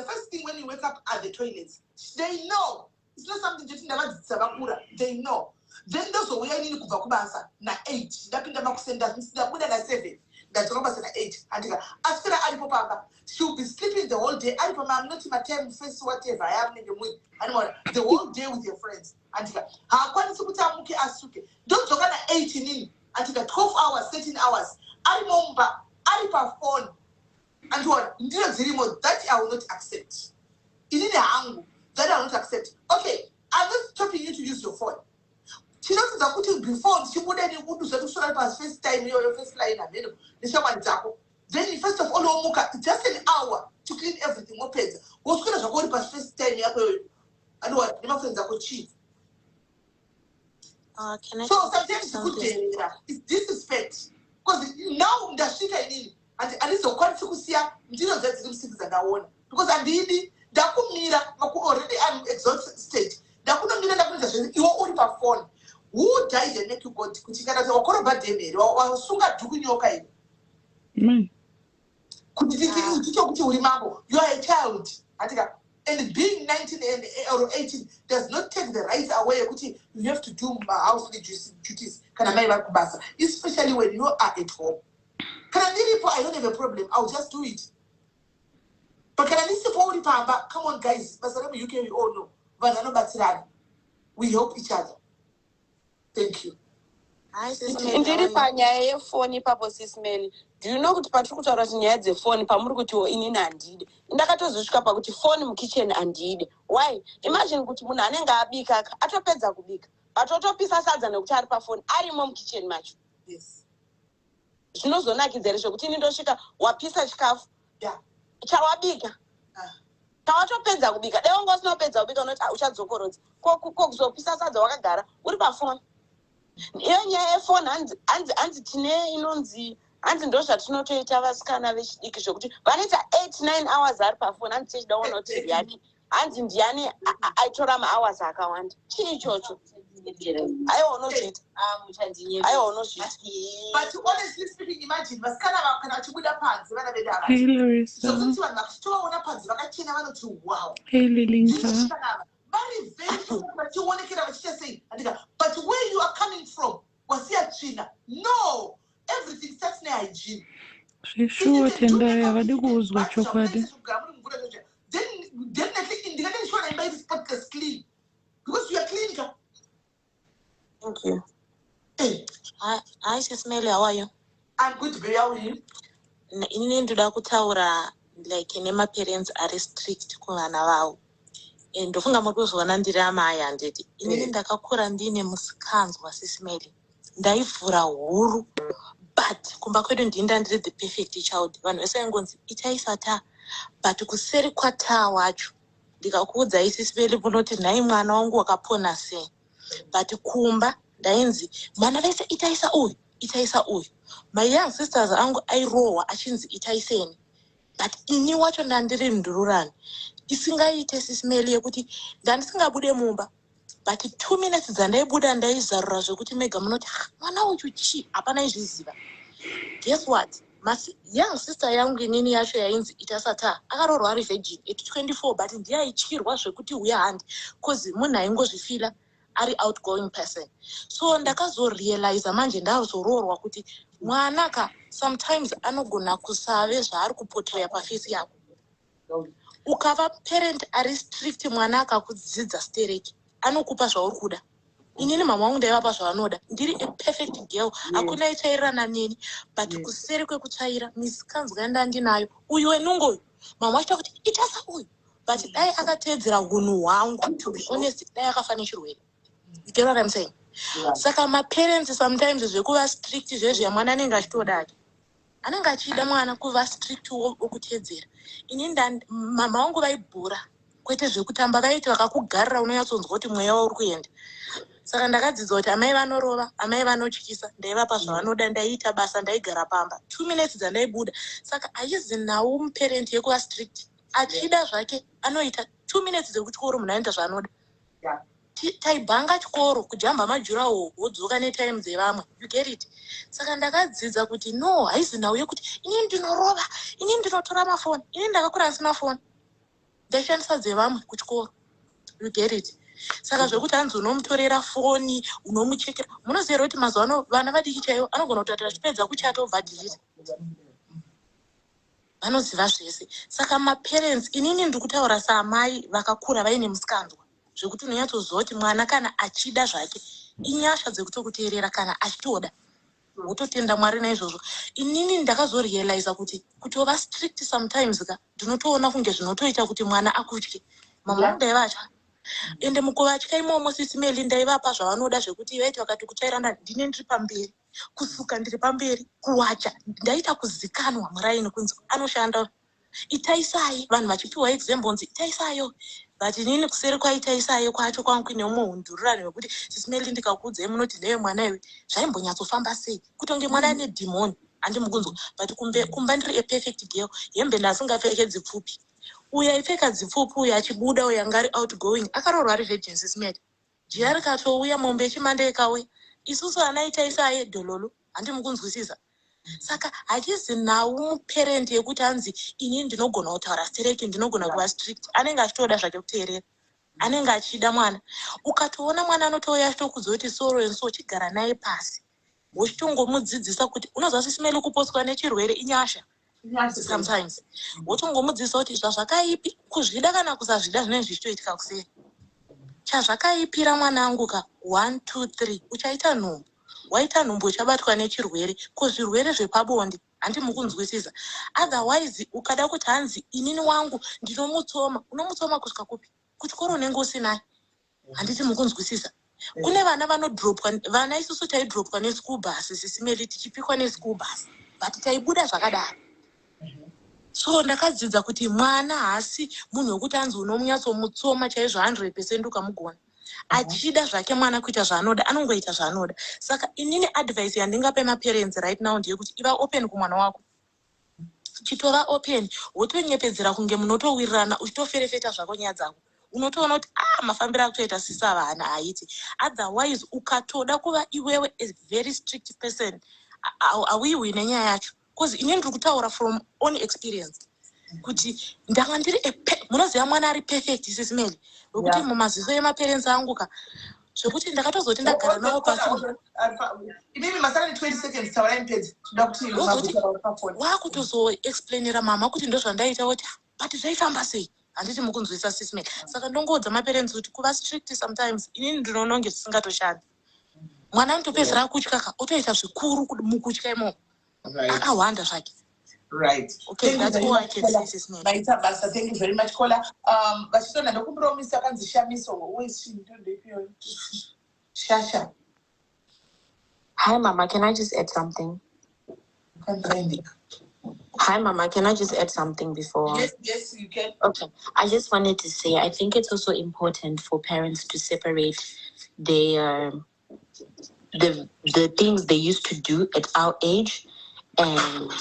first thing when you wake up at the toilets, they know. It's not something they know. Then those who are in Kubasa, na 8, that in the box and that Mr. Buddha 7, that's Robert 8. And after I papa, she'll be sleeping the whole day. I'm not in my time, face whatever I have in the mood. The whole day with your friends. And don't talk at 18 until 12 hours, 13 hours. I remember, I perform. And what? That I will not accept. It is the angle that I will not accept. Okay, I'm not stopping you to use your phone. She knows that putting before she wouldn't even do so first time your first line and then first of all just an hour to clean everything open. What's going to go past first time and what the friends are cheap. Can I so sometimes it's disrespect. Because now the shit I need and it's a consequence because I did already I'm exhausted state. You are only perform. Who died and make you go to Kuchikana or bad day or Suga Dukunyokai? You are a child. And being 19 or 18 does not take the right away. You have to do housely duties. Especially when you are at home. I don't have a problem. I'll just do it. But can I listen for come on, guys. UK, we all know. We help each other. Thank you. ndiri panyaya yefoni ipapo sisimeli. Do you know kuti patiri kutaura kuti nyaya dzefoni pamuri kuti inini handide, ndakatozosvika pakuti foni mukicheni handide. Why? Imagine kuti munhu anenge abika atopedza kubika atotopisa sadza nekuti ari pafoni arimo mukicheni macho. Zvinozonakidza here zvekuti ini ndosvika wapisa chikafu chawabika tawatopedza kubika dai wanga usinopedza kubika unoti uchadzokorodza kuzopisa sadza wakagara uri pafoni. Iyo nyaya yefoni hanzi tine inonzi hanzi ndo zvatinotoita vasikana vechidiki zvokuti vanoita 8-9 hours ari pafoni. Hanzi tichida kuona kuti ndiyani hanzi ndiyani aitora mahours akawanda. Chii ichocho? Aiwa unozviita. Aiwa unozviita. But honestly speaking, imagine vasikana kana vachibuda panze vana vedu ava. Hey Larissa. Zvokuti vanhu vachitovaona panze vakachena vanoti wow. Hey Lilinka. Very very vachionekera vachiita sei. But where you are coming from wasiya tsvina. No. Everything starts in hygiene. Sure tendai avadi kuuzwa chokwadi. Then definitely indicate sure I made this podcast clean. Because you are clean. Thank you. Hey. Hi Sisimeli, how are you? I'm good, baby. How are you? Inini ndoda kutaura like nema parents are strict kuvana vavo. Ndofunga mutozwana ndiri amai handiti. Inini ndakakura ndine musikanzwa Sisimeli. Ndaivhura huru. But kumba kwedu ndinda ndiri the perfect child. Vanhu vese vaingonzi itaisa ta. But kuseri kwataa wacho ndikakuudza Sisimeli munoti nhai mwana wangu wakapona sei. But kumba ndainzi mwana vese itaisa uyu itaisa uyu. My young sisters angu airohwa achinzi itaiseni. But ini wacho ndandiri ndururani isingaite Sisimeli yekuti ndandisingabude mumba. But 2 minutes dzandaibuda ndaizarura zvekuti mega munoti mwana uyu chi hapana izviziva. Guess what? Young sister yangu inini yacho yainzi itasata akaroorwa ari virgin at 24 but ndiye aityirwa zvekuti uya handi cause munhu aingozvifila ari outgoing person. So ndakazorealize manje ndazoroorwa kuti mwana ka sometimes anogona kusave zvaari kupotoya pafesi yako. Ukava parent ari strict mwana akakudzidza stereki anokupa zvauri kuda. Inini mama wangu ndaivapa zvavanoda. Ndiri a perfect girl. Hakuna ichairana neni. But kuseri kwekutsvaira misikanzwa yandandinayo uyu wenungo uyu mama wacho kuti itasa uyu. But dai akateedzera hunhu hwangu to be honest dai akafa nechirwere. You get what I'm saying? Saka my parents sometimes zvekuva strict zvezvo mwana anenge achitoda anenge achida mwana kuva strict wokuteedzera. Inini mama wangu vaibhura kwete zvekutamba vaiti vakakugarira unonyatsonzwa kuti mweya uri kuenda. Saka ndakadzidza kuti amai vanorova amai vanotyisa ndaivapa zvavanoda ndaiita basa ndaigara pamba 2 minutes dzandaibuda. Saka haizi nawo muparent yekuva strict achida zvake anoita 2 minutes dzekuchikoro munhu anoita zvaanoda. Taibhanga chikoro kujamba majuraho wodzoka netime dzevamwe. You get it? Saka ndakadzidza kuti no haizi nawo yekuti inini ndinorova inini ndinotora mafoni inini ndakakura ndisina foni ndaishandisa dzevamwe kuchikoro. You get it? Saka zvekuti hanzi unomutorera foni unomuchekera munoziva kuti mazuva ano vana vadiki chaivo anogona kutotira chipedza kuchatobva dhirira vanoziva zvese. Saka maparents inini ndiri kutaura saamai vakakura vaine musikanzwa zvekuti unonyatsoziva kuti mwana kana achida zvake inyasha dzekutokuteerera kana achitoda wototenda Mwari naizvozvo. Inini ndakazorealize kuti kutova strict sometimes ka ndinotoona kunge zvinotoita kuti mwana akutye. Mama ndaivatya ende mukuvatya imomo Sisimeli ndaivapa zvavanoda zvekuti vaiti vakati kuchairana ndine ndiri pamberi kusuka ndiri pamberi kuwacha ndaita kuzikanwa muraini kunzi anoshanda itaisai vanhu vachipiwa examples itaisayo. But inini kuseri kwaitaisayo kwacho kwangu kune umwe hundururani wekuti Sisimeli ndikakuudzai munoti newe mwana iwe zvaimbonyatsofamba sei kutonge mwana ane dhimoni handimukunzwa. But kumba ndiri a perfect girl hembe ndasingapfekedzi pfupi uyu aipfeka dzipfupi uyu achibuda uyu anga ari outgoing akaroorwa ari virgin Sisimeli. Jira rikatouya mombe yechimande ikauya isusu ana itaisaye dhololo handimukunzwisisa. Saka hachizi nawo muparent yekuti hanzi inini ndinogona kutaura stereki ndinogona kuva strict anenge achitoda zvake kuteerera anenge achida mwana. Ukatoona mwana anotouya achitokuudza kuti soro enso chigara naye pasi wochitongomudzidzisa kuti unozwa Sisimeli kupotswa nechirwere inyasha. Sometimes wotongomudzidzisa kuti zvazvakaipi kuzvida kana kusazvida zvinenge zvichitoitika kuseri. Chazvakaipira mwana angu ka 1 2 3 uchaita nhumbu waita nhumbu chabatwa nechirwere ko zvirwere zvepabonde handi mukunzwisisa. Otherwise ukada kuti hanzi inini wangu ndinomutsoma, unomutsoma kusvika kupi? Kuchikoro unenge usinaye. Handiti mukunzwisisa. Kune vana vanodropwa, vana isusu taidropwa neschool bus, sisimeli tichipikwa neschool bus. But taibuda zvakadaro. So ndakadzidza kuti mwana haasi munhu wekuti anzi unomunyatsomutsoma chaizvo 100% ukamugona. Achida zvake mwana kuita zvaanoda, anongoita zvaanoda. Saka inini advice yandingape maparents right now ndeyekuti iva open kumwana wako. Chitova open, wotonyepedzera kunge munotowirirana uchitoferefeta zvako nyaya dzako. Unotoona kuti mafambiro akutoita sisa vana haiti. Otherwise ukatoda kuva iwewe a very strict person, awiwi nenyaya yacho. Because inini ndiri kutaura from own experience. Kuti ndanga ndiri munoziva mwana ari perfect sisimeli. Wekuti mumaziso emaparents angu ka zvekuti ndakatozoti ndagara nawo pasi. Inini masana 20 seconds taurai mpedzi. Toda kuti wakutozoexplainira mama kuti ndozvandaita kuti but zvaifamba sei. Handiti mukunzwisisa sisimeli. Saka ndongoudza maparents kuti kuva strict sometimes inini ndinoona kunge zvisingatoshandi. Mwana anotopedzera akutya ka otoita zvikuru mukutya imo. Akawanda zvake. Right. Okay, that's all I can say, Sis Mary. Maita basa, thank you very much, Kola. Vachitona ndokumuromisa kanzi Shamiso. Who is she? Shasha. Hi, Mama. Can I just add something? You can find it. Hi, Mama. Can I just add something before? Yes, you can. Okay. I just wanted to say, I think it's also important for parents to separate their the things they used to do at our age and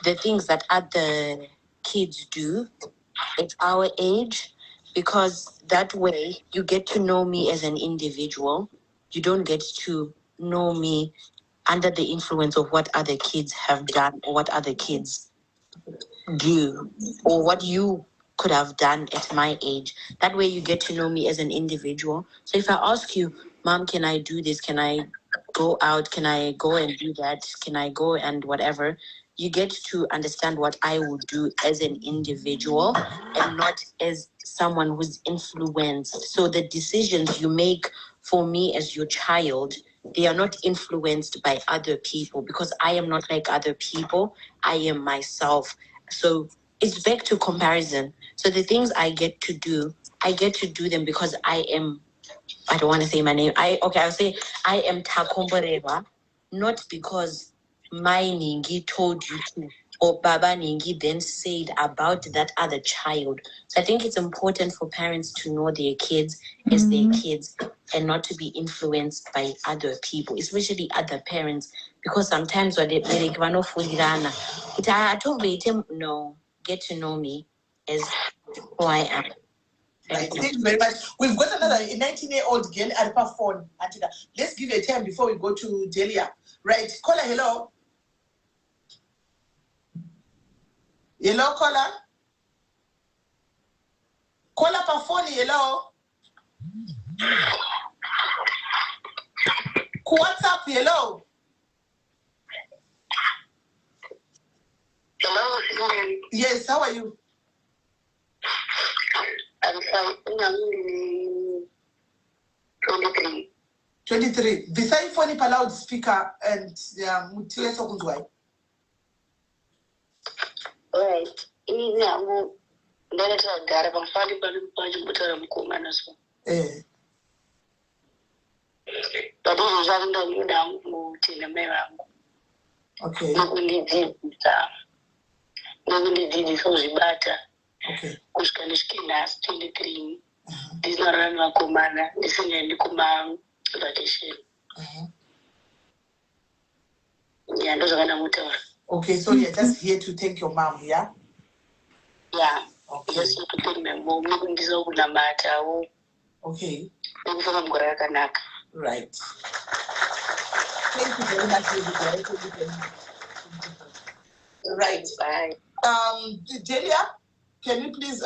the things that other kids do at our age, because that way you get to know me as an individual. You don't get to know me under the influence of what other kids have done or what other kids do or what you could have done at my age. That way you get to know me as an individual. So if I ask you, Mom, can I do this? Can I go out? Can I go and do that? Can I go and whatever? You get to understand what I would do as an individual and not as someone who's influenced. So the decisions you make for me as your child, they are not influenced by other people because I am not like other people. I am myself. So it's back to comparison. So the things I get to do them because I don't want to say my name. I'll say I am Takomboreva, not because my Ningi told you to, or Baba Ningi then said about that other child. So I think it's important for parents to know their kids as their kids and not to be influenced by other people, especially other parents, because sometimes when they no, get to know me as who I am. Right. Thank you very much. We've got another 19-year-old girl at her phone. Let's give her time before we go to Delia. Right. Caller, hello. Hello, caller. Caller per phone, hello. What's up, hello? Hello. Yes, how are you? I'm 23. Beside phone per loudspeaker and mutile sokunzwai. Alright. Ini yangu ndaleta gara pamfali pali pachibutara mukomana so. Babu zanga muda wangu tena mewangu. Okay. Nakundidzi sozvibata. Okay. Kusvika ndisvikina 23 ndisina vakomana ndisingaendi kuma-vacation. Yeah, ndozvakanamutaura. Okay, so you're just here to thank your mom, yeah? Yeah. Okay. Just here to thank my mom. Ndizokunamatawo. Okay. Ndikufaka mugore yakanaka. Right. Thank you very much. Right. Bye. Delia, can we please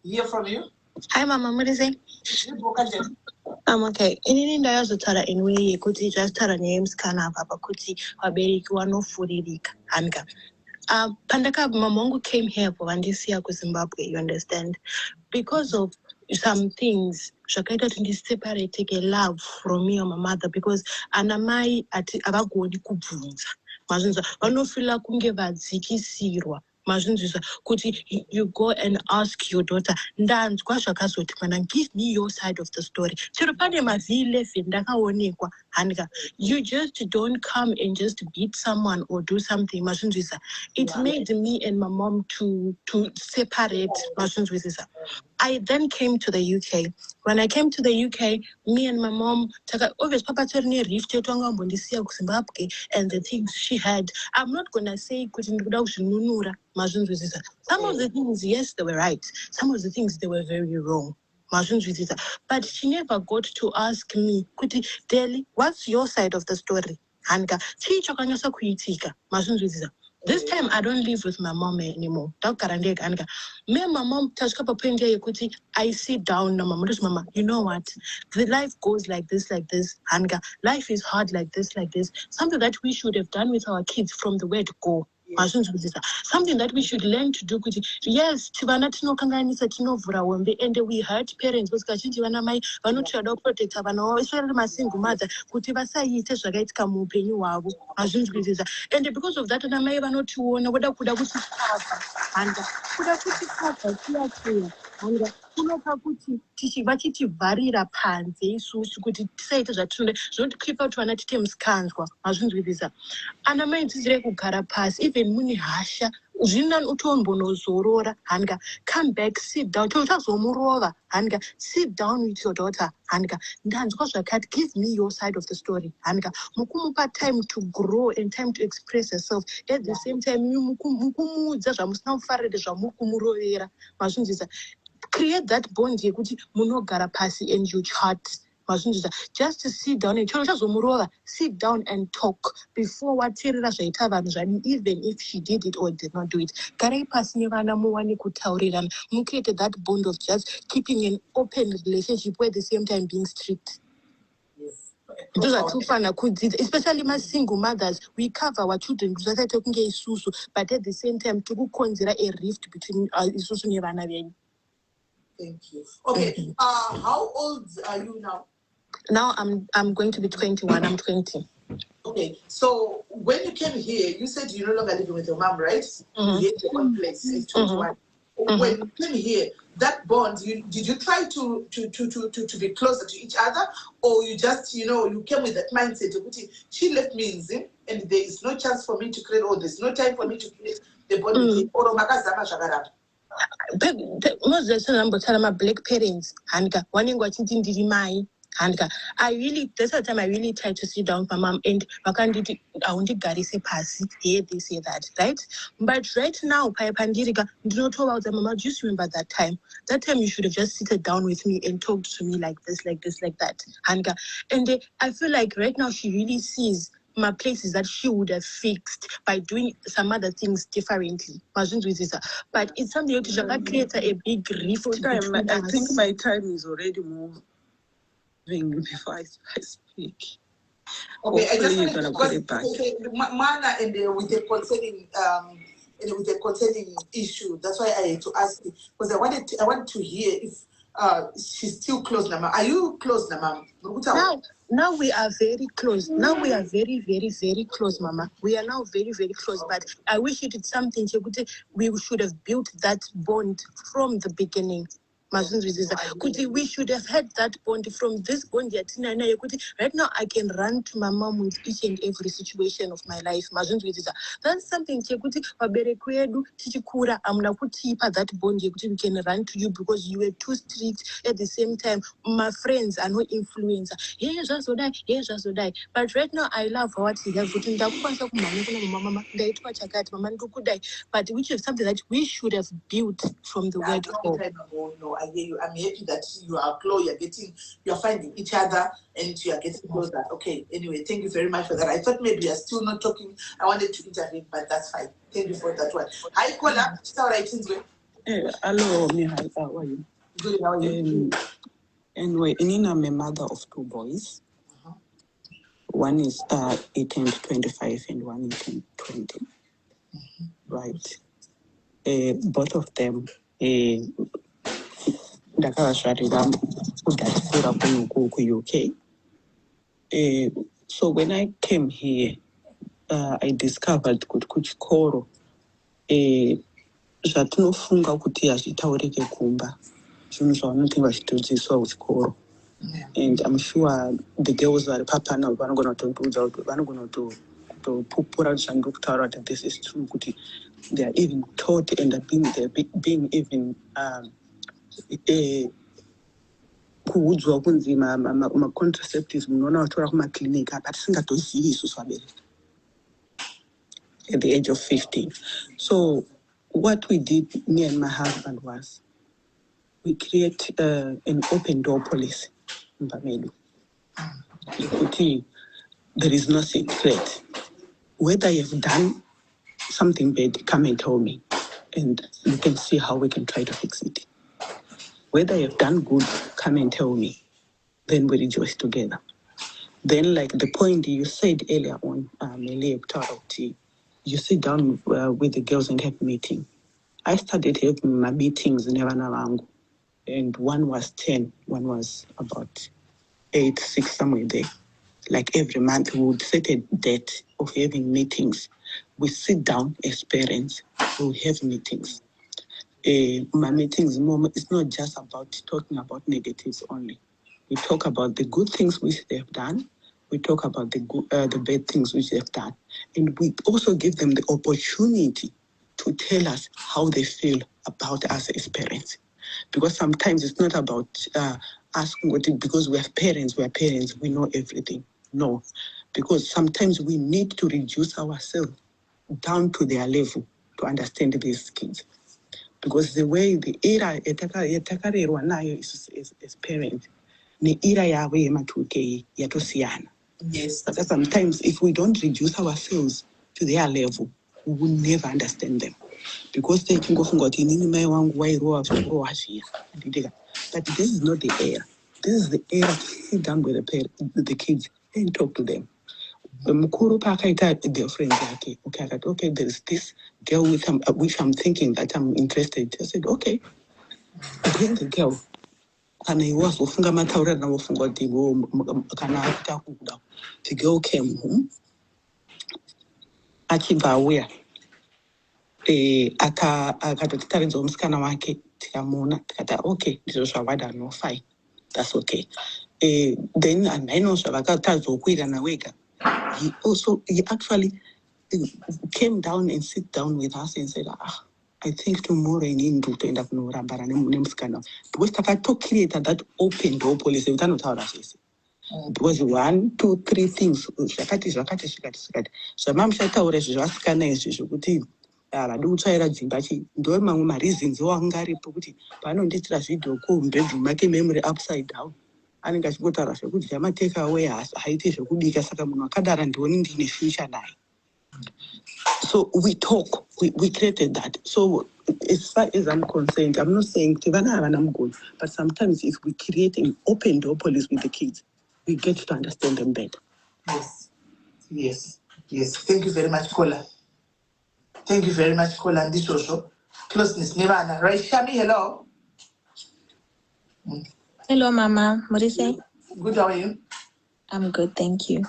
hear from you? Hi, Mama. What is it? I'm okay. Inini ndayazotaura anyway yekuti zvataura nemusikana apa kuti vabereki vanofuririka hanga. Pandaka mama wangu came here vandisiya kuZimbabwe, you understand? Because of some things zvakaita kuti ndiseparateke love from me or my mother, because ana mai havagoni kubvunza, mazvinzwa, vanofila kunge vadzikisirwa, mazvinzwisa, kuti you go and ask your daughter, ndanzwa zvakazoti mwana, give me your side of the story. Chero pane mavi 11 ndakaonekwa, handika, you just don't come and just beat someone or do something, mazvinzwisa. It made me and my mom to separate, mazvinzwisa. I then came to the UK. When I came to the UK, me and my mom, obviously Papa told me rift Zimbabwe and the things she had. I'm not gonna say some of the things, yes, they were right. Some of the things they were very wrong. But she never got to ask me, Deli, what's your side of the story? This time I don't live with my mom anymore. Me and my mom, I sit down, mama, you know what? The life goes like this, life is hard like this. Something that we should have done with our kids from the word go. Something that we should learn to do. Yes, and we hurt parents because to protect especially my single mother. And because of that, vachitibvarira panze isusu kuti tisaite zvatinoda zvinotikipa kuti vana tite muskanzwa, mazvinzwirisa. Ana mai tidzire kugara pasi, even mune hasha zvina utombonozorora, handika, come back, sit down, uchazomurova, handika, sit down with your daughter, handika, ndanzwa zvakati, give me your side of the story, handika, mukumupa time to grow and time to express herself, at the same time mukumuudza zvamusina kufarira zvamukumurovera, mazvinzwirisa. Create that bond yekuti munogara pasi and you chat, just to sit down and sit down and talk before wateerera zvaita vanhu zvadi, even if she did it or did not do it. Garai pasi nevana muwane kutaurirana, mucreate that bond of just keeping an open relationship where at the same time being strict. Those are two fun, especially my single mothers. We cover our children, but at the same time, to consider a rift between isusu and vana venyu. Thank you. Okay, how old are you now? Now I'm going to be 21. I'm 20. Okay, so when you came here, you said you're no longer living with your mom, right? You hate your own place. It's 21. When you came here, that bond, did you try to be closer to each other, or you just you came with that mindset of she left me in Zim, and there is no chance for me to create, or there's no time for me to create the bond with him, or most of the time my black parents, handika, wanting watching ndiri mai, handika. That's the time I really tried to sit down with my mom and vakanditi aundigarise pasi, here they say that, right? But right now, Pandirika, do not talk about the mama, just remember that time. That time you should have just seated down with me and talked to me like this, like that, handika. And I feel like right now she really sees my places that she would have fixed by doing some other things differently. But it's something that creates a big rift between us. I think my time is already moving before I speak. Okay, hopefully you're gonna put it back. Mana and with a concerning issue. That's why I had to ask you, because I want to hear if she's still close now. Are you close now, ma'am? Now we are very close. Now we are very, very, very close, Mama. We are now very, very close. But I wish it did something. We should have built that bond from the beginning. We should have had that bond from this bond. Right now, I can run to my mom with each and every situation of my life. That's something that bond. We can run to you because you were too strict. At the same time, my friends are no influencer. Yes, just so die. But right now, I love what he has. But which is something that we should have built from the word go. No, I hear you. I'm happy that you are close. You're finding each other, and you are getting closer. Okay. Anyway, thank you very much for that. I thought maybe you're still not talking. I wanted to intervene, but that's fine. Thank you for that one. Hi, Kola. Hello, Mihai. How are you? Good. How are you? Anyway, Inina, I'm a mother of two boys. One is 18 to 25, and one is 20. Right. Both of them. ndakavazvarira kudharisira kunuku kuuk. So when I came here, I discovered kuti kuchikoro zvatinofunga kuti hazvitaurike kumba zvinhu zvavanoti vachitodzidziswa kuchikoro. And I'm sure the girls vari papana vanogona kutondiudza kuti vanogona kutopupura kuti zvandiri kutaura kuti this is true, kuti they are even taught and they're being even kuudzwa kunzi ma-contraceptives munoona vatora kumaklinika apa tisingatozivi isusu vabereki at the age of 15. So what we did, me and my husband, was we create an open door policy. There is no secret. Whether you've done something bad, come and tell me, and we can see how we can try to fix it. Whether you've done good, come and tell me, then we rejoice together. Then, like the point you said earlier on, you sit down with the girls and have meeting. I started having my meetings in Nevanavangu, and one was 10, one was about 8, 6, somewhere there. Like every month, we would set a date of having meetings. We sit down as parents, we have meetings. My meetings, it's not just about talking about negatives only. We talk about the good things which they've done. We talk about the bad things which they've done. And we also give them the opportunity to tell us how they feel about us as parents. Because sometimes it's not about asking because we are parents, we know everything. No, because sometimes we need to reduce ourselves down to their level to understand these kids. Because the way the era yatakarerwa nayo as parents, ni era yavo yema2K yatosiyana. Yes. But sometimes if we don't reduce ourselves to their level, we will never understand them. Because they can go from God in any way, but this is not the era. This is the era to sit down with the kids and talk to them. Mukuru pakaita their friends okay, there is this girl which I'm thinking that I'm interested. I said, okay, bring the girl. And he was ufunga mataura na ufunga tibo kana akuta kuda. The girl came home. Achibva aware. Akatotaridza musikana wake tikamuona tikati okay ndizvo zvawada no fine, that's okay. Then andaino zvavakatadzokuirana wega, he actually came down and sit down with us and said, I think tomorrow inini ndikutoenda kunorambana nemusikana, because takatocreata that open door policy utanotaura zvese. Because 1, 2, 3 things zvakati zvamamushataura zvevasikana izvi zvokuti vadi kutsvaira dzimba ndo mamwe mareasons wanga aripo kuti paanondiitira video call mubedroom make memory upside down anenge achingotaura zvekuti jamateka away haiti zvekubika, saka munhu akadara ndioni ndine future naye. So we talk, we created that. So as far as I'm concerned, I'm not saying but sometimes if we create an open door policy with the kids, we get to understand them better. Yes. Thank you very much, Kola. Thank you very much, Kola. And this also closeness. Nirvana. Right, Shami, hello. Hello, Mama. What do you say? Good, how are you? I'm good, thank you.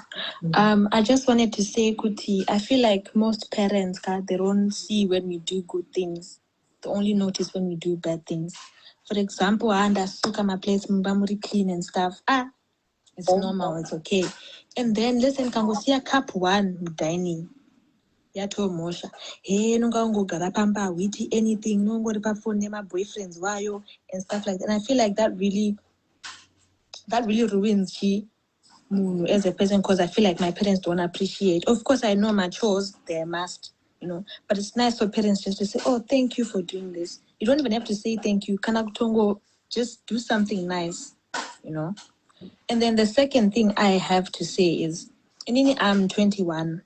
I just wanted to say, Kuti, I feel like most parents, they don't see when we do good things. They only notice when we do bad things. For example, I understood my place, Mbamuri clean and stuff. It's normal, it's okay. And then, listen, Kangosia cup 1 dining. Yato Mosha. Hey, no go garapamba, witty anything, no go to phone my boyfriends, wayo, and stuff like that. And I feel like that really ruins as a person, because I feel like my parents don't appreciate. Of course, I know my chores, they're must, but it's nice for parents just to say, oh, thank you for doing this. You don't even have to say thank you. Kanakutongo, just do something nice, And then the second thing I have to say is, I'm 21,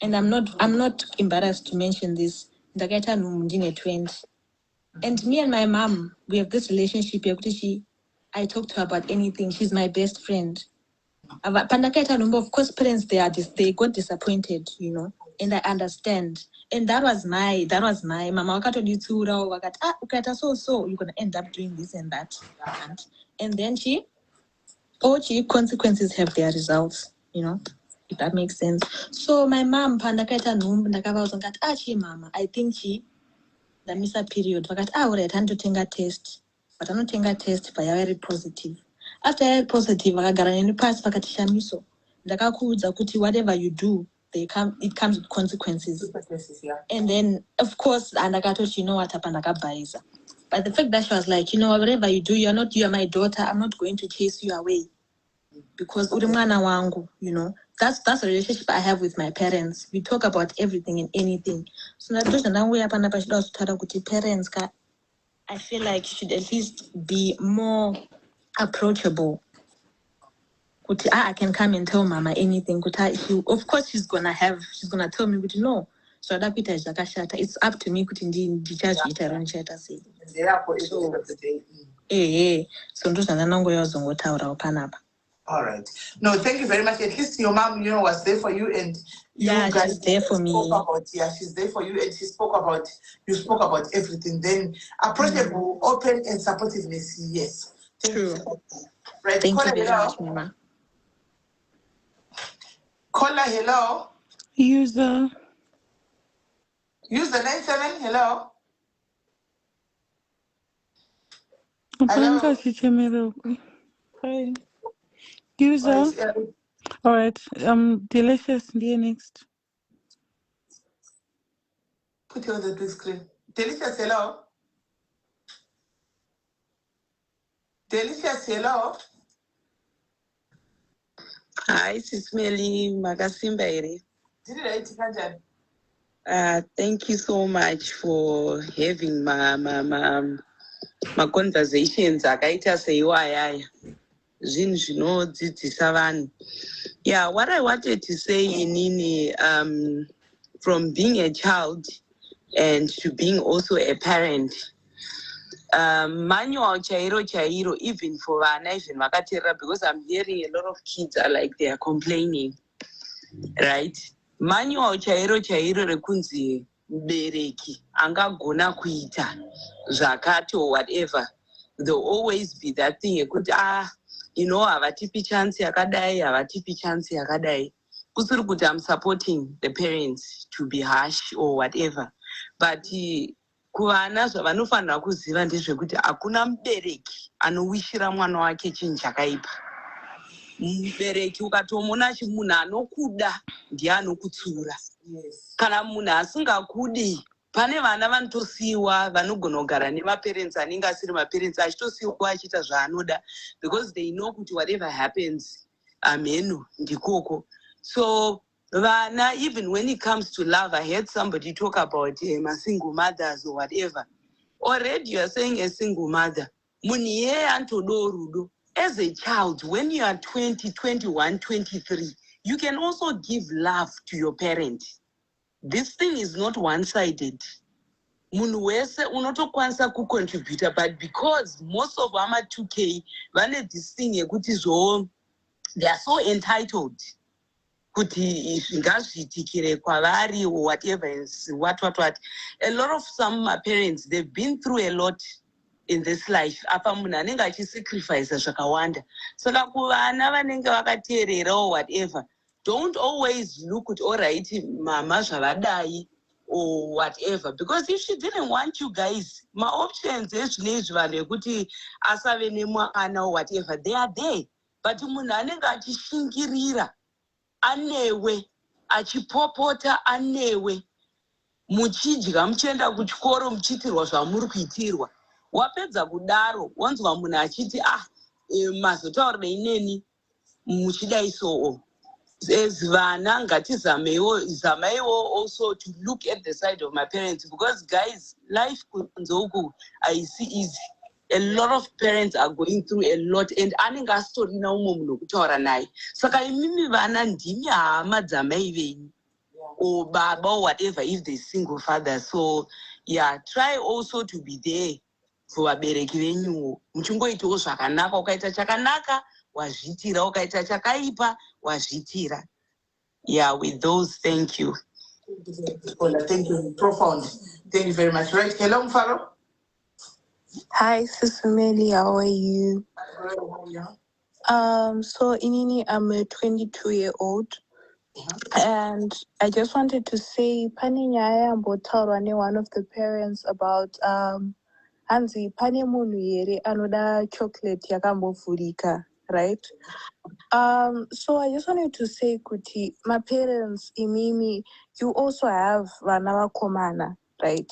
and I'm not embarrassed to mention this. Ndageta numundine 20. And me and my mom, we have this relationship. I talk to her about anything. She's my best friend. Of course, parents they got disappointed, and I understand. And that was my mama wakatoditsura wakati ukaita so you're going to end up doing this and that. And then consequences have their results, you know, if that makes sense. So my mom pandakaita nhumbu ndakavaudza ngati mama I think ndamisa period vakati alright handotenga test but anotenga test payava iri positive. After yava positive vakagara neni pasi vakati Shamiso ndakakuudza kuti whatever you do it comes with consequences. And then of course andakatoti you know what apa ndakabhaiza. But the fact that she was like, you know, whatever you do, you are my daughter, I'm not going to chase you away because uri mwana wangu, you know. That's the relationship I have with my parents. We talk about everything and anything. So parents, I feel like should at least be more approachable. I can come and tell mama anything. Of course she's gonna tell me, but no. So it's up to me to judge it and say. All right. No, thank you very much. At least your mom, you know, was there for you, and you guys she's there for me. She's there for you, and you spoke about everything. Then approachable, open, and supportiveness. Yes. True. Right. Thank you very much, Mama. Caller, hello. User 97. Hello. Hello. Hi. User. All right. Delicious. Next. Put you on the big screen. Delicious. Hello. Delicious. Hello. Hi, Sismeli Magasimba ere. Thank you so much for having my conversations akaita seiwayaya. Zvinhu zvinodzidzisa vanhu. Yeah, what I wanted to say inini from being a child and to being also a parent. Manual chairo even for vana even vakateerera, because I'm hearing a lot of kids are like they are complaining, right? Manual chairo rekunzi mubereki angagona kuita zvakati or whatever. There'll always be that thing yekuti you know, havatipi chance yakadai. Kusiri kuti I'm supporting the parents to be harsh or whatever, but kuvana zvavanofanira kuziva ndezvekuti hakuna mubereki anowishira mwana wake chinhu chakaipa. Mubereki ukatomuona munhu anokuda ndiye anokutsura. Kana munhu asingakudi, pane vana vanotosiyiwa vanogona kugara nemaparents anenge asiri maparents achitosiyiwa achiita zvaanoda because they know kuti whatever happens ameno ndikoko. So vana, even when it comes to love, I heard somebody talk about single mothers or whatever. Already you are saying a single mother. As a child, when you are 20, 21, 23, you can also give love to your parent. This thing is not one-sided. Munhu wese unotokwanisa kucontributor, but because most of them are 2K, vane this thing yekuti they are so entitled. Kuti ngazviitikire kwavari or whatever else, what. A lot of some parents, they've been through a lot in this life. Apa munhu anenge achisacrifice zvakawanda. Saka kuvana vanenge vakateerera or whatever, don't always look at all right mama zvavadai or whatever, because if she didn't want you guys, my options ezvinezvi vanhu ekuti asave nemwana or whatever, they are there. But munhu anenge achishingirira anewe, achipopota anewe, muchidya muchienda kuchikoro muchiitirwa zvamuri kuitirwa, wapedza kudaro wanzwa munhu achiti mazotaurira ineni muchidai so. As vana zamaiwo also to look at the side of my parents, because guys, life kunzoku I see easy. A lot of parents are going through a lot, and anenge asitorina umwe munhu wekutaura naye. Saka imimi vana ndimi hama dzamai venyu or baba or whatever if they're single fathers. So yeah, try also to be there for vabereki venyu. Muchingoitawo zvakanaka, ukaita chakanaka wazvitira, ukaita chakaipa wazvitira. Yeah, with those, thank you. Thank you. Profound. Thank you very much. Right. Hello, Mfaro. Hi, Sister Melly, how are you? So Inini, I'm a 22-year-old, and I just wanted to say, pani nyaya ambotaurwa one of the parents about hanzi pane munhu here anoda chocolate yakambovhurika, right? So I just wanted to say, kuti, my parents, imimi, you also have vana vakomana, right?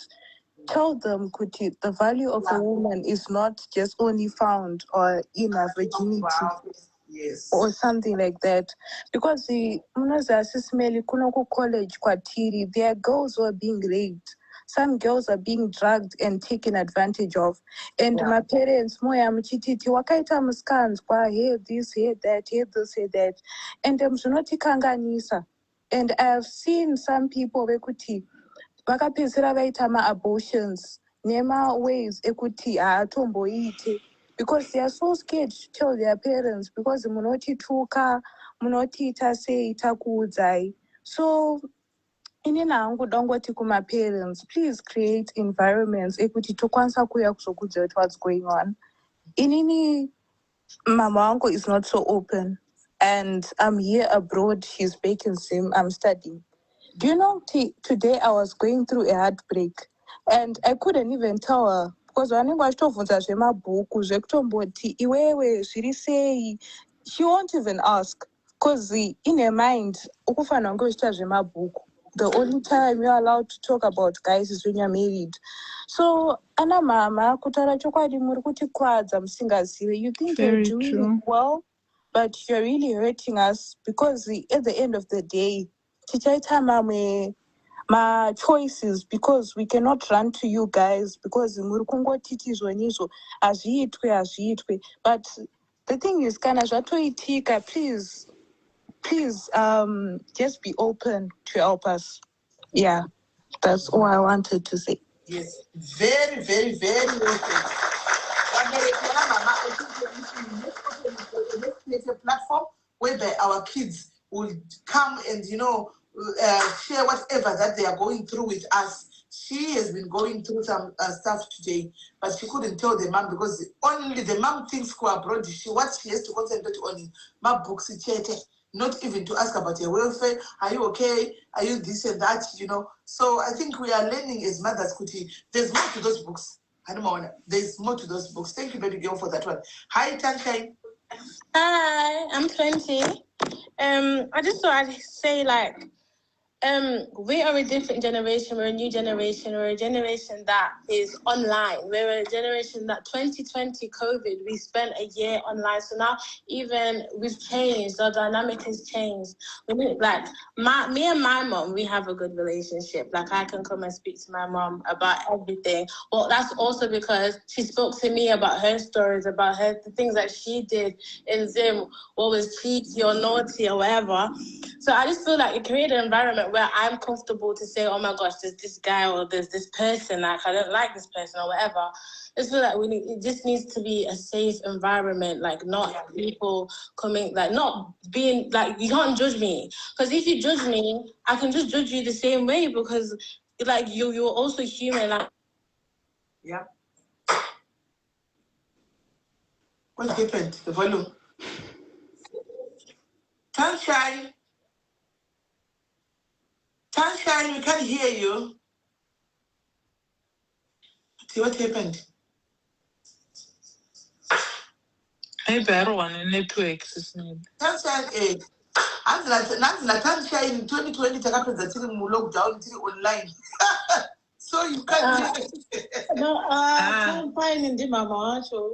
Tell them, kuti, the value of a woman is not just only found or in her virginity. Wow. Yes. Or something like that. Because the college kwatiri, there are girls who are being raped. Some girls are being drugged and taken advantage of. And my parents, moya mchititi, wakaita muskans, kwa here this, here that, here this, here that. And mzunoti. And I've seen some people wekuti, vakapedzisira vaita ma-abortions nema ways ekuti haatomboite, because they are so scared to tell their parents, because munotituka, munotiita sei takuudzai. So inini hangu dongoti kuma-parents, please create environments ekuti tokwanisa kuuya kuzokudza what's going on. Inini mama wangu is not so open, and I'm here abroad, she's back in Sim, I'm studying. Do you know, today I was going through a heartbreak, and I couldn't even tell her, because vanenge vachitovhunza zvemabhuku zvekutomboti iwewe zviri sei, she won't even ask, because in her mind ukufanira kunge uchiita zvemabhuku. The only time you're allowed to talk about guys is when you're married. So ana mama kutaura chokwadi muri kutikwadza musingazive. You think you're doing well, but you're really hurting us, because at the end of the day tichaita my choices, because we cannot run to you guys, because muri kungotiti izvonizvo hazviitwe. But the thing is, kana zvatoitika, please just be open to help us. Yeah, that's all I wanted to say. Yes, very, very, very well said. Let's create a platform whereby our kids will come and, share whatever that they are going through with us. She has been going through some stuff today, but she couldn't tell the mom, because only the mom thinks go abroad. What she has to concentrate on is my books, not even to ask about your welfare. Are you okay? Are you this and that? So I think we are learning as mothers, Kuti. There's more to those books. There's more to those books. Thank you, baby girl, for that one. Hi, Tanshine. Hi, I'm 20. I just thought I'd say, we are a different generation. We're a new generation. We're a generation that is online. We're a generation that 2020 COVID, we spent a year online. So now even we've changed. The dynamic has changed. Me and my mom, we have a good relationship. I can come and speak to my mom about everything. Well, that's also because she spoke to me about her stories, about the things that she did in Zim, what was cheeky or naughty or whatever. So I just feel like it created an environment where I'm comfortable to say, oh my gosh, there's this guy or there's this person, I don't like this person or whatever. I just feel like it just needs to be a safe environment, not people coming, not being, you can't judge me. Because if you judge me, I can just judge you the same way, because you're also human. Yeah. What happened? The volume. Sunshine, we can't hear you. See what happened? Maybe I don't want a network. Sunshine, Sunshine in 2020 takapedza tiri lockdown, tiri online. So you can't hear it. No, Sunshine in the mama show.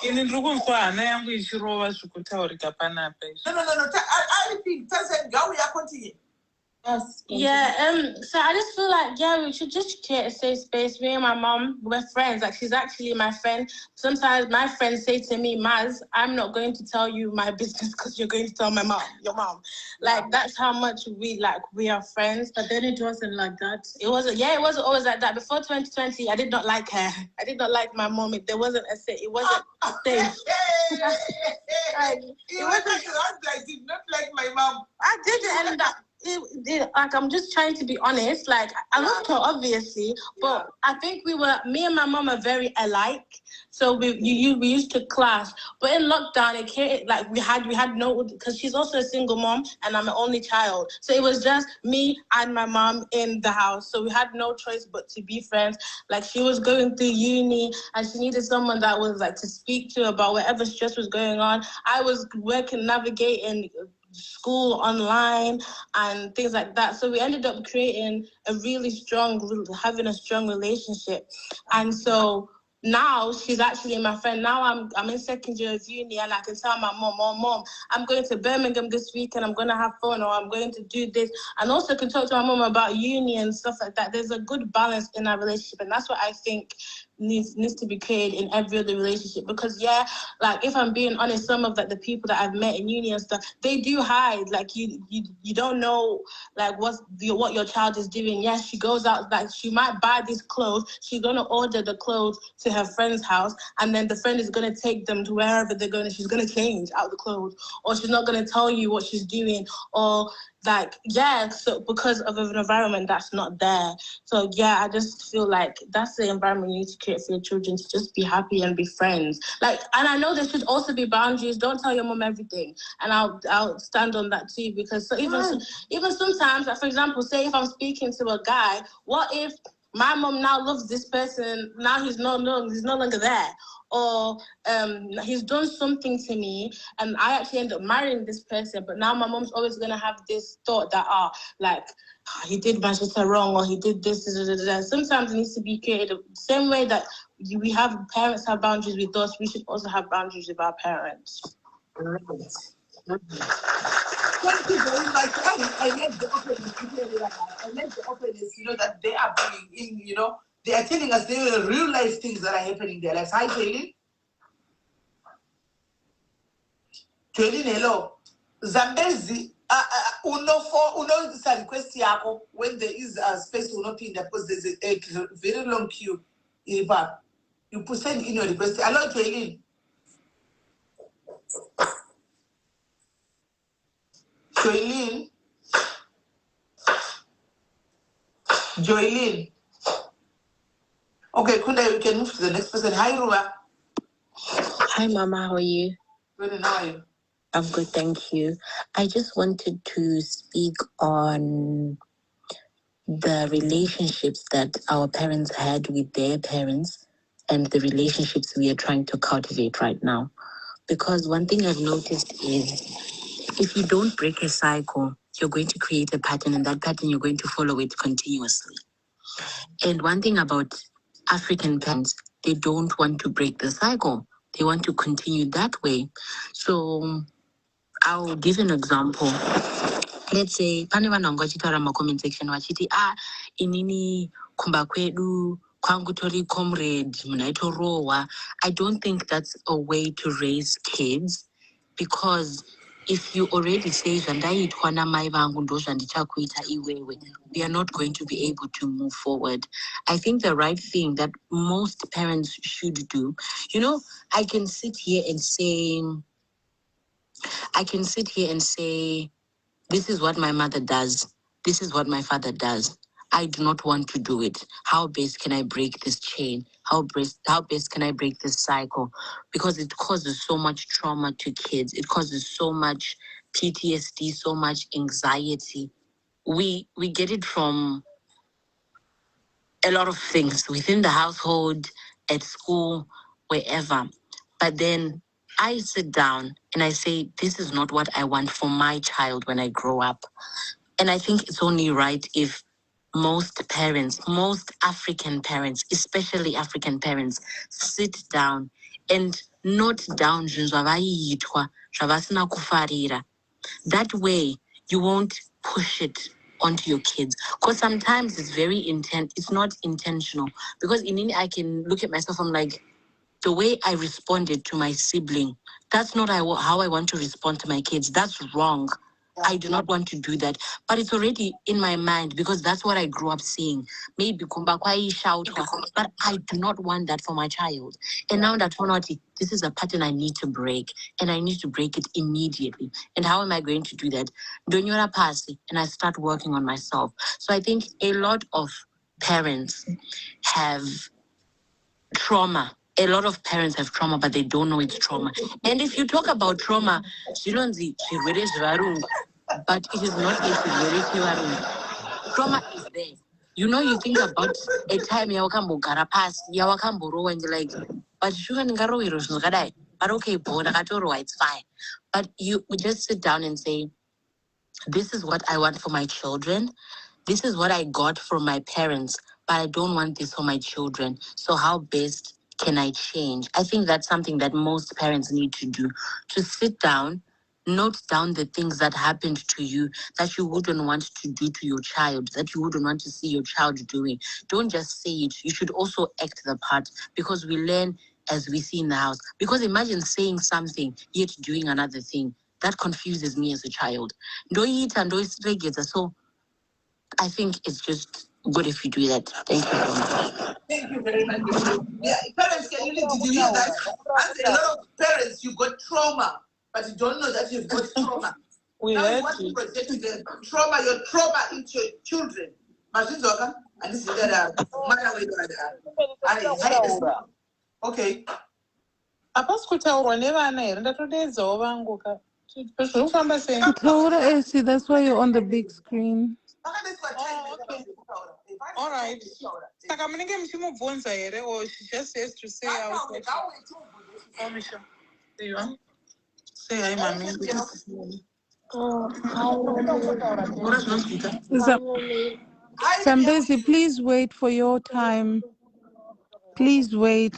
Ini ndiri kunzwa hana yangu ichirova zvikutaurika panapa izvi. No. I think Tanzania gau yako ndiye. Yes. Yeah, so I just feel like, yeah, we should just create a safe space. Me and my mom, we're friends. Like, she's actually my friend. Sometimes my friends say to me, Maz, I'm not going to tell you my business because you're going to tell your mom. Like, that's how much we are friends. But then it wasn't like that. It wasn't always like that. Before 2020, I did not like her. I did not like my mom. It wasn't safe. It wasn't like did not like my mom. I didn't, and like, I'm just trying to be honest. Like, I loved her, obviously, but I think me and my mom are very alike. So we used to clash, but in lockdown, it came, like, we had no, because she's also a single mom and I'm an only child. So it was just me and my mom in the house. So we had no choice but to be friends. Like, she was going through uni and she needed someone that was like to speak to about whatever stress was going on. I was navigating school online and things like that. So we ended up creating having a strong relationship. And so now she's actually my friend. Now I'm in second year of uni and I can tell my mom, I'm going to Birmingham this week and I'm going to have fun, or I'm going to do this. And also can talk to my mom about uni and stuff like that. There's a good balance in our relationship, and that's what I think needs to be created in every other relationship. Because like, if I'm being honest, some of the people that I've met in uni and stuff, they do hide. Like, you don't know like what your child is doing. Yes, she goes out, like, she might buy these clothes, she's gonna order the clothes to her friend's house, and then the friend is gonna take them to wherever they're going. She's gonna change out the clothes, or she's not gonna tell you what she's doing, or so because of an environment that's not there. So I just feel like that's the environment you need to create for your children, to just be happy and be friends. Like, and I know there should also be boundaries. Don't tell your mom everything, and I'll stand on that too. Because even sometimes, like, for example, say if I'm speaking to a guy, what if my mom now loves this person, now he's no longer there, or he's done something to me and I actually end up marrying this person, but now my mom's always going to have this thought that he did Manchester wrong, or he did this. Sometimes it needs to be created the same way that parents have boundaries with us. We should also have boundaries with our parents. Thank you very much. I like the openness. I like the openness, that they are bringing in, they are telling us there are real life things that are happening in their lives. Hi, Jaylin. Jaylin, hello. Zambezi, uno request yako when there is a space to not in there because there's a very long queue. You put send in your request. Hello, Jaylin. Joylene. Okay, Kunda, you can move to the next person. Hi, Ruba. Hi, Mama. How are you? Good, and how are you? I'm good, thank you. I just wanted to speak on the relationships that our parents had with their parents and the relationships we are trying to cultivate right now. Because one thing I've noticed is if you don't break a cycle, you're going to create a pattern, and that pattern you're going to follow it continuously. And one thing about African parents, they don't want to break the cycle. They want to continue that way. So I'll give an example. Let's say, pane vanhu vanga vachitaura comment section vachiti, inini kumba kwedu kwangu tori comrade munaitorohwa. I don't think that's a way to raise kids, because if you already say zvandaitwa namai vangu ndo zvandichakuita iwewe, we are not going to be able to move forward. I think the right thing that most parents should do, I can sit here and say, this is what my mother does, this is what my father does. I do not want to do it. How best can I break this chain? How best can I break this cycle? Because it causes so much trauma to kids. It causes so much PTSD, so much anxiety. We get it from a lot of things within the household, at school, wherever. But then I sit down and I say, this is not what I want for my child when I grow up. And I think it's only right if most parents, most African parents, especially African parents, sit down and note down that way you won't push it onto your kids. Because sometimes it's it's not intentional. Because I can look at myself, I'm like, the way I responded to my sibling, that's not how I want to respond to my kids. That's wrong. I do not want to do that. But it's already in my mind because that's what I grew up seeing. Maybe kumba kwai shout, but I do not want that for my child. And now that this is a pattern I need to break, and I need to break it immediately. And how am I going to do that? Donyora pasi, and I start working on myself. So I think a lot of parents have trauma. A lot of parents have trauma, but they don't know it's trauma. And if you talk about trauma, but it is not a trauma is there. You think about a time yawakambogara pasi, yawakamborowa, and you're like, but but okay, it's fine. But you just sit down and say, this is what I want for my children. This is what I got from my parents, but I don't want this for my children. So how best can I change? I think that's something that most parents need to do, to sit down, note down the things that happened to you that you wouldn't want to do to your child, that you wouldn't want to see your child doing. Don't just say it. You should also act the part, because we learn as we see in the house. Because imagine saying something, yet doing another thing. That confuses me as a child. So I think it's just good if you do that. Thank you very much. Thank you very much. Yeah, parents, did you hear that? As a lot of parents, you got trauma, but you don't know that you've got trauma. Now you want to project the trauma, your trauma into your children. And this is okay. That's why you're on the big screen. Oh, okay. All right. Or she just has to say outside. Say hi, mommy. Zambezi, please wait for your time. Please wait.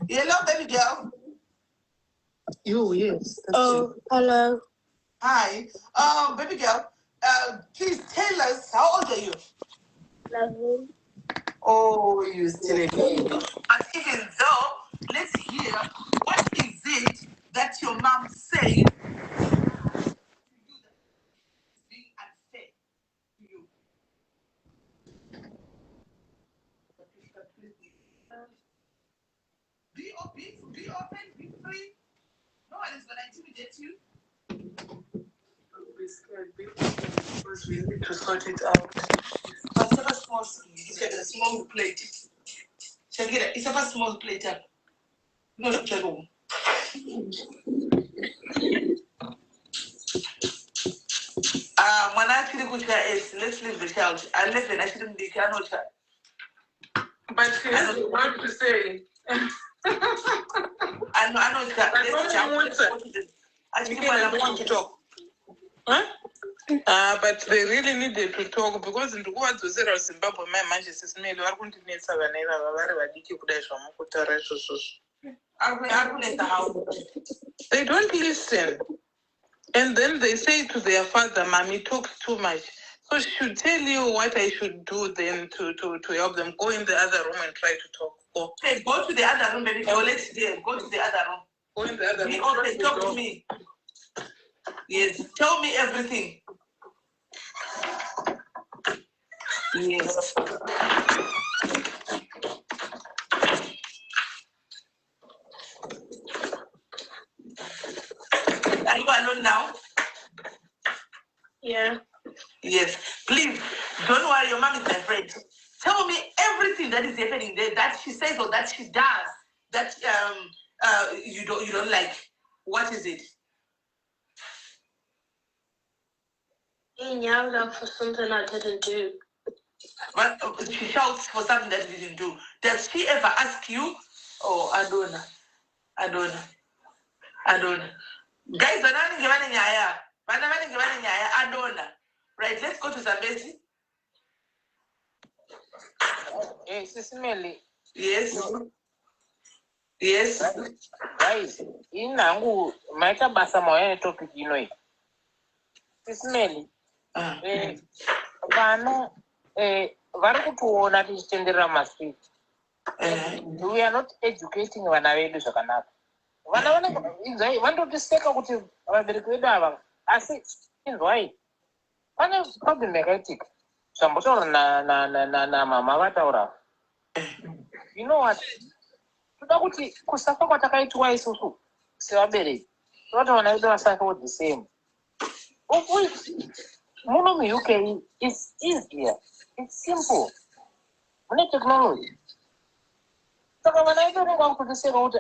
Hello, baby girl. Yes. Hello. Hi. Baby girl, please tell us, how old are you? 11. Oh, you still a baby. But even though, let's hear, what is it that your mom said to you that is being unfair to you? Be open, be free. No one is going to intimidate you. Be scared, be open, because we need to sort it out. It's a small, you get a small plate. Shakira, it's a small plate. No, Chago. When I actually go to let's leave the child. I left and I shouldn't be child. But she has a word to say. I know it's that. I think I want to talk. Huh? But they really needed to talk because in the words of Zimbabwe, my Manchester Smith, I wouldn't need they don't listen. And then they say to their father, Mommy talks too much. So she should tell you what I should do then to help them. Go in the other room and try to talk. Go. Okay, go to the other room, baby. Let's go to the other room. Go in the other room. Okay, talk to me. Yes, tell me everything. Yes. Are you alone now? Yeah. Yes. Please, don't worry, your mom is my friend. Tell me everything that is happening there, that she says or that she does, that you don't like. What is it? He yelled for something I didn't do. But she shouts for something that you didn't do. Does she ever ask you? Oh, I don't know. Guys, I don't know. Right, let's go to Zambezi. Yes, Sismeli. Yes. Yes. Guys, inangu maika basa moya topic inoi. Sismeli. vana vari kutuona tichitenderera mastreet. We are not educating vana vedu zvakanaka. Vana vanotiseka kuti vabereki vedu ava, asi inzwai pane problem yakaitika zvambotaura namama vataura. You know what? Toda kuti kusafa kwatakaitwa isusu sevabereki toda vana vedu vasafa the same. Of which muno muUK is easier, it's simple. Mune technology. Saka vana vedu vanenge vakutotiseka kuti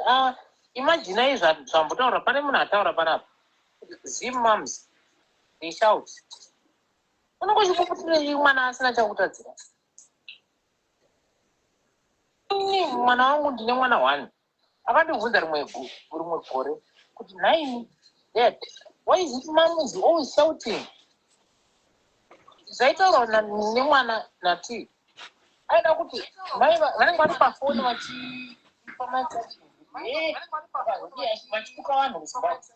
imagine zvambotaura pane munhu ataura panapa. Zim moms, they shout. Unongochikuputirei mwana asina chakutadzira? Mwana wangu ndine mwana 1 akandibvunza rimwe gore kuti 9 dad, why is it mom is always shouting? Zvaitaura nemwana nati aida kuti mai vanenge vari pafoni vachituka vanhu kuzimbabwe.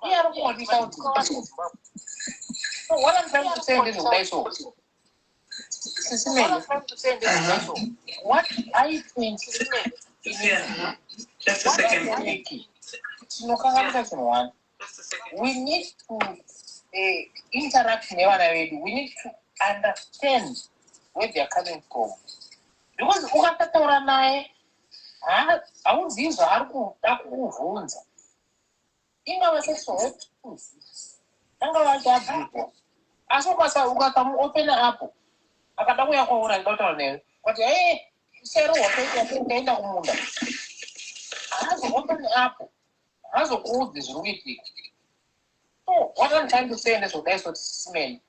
Iye ari kungoti shouting. So what I'm trying to say is what I think just a second. We need to interact nevana vedu. We need to understand where they are coming from. Because ukataura naye hauzivi zvaari kuda kukuvhunza. Ingava sexual angava achiabhirwa. Asi ukakamuopena apo akada kuuya kwauri achida kutaura newe kuti sero wakaenda kumunda haazoopeni apo haazokuudzi zviri kuitika. So what I'm trying to say ndezvodai kuti sisimeni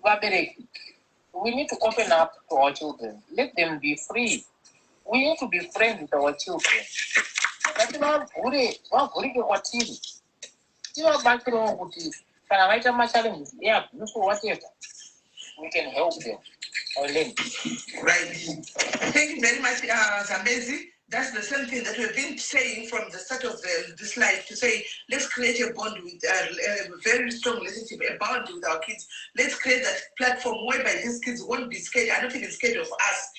vabereki, we need to open up to our children. Let them be free. We need to be friends with our children. Vavhurike kwatiri tivabatsirawo kuti kana vaita machallenges eabuse or whatever, we can help them. Right. Thank you very much, Zambezi. That's the same thing that we've been saying from the start of this life, to say, let's create a bond with a very strong relationship, a bond with our kids. Let's create that platform whereby these kids won't be scared, are not even scared of us,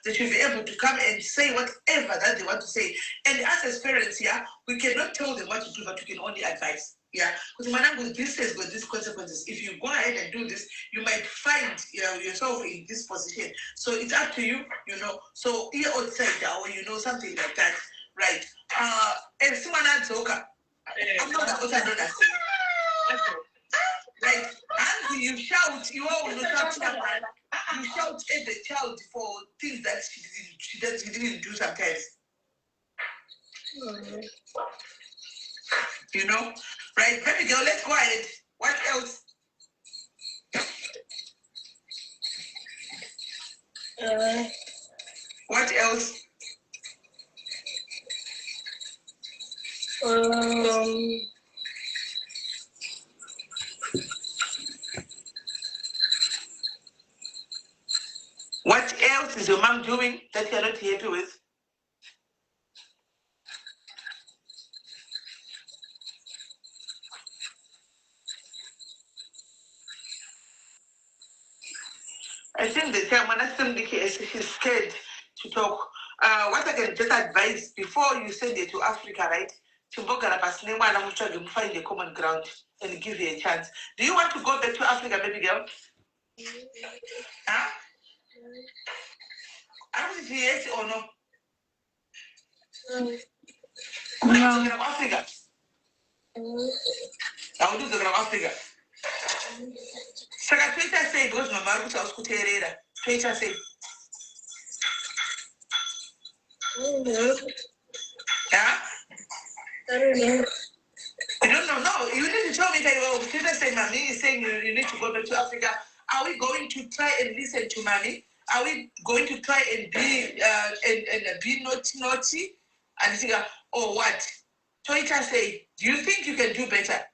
that you'll be able to come and say whatever that they want to say. And us as parents, we cannot tell them what to do, but we can only advise. Because Manangu, this has got these consequences. If you go ahead and do this, you might find yourself in this position. So it's up to you, So you're outside or something like that, right? And someone else, I'm not right? And you shout, you always shout someone. You shout at the child for things that she didn't do sometimes. Right, baby girl, let's go ahead. What else? What else? What else is your mom doing that you're not happy with? I think the chairman she's scared to talk. What I can just advise before you send it to Africa, right? To find a common ground and give you a chance. Do you want to go back to Africa, baby girl? Huh? I don't know if yes or no. No. Africa. I will do the Africa. Saka Twitter say because mama ari kuti ausikuteerera. Twitter say. Yeah? I don't know. No, you need to tell me that Twitter say mommy is saying you need to go back to Africa. Are we going to try and listen to mommy? Are we going to try and be naughty? And think, or what? Twitter say, do you think you can do better?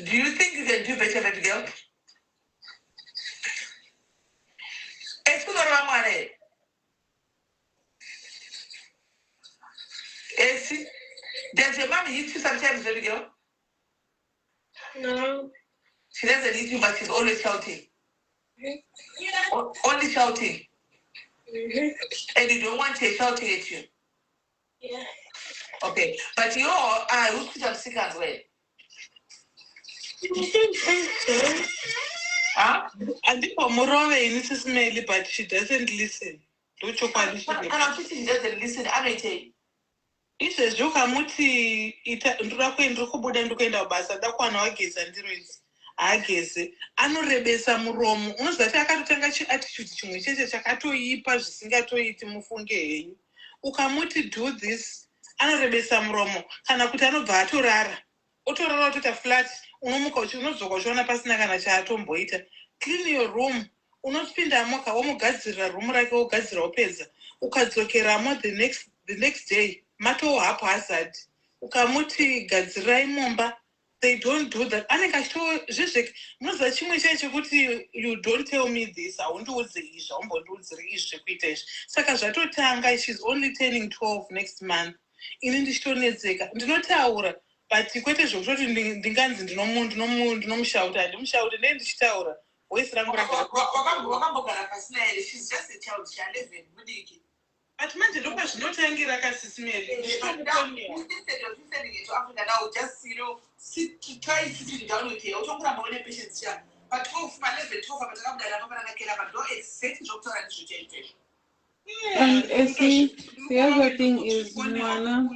Do you think you can do better, baby girl? Esi? girl? No. She doesn't eat you, but she's always shouting. Only shouting. And you don't want her shouting at you. Yeah. Okay. But you who's put up sick as well? Huh? And if Morove is smelly, but she doesn't listen. Don't you quite listen? And I'm she doesn't listen. I don't tell. Izvezvo muti ndura kubuda ndikuenda basa dakwana wageza ndiro idzi haageze anorebesa muromo unozati akatotanga chiattitude chimwe chete chakatoipa zvisingatoiti mufunge henyu ukamuti do this anorebesa muromo kana kuti anobva atorara otorara otoita flat unomuka unodzoka uchiona pasina kana chaatomboita. Clean your room. Unopindamo kawomugadzirira room rake wogadzira wopedza ukadzokeramo the next day mato haphazard ukamuti gadzirai mumba. They don't do that. Anenge achitozvezve munoziva chimwe chete chekuti you don't tell me this, haundiudze izvi, haumbondiudziri izvi zvekuita izvi. Saka zvatotanga, she's only turning 12 next month. Ini ndichitonetseka ndinotaura but kwete zvokutoti ndinganzi ndinomushauta handimushauti ndee ndichitaura voice rangu wakambogara pasina here. She's just a child, she 11 mudiki. But manje ndokwa zvinotangira kasisimeri. Instead of you sending it to Africa now, just try sitting down with her. Uchonguramba une patience chana. But 12 11 12 patakabudana papanakera but don't expect zvokutaura ndizvochaite. And Essie, the other thing is Mwana.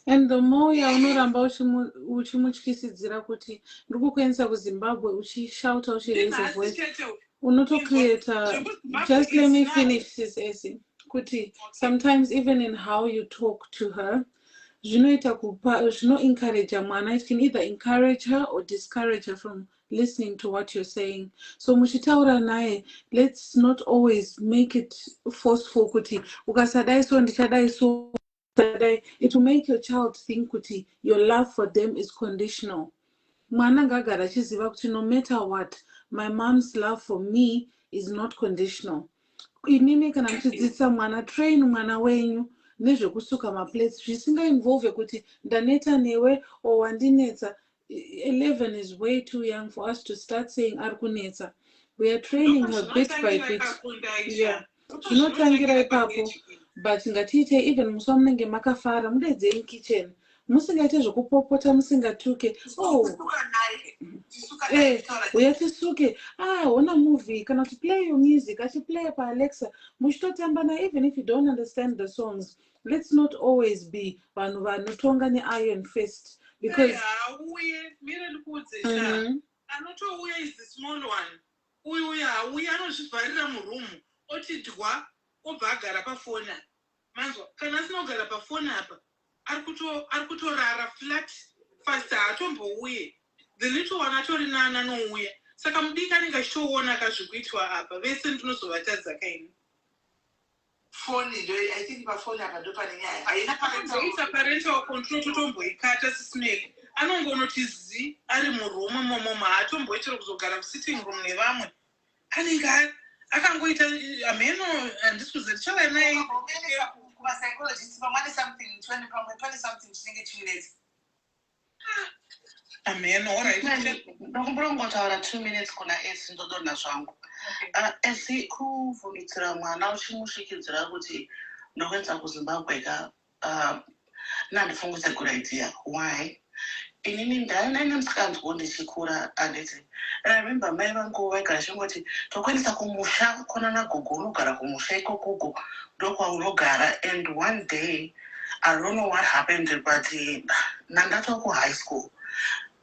And the more yaunoramba uchimutyisidzira kuti ndiri kukuendesa kuZimbabwe uchishauta uchiraise voice unotocreata. Just let me finish this Essie. Kuti sometimes even in how you talk to her zvinoita kupa encourage mwana. It can either encourage her or discourage her from listening to what you're saying. So muchitaura naye, let's not always make it forceful kuti ukasadai so ndichadai so. It will make your child think kuti your love for them is conditional. Mwana ngagara achiziva kuti no matter what, my mom's love for me is not conditional. Inini kana muchidzidzisa mwana, train mwana wenyu nezvekusuka maplates zvisingainvolve kuti ndaneta newe or wandinetsa. 11 is way too young for us to start saying arikunetsa. We are training her bit by bit. Yeah. Zvinotangira ipapo. But ngatiite even musa munenge makafara mudedzei kitchen. Musingaite zvokupopota musingatuke. Uyatisuke. Ona movie kana to play your music, play pa Alexa. Muchitotamba na even if you don't understand the songs. Let's not always be vanhu vanotonga ne-iron fist. Because anotouya is the small one. Uya anozvivharira muroom otidwa obva agara pafoni. Manzwa kana asina kugara pafoni apa ari kutorara flat fast hatombouye. The little one atori nana nouya. Saka mudiki anenge achitoona kazvikuitwa apa vese ndinozovatadza kaini. Phone, I think my phone I do parental control totomboikata sisimeli anongonotizi ari muroom momoma hatomboitira kuzogara sitting room nevamwe anenge akangoita ameno handisi kuziva ndichava naye kumapsychologist pamwane something 20 something chinenge chiminutes ameno alright ndokumborongotaura 2 minutes kuna esi ndodona zvangu. Esi kuvhundutsira mwana uchimusvikidzira kuti ndokuendesa kuZimbabwe ka nandifunga it's a good idea. Why? Inini ndaine musikanzwa ndichikura anditi I remember mai vangu vaigara chingoti tokuendesa kumusha kona nagogo unogara kumusha ikokoko ndokwaunogara. And one day I don't know what happened but nandatoka kuhigh school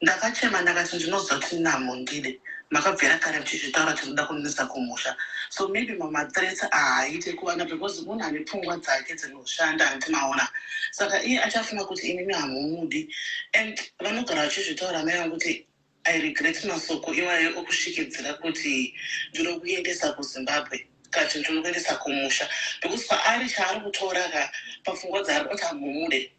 ndakachema ndakati ndinoziva kuti namo ndide makabvira kare muchizvitaura kuti ndoda kunisa kumusha. So maybe mama threats haaite kuvana because munhu ane pfungwa dzake dzinoshanda handinaona. Saka iye achafunga kuti inini hamumudi. And vanogara vachizvitaura mai vangu kuti I regret masoko iwayo okusvikidzira kuti ndinoda kuendesa kuZimbabwe kati ndinoda kuendesa kumusha because paari chaari kutora ka pafungwa dzaari kuti hamumude.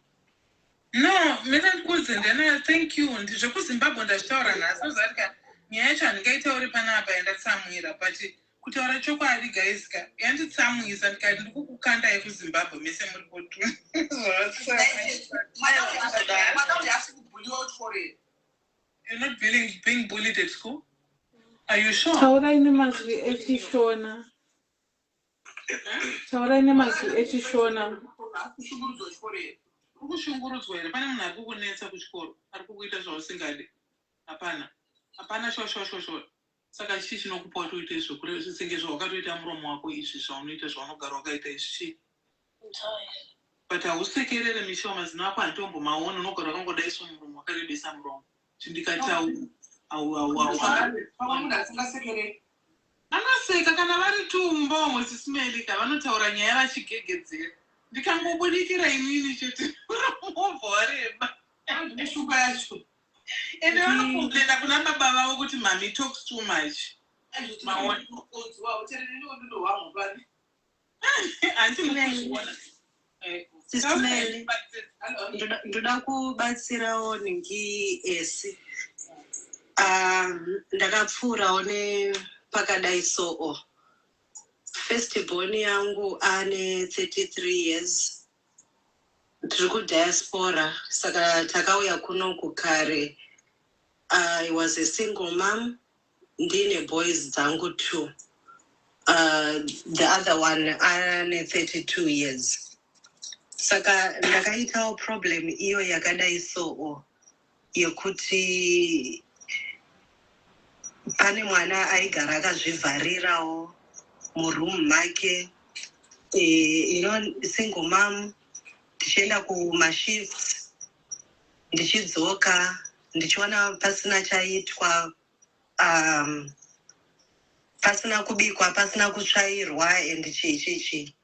No, mina ndikuudze ndena thank you ndizvekuZimbabwe ndazvitaura nhasi uzarika nyaya yacho handingaitauri panapa yandatsamwira but kutaura chokwadi guys ka yanditsamwisa ndikati ndikukukandai kuzimbabwe mese muri potu. You're not being bullied at school? Are you sure? Taura ine mazwi echishona. Taura ine mazwi echishona. Ukushungurudzwa here pane munhu ari kukunetsa kuchikoro ari kukuita zvausingadi. Hapana shoshoshosho. Saka chii chinokupa kuti uite izvo senge zvawakatoita muromo wako izvi zvaunoita zvaunogara wakaita izvi. But hausekerere misha mazino ako handitombomaona unogara wakangodaiso muromo wakarebesa muromo. Chindikati angaseka kana vari tumbo musisimelika vanotaura nyaya vachigegedzera. Ndikangobudikira inini chete muromo wareba. Neshuka yacho. And vanokomplena kuna baba vavo kuti mommy talks too much. Sisimele ndoda kubatsirawo ningi esi ndakapfuurawo nepakadai soo. Firstborn yangu ane 33 years. Tiri kudiaspora saka takauya kuno kukare. I was a single mom. Ndine boys dzangu 2. The other one ane 32 years. Saka ndakaitawo problem iyo yakadai soo yekuti pane mwana aigara akazvivharirawo muroom make. Single mom. Ndichienda kumashifts ndichidzoka ndichiona pasina chaitwa, pasina kubikwa, pasina kutsvairwa and chichichi.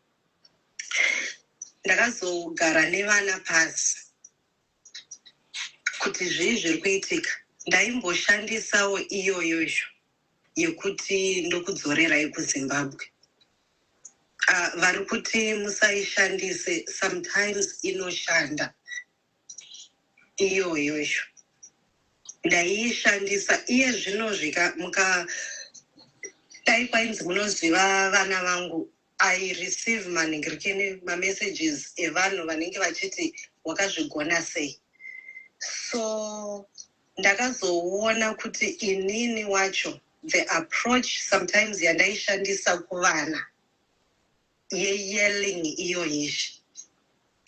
Ndakazogara nevana pasi kuti zvii zviri kuitika. Ndaimboshandisawo iyoyo yekuti ndokudzorerai kuZimbabwe. Vari kuti musaishandise, sometimes inoshanda iyoyo. Ndaiishandisa iye zvino dai kwainzi munoziva vana vangu. I receive messages evanhu vanenge vachiti wakazvigona sei. So ndakazoona kuti inini wacho the approach sometimes yandaishandisa kuvana yelling iyoyishi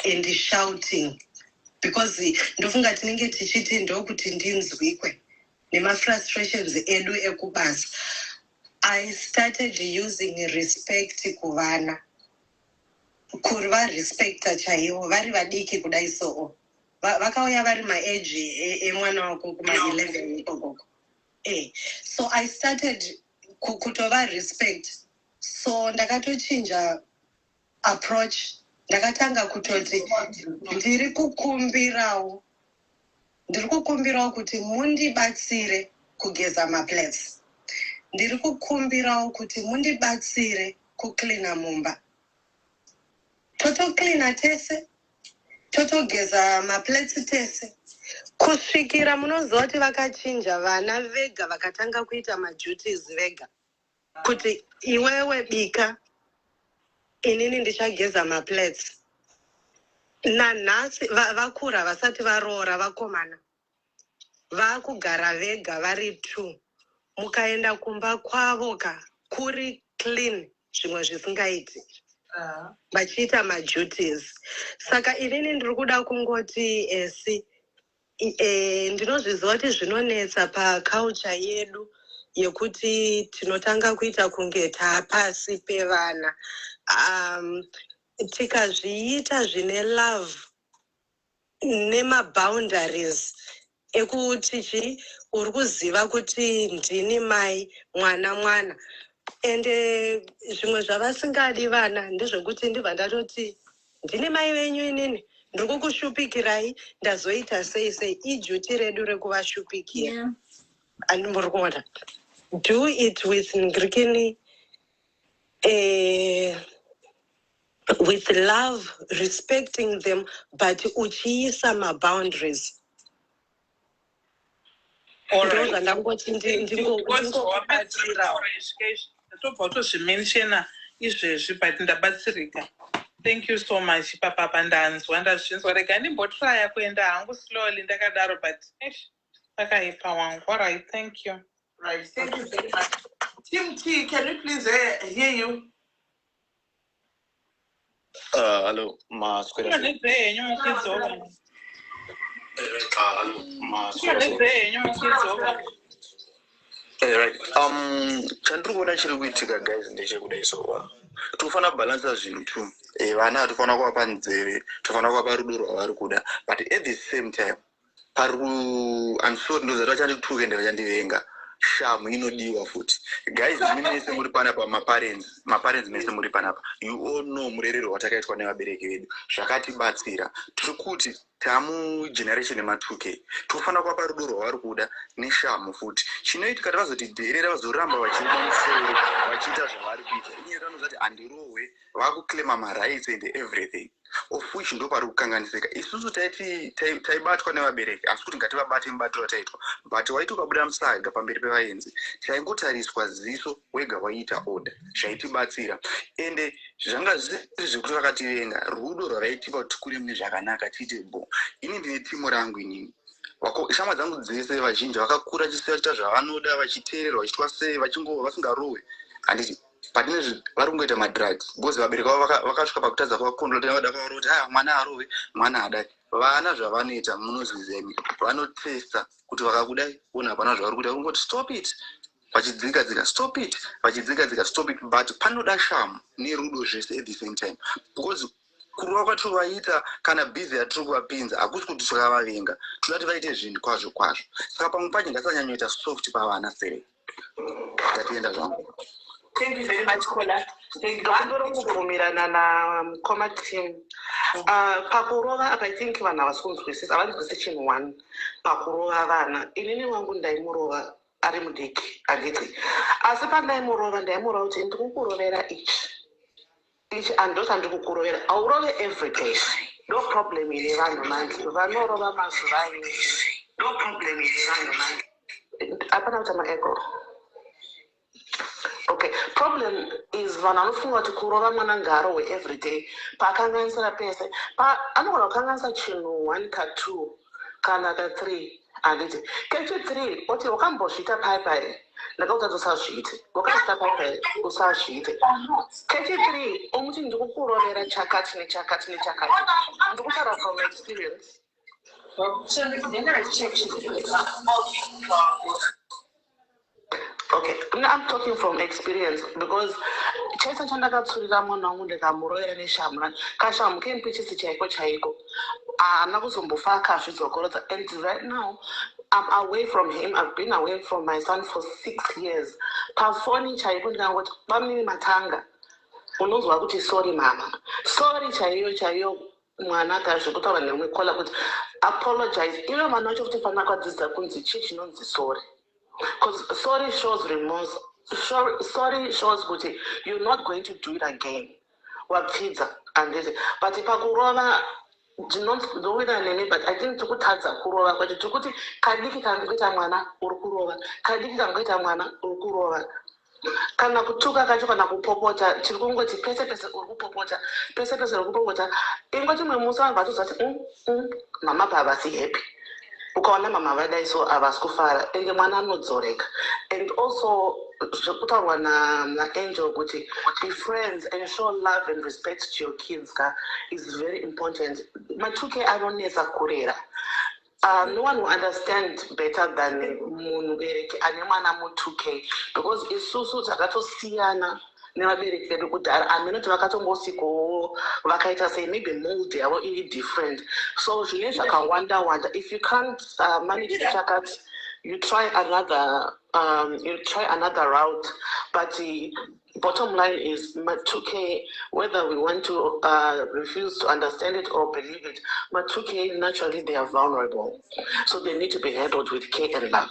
and shouting, because ndofunga tinenge tichiti ndokuti ndinzwikwe nemafrustrations edu ekubasa. I started using respect kuvana, kuri varespecta chaivo vari vadiki kudai soo. Vakauya vari maage emwana wako kuma 11 ikokoko. So I started kutova respect. So ndakatochinja approach. Ndakatanga kutoti ndiri kukumbirawo kuti mundibatsire kugeza maplates. Ndiri kukumbirawo kuti mundibatsire kucleana mumba. Totocleana tese, totogeza maplates tese. Kusvikira munoziva kuti vakachinja vana vega vakatanga kuita maduties vega. Kuti iwewe bika, inini ndichageza maplates. Nanhasi vakura vasati varoora vakomana. Vakugara vega vari 2. Mukaenda kumba kwavo kuri clean, zvimwe zvisingaiti. Vachiita maduties. Saka inini ndiri kuda kungoti esi ndinozviziva kuti zvinonetsa paculture yedu yekuti tinotanga kuita kunge tapasi pevana. Tikazviita zvine love nemaboundaries ekuti uri kuziva kuti ndini mai mwana. Ende zvimwe zvavasingadi vana ndezvekuti ndibva ndatoti ndini mai venyu inini ndiri kukushupikirai ndazoita sei ijuti redu rekuvashupikira. Muri kuona. Do it with ngirikini, with love, respecting them, but uchiisa maboundaries. All right. Ndozvandangoti ndingokubatsira. tobva utozvimenshena izvezvi but ndabatsirika. Thank you so much papa ndanzwa ndazvinzwa rega ndimbotraya kuenda hangu slowly ndakadaro but pakaipa wangu. All right, thank you. Right, thank you very much. Team T, can we please hear you? Hello, right. Chandiri kuona chiri kuitika guys ndechekudai so tofana balansa zvinhu tu. Vana tofana kuvapa nzeve, tofana kuvapa rudo rwavari kuda, but at the same time I'm sorry ndozati vachandituka vachandivenga. Shamu inodiwa futi. Guys, mimi nese muri panapa maparents mese muri panapa. You all know murerero watakaitwa nevabereki vedu. Zvakatibatsira. Tiri kuti tamu generation yema2K. Tofana kupa rudo rwavari kuda neshamu futi. Chinoitika vazoti dherera vazoramba vachiuma musoro vachiita zvavari kuita. Inyaya vanozati andirowe vakuclaima ma-rights and everything. Of which ndo pari kukanganisika. Isusu taibatwa nevabereki asi kuti ngativabate mubatiro wataitwa. But waiti ukabuda musaga pamberi pevaenzi taingotariswa ziso wega waita order zvaitibatsira. Ende zvanga zviri zvekuti vakativenga rudo rwavaitipa kuti tikure mune zvakanaka tiite bo. Ini ndine timu rangu inini. Shamwa dzangu dzese vazhinji vakakura chiita zvavanoda vachiteererwa vachiitwa sei vasingarowe. Handiti patine vari kungoita madrugs because vabereki vavo vakasvika pakutadza kwavakondolota vada kwavauri kuti mwana arowe mwana adai. Vana zvavanoita munozvizemi vanotesta kuti vakakudai ona hapana zvavari kuita kungoti stop it vachidzika stop it vachidzika stop it, but panoda shamu nerudo zvese at the same time because kurova kwatiri vaita kana busy yatiri kuvapinza hakusi kuti tikavavenga toda kuti vaite zvinhu kwazvo saka pamwe pacho ngatisanyanyota soft pavana sere ngatienda zvangu. Thank you very much, Kola. Ndandoro kubvumirana na team. Pakurova, I think vana vasinganzwisisi havanzwisisi chinhu one. Pakurova vana, inini wangu ndaimurova ari mudiki handiti. Asi pandaimurova kuti ndiri kukurovera ichi andosandikukurovera. Aurove every day. No problem ine vanhu manje. Vanorova mazuva ese. No problem ine vanhu manje. Hapana kuti ma-ego. Okay, problem is vana vanofunga kuti kurova mwana ngarowe every day. Paakanganisira pese, anogona kukanganisa chinhu 1 ka 2 kana ka 3 handiti. Kechi 3 oti wakambozviita pai ndakauta usazviite. Wakazviita pai usazviite. Kechi 3 omuti ndikukurovera chakati nechakati nechakati. Ndikutaura from experience. Okay, I'm talking from experience because chese chandakatsurira mwana wangu ndikamurovera neshamuna kashamu kempichisi chaiko haana kuzombofa akazvidzokorodza. And right now I'm away from him. I've been away from my son for 6 years. Pafoni chaiko ndikangoti bamini matanga unonzwa kuti sorry mama, sorry chaiyo mwana kazvikutaura nemwe kola kuti apologize. Iwe mwana wacho kuti fana kwadzidzisa kunzi chii chinonzi sorry. Because sorry shows remorse. Sorry shows kuti you're not going to do it again. Wapfidza and this. But if I don't do it name, but I think tikutadza kurova kwacho tikuti kadiki kangoita mwana uri kurova, kadiki kangoita mwana uri kurova. Kana kutuka kacho kana kupopota tiri kungoti pese uri kupopota pese uri kupopota ingoti mwe musa vanhu vatozati mama baba si happy. Ukaona mama vadai so havasi kufara ende mwana anodzoreka. And also zvekutaurwa naAngel kuti be friends and show love and respect to your kids is very important. Ma2K anonetsa kurera. No one will understand better than mubereki ane mwana mu2K because isusu takatosiyana nevabereki vedu kudhara aminoti vakatombosikawo vakaita sei maybe mold yavo iri different. So zvine zvakawanda. If you can't manage chakati, you try another route. But the bottom line is Ma2K, whether we want to refuse to understand it or believe it, Ma2K naturally they are vulnerable, so they need to be handled with care and love.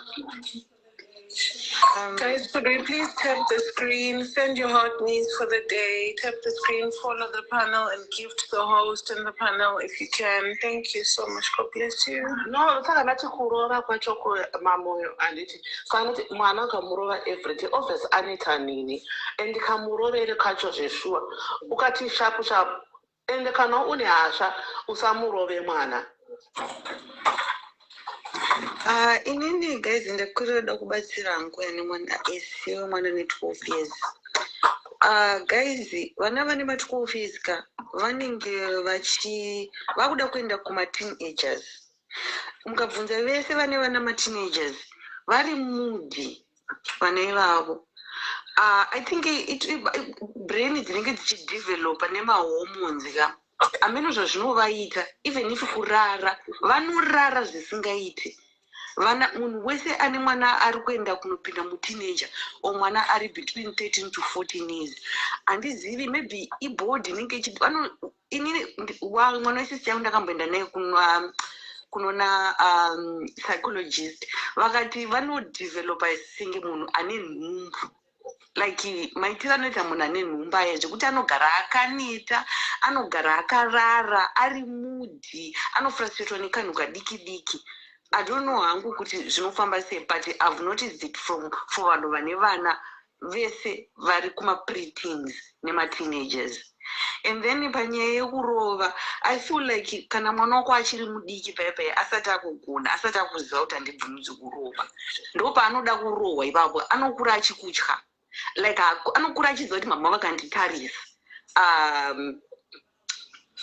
Guys, could we please tap the screen, send your heart needs for the day, tap the screen, follow the panel, and gift the host and the panel if you can. Thank you so much. God bless you. No, saka ndati kurova kwacho mamoyo anditi sanoti mwana ukamurova everyday obvious aneta nini ende kamurovere kacho zveshuwa ukati shapu shapu ende kana une hasha usamurove mwana. Inini guys ndakurida kubatsira hangu ane mwana esiwe mwana ne 12 years. Guys vana vane ma 12 years ka vanenge vakuda kuenda kuma teenagers. Mukabvunza vese vana ma teenagers vari moody vana ivavo. I think brain dzinenge dzichidevelop nema hormones ka ameno zvazvinovaita even if kurara vanorara zvisingaiti. Vana munhu wese ane mwana ari kuenda kunopinda muteenager o mwana ari between 13 to 14 years andizivi maybe ibody inenge ichipano inini mwana wese changu ndakamboenda naye kunona psychologist vakati vanodevelopa senge munhu ane nhumbu like maitiro anoita munhu ane nhumbu aya zvekuti anogara akaneta anogara akarara ari moody anofrustratwa nekanhu kadiki diki. I don't know hangu kuti zvinofamba sei but I've noticed it for vanhu vane vana vese vari kuma preteens nema teenagers. And then panyaya yekurova I feel like kana mwana wako achiri mudiki paya asati akugona asati akuziva kuti handibvumidzi kurova ndo paanoda kurohwa ipapo anokura achikutya like anokura achiziva kuti mama vakanditarisa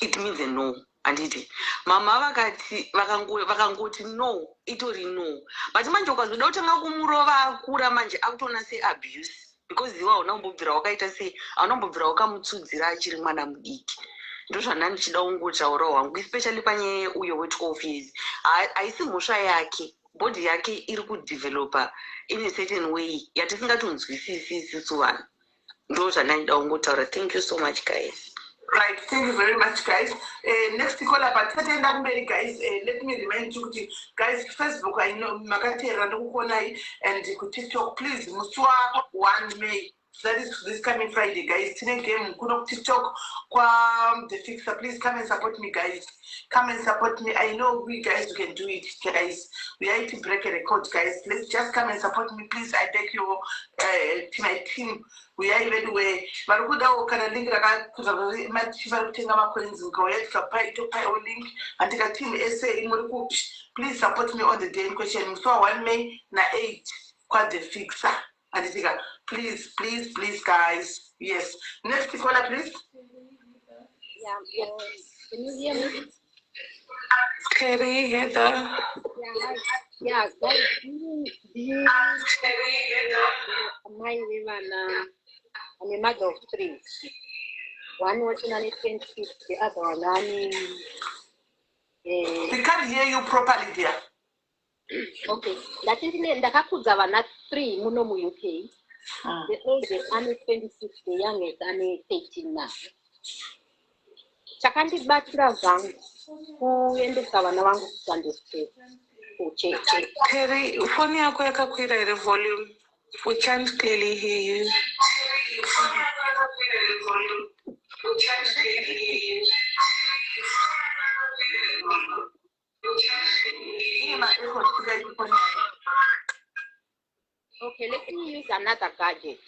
it means a no. Anditi mama vakangoti no itori no but manje ukazoda kutanga kumurova akura manje akutona se abuse because iwa unombobvira wakaita se anombobvira wakamutsudzira achiri mwana mudiki. Ndo zvana ndichida kungotaura wangu especially panyaya uyo we 12 years haisi mhosva yake body yake iri kudevelopa in a certain way yatisingatonzwisisi isisu vanhu. Ndo zvana ndida kungotaura. Thank you so much guys. Right, thank you very much guys. Next caller but tatenda kumberi guys. Let me remind you guys, Facebook I know makatera ndokukonai and ku TikTok please muswa 1 May. That is this coming Friday guys. Tine game kuno TikTok kwa the fixer. Please come and support me guys. Come and support me. I know we guys you can do it guys. We are to break a record guys. Let's just come and support me please. I beg you to my team. We are even way. Barukuda kana link rakakuza machiva kutenga ma coins ngauya tikapa itopa link andika team SA imuri ku please support me on the day in question. So 1 May na 8 kwa the fixer. And please guys. Yes. Next caller please. Yeah. Can you hear me? Kerry, Heather. Yeah, guys, I'm a mother of 3. One working on it 26, the other one running. We can't hear you properly dear. Okay, that is the Kakuzava, not 3, Muno UK. The oldest, only 26, the youngest, only 13 now. Chakandi Batra Zang, who ended Savannah to understand. Kerry, phone yako yakakwira ile volume. We can't clearly hear you. Okay, let me use another gadget.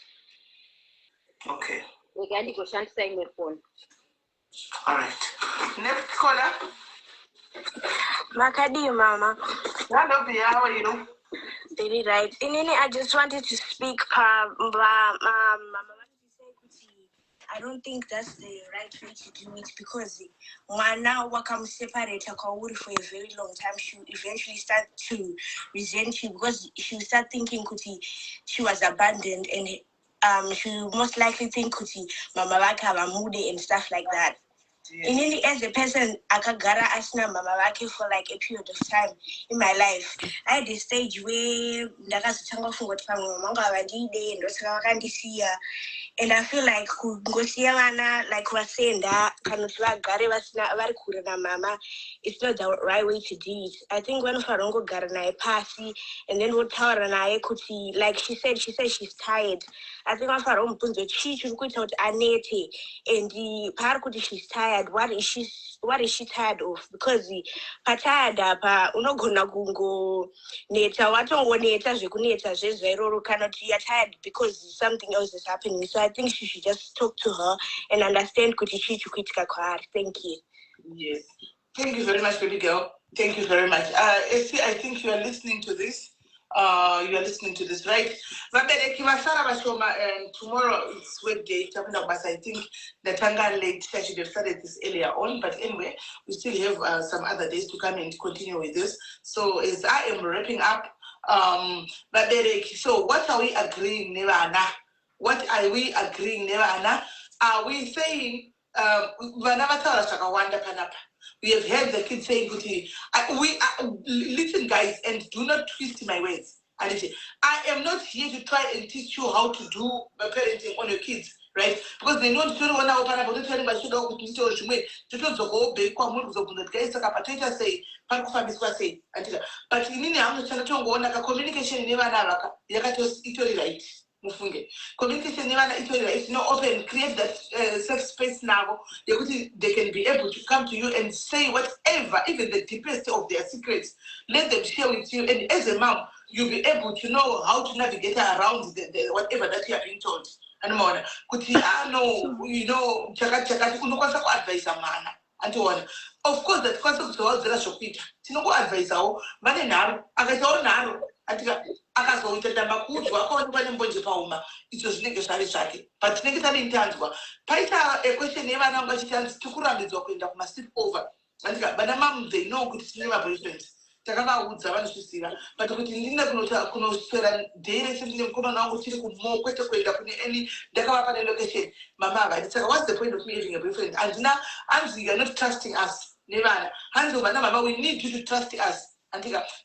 Okay. We can go and say my phone. All right. Next caller. Makadi, Mama. Hello, Bia. How are you? Very right. Inini, I just wanted to speak. Mama, I don't think that's the right way to do it because now wakam separate for a very long time. She eventually start to resent you because she will start thinking she was abandoned and she will most likely think Mama Waka moody and stuff like that. In any as a person akagara asina mama wake for like a period of time in my life. I had a stage where ndakazotanga funga kuti pamwe mama vangu avandide ndosaka vakandisiya And I feel like kungosiya vana like vasenda kana kuti vagare vari kure namama, it's not the right way to do it. I think vanofanira kungogara naye pasi and then votaura naye kuti, like she said she's tired. I think vanofanira kumubvunza chii chiri kuita kuti anete, and paari kuti she's tired, what is she tired of? Because patired apa unogona kungoneta watongoneta zvekuneta zvezvairoro kana kuti you're tired because something else is happening. So I think she should just talk to her and understand kuti chii chikuitika kwaari. Thank you. Yes. Thank you very much, baby girl. Thank you very much. Essie, I think you are listening to this. Right? Vabereki vasara vashoma, and tomorrow it's work day. Talking about, I think the Tanga late I should have started this earlier on, but anyway, we still have some other days to come and continue with this. So as I am wrapping up, Vabereki, so what are we agreeing, Nevana? What are we agreeing, Nevana? Are we saying we have heard the kids saying, listen guys, and do not twist my words. I am not here to try and teach you how to do parenting on your kids, right? Because they don't want to open up say, but in communication right. Communication is not open. Create that safe space now. They can be able to come to you and say whatever, even the deepest of their secrets. Let them share with you. And as a mom, you'll be able to know how to navigate around the whatever that you have been told. And more, advise a man. And so on. Of course, that concept of the last of Peter. Tino advise our Manenaro, Agatonaro. Akazoita makuzwa akaonekwa nembonje pauma idzo zvinenge zviri zvake but tinenge tanintanzwa paita equestion yevana vachichanzi tikurambidzwa kuenda kumasleep over andika vana mamu they know kuti tine maboyfriends takavaudza vanozviziva but kuti ndine kunoswera dhei sendine mukomana wangu tiri kumo kwete kuenda kune any ndakavapa nelocation mama havadi saka what's the point of me having a boyfriend andina anzi you're not trusting us nevana hanzi vana mama we need you to trust us.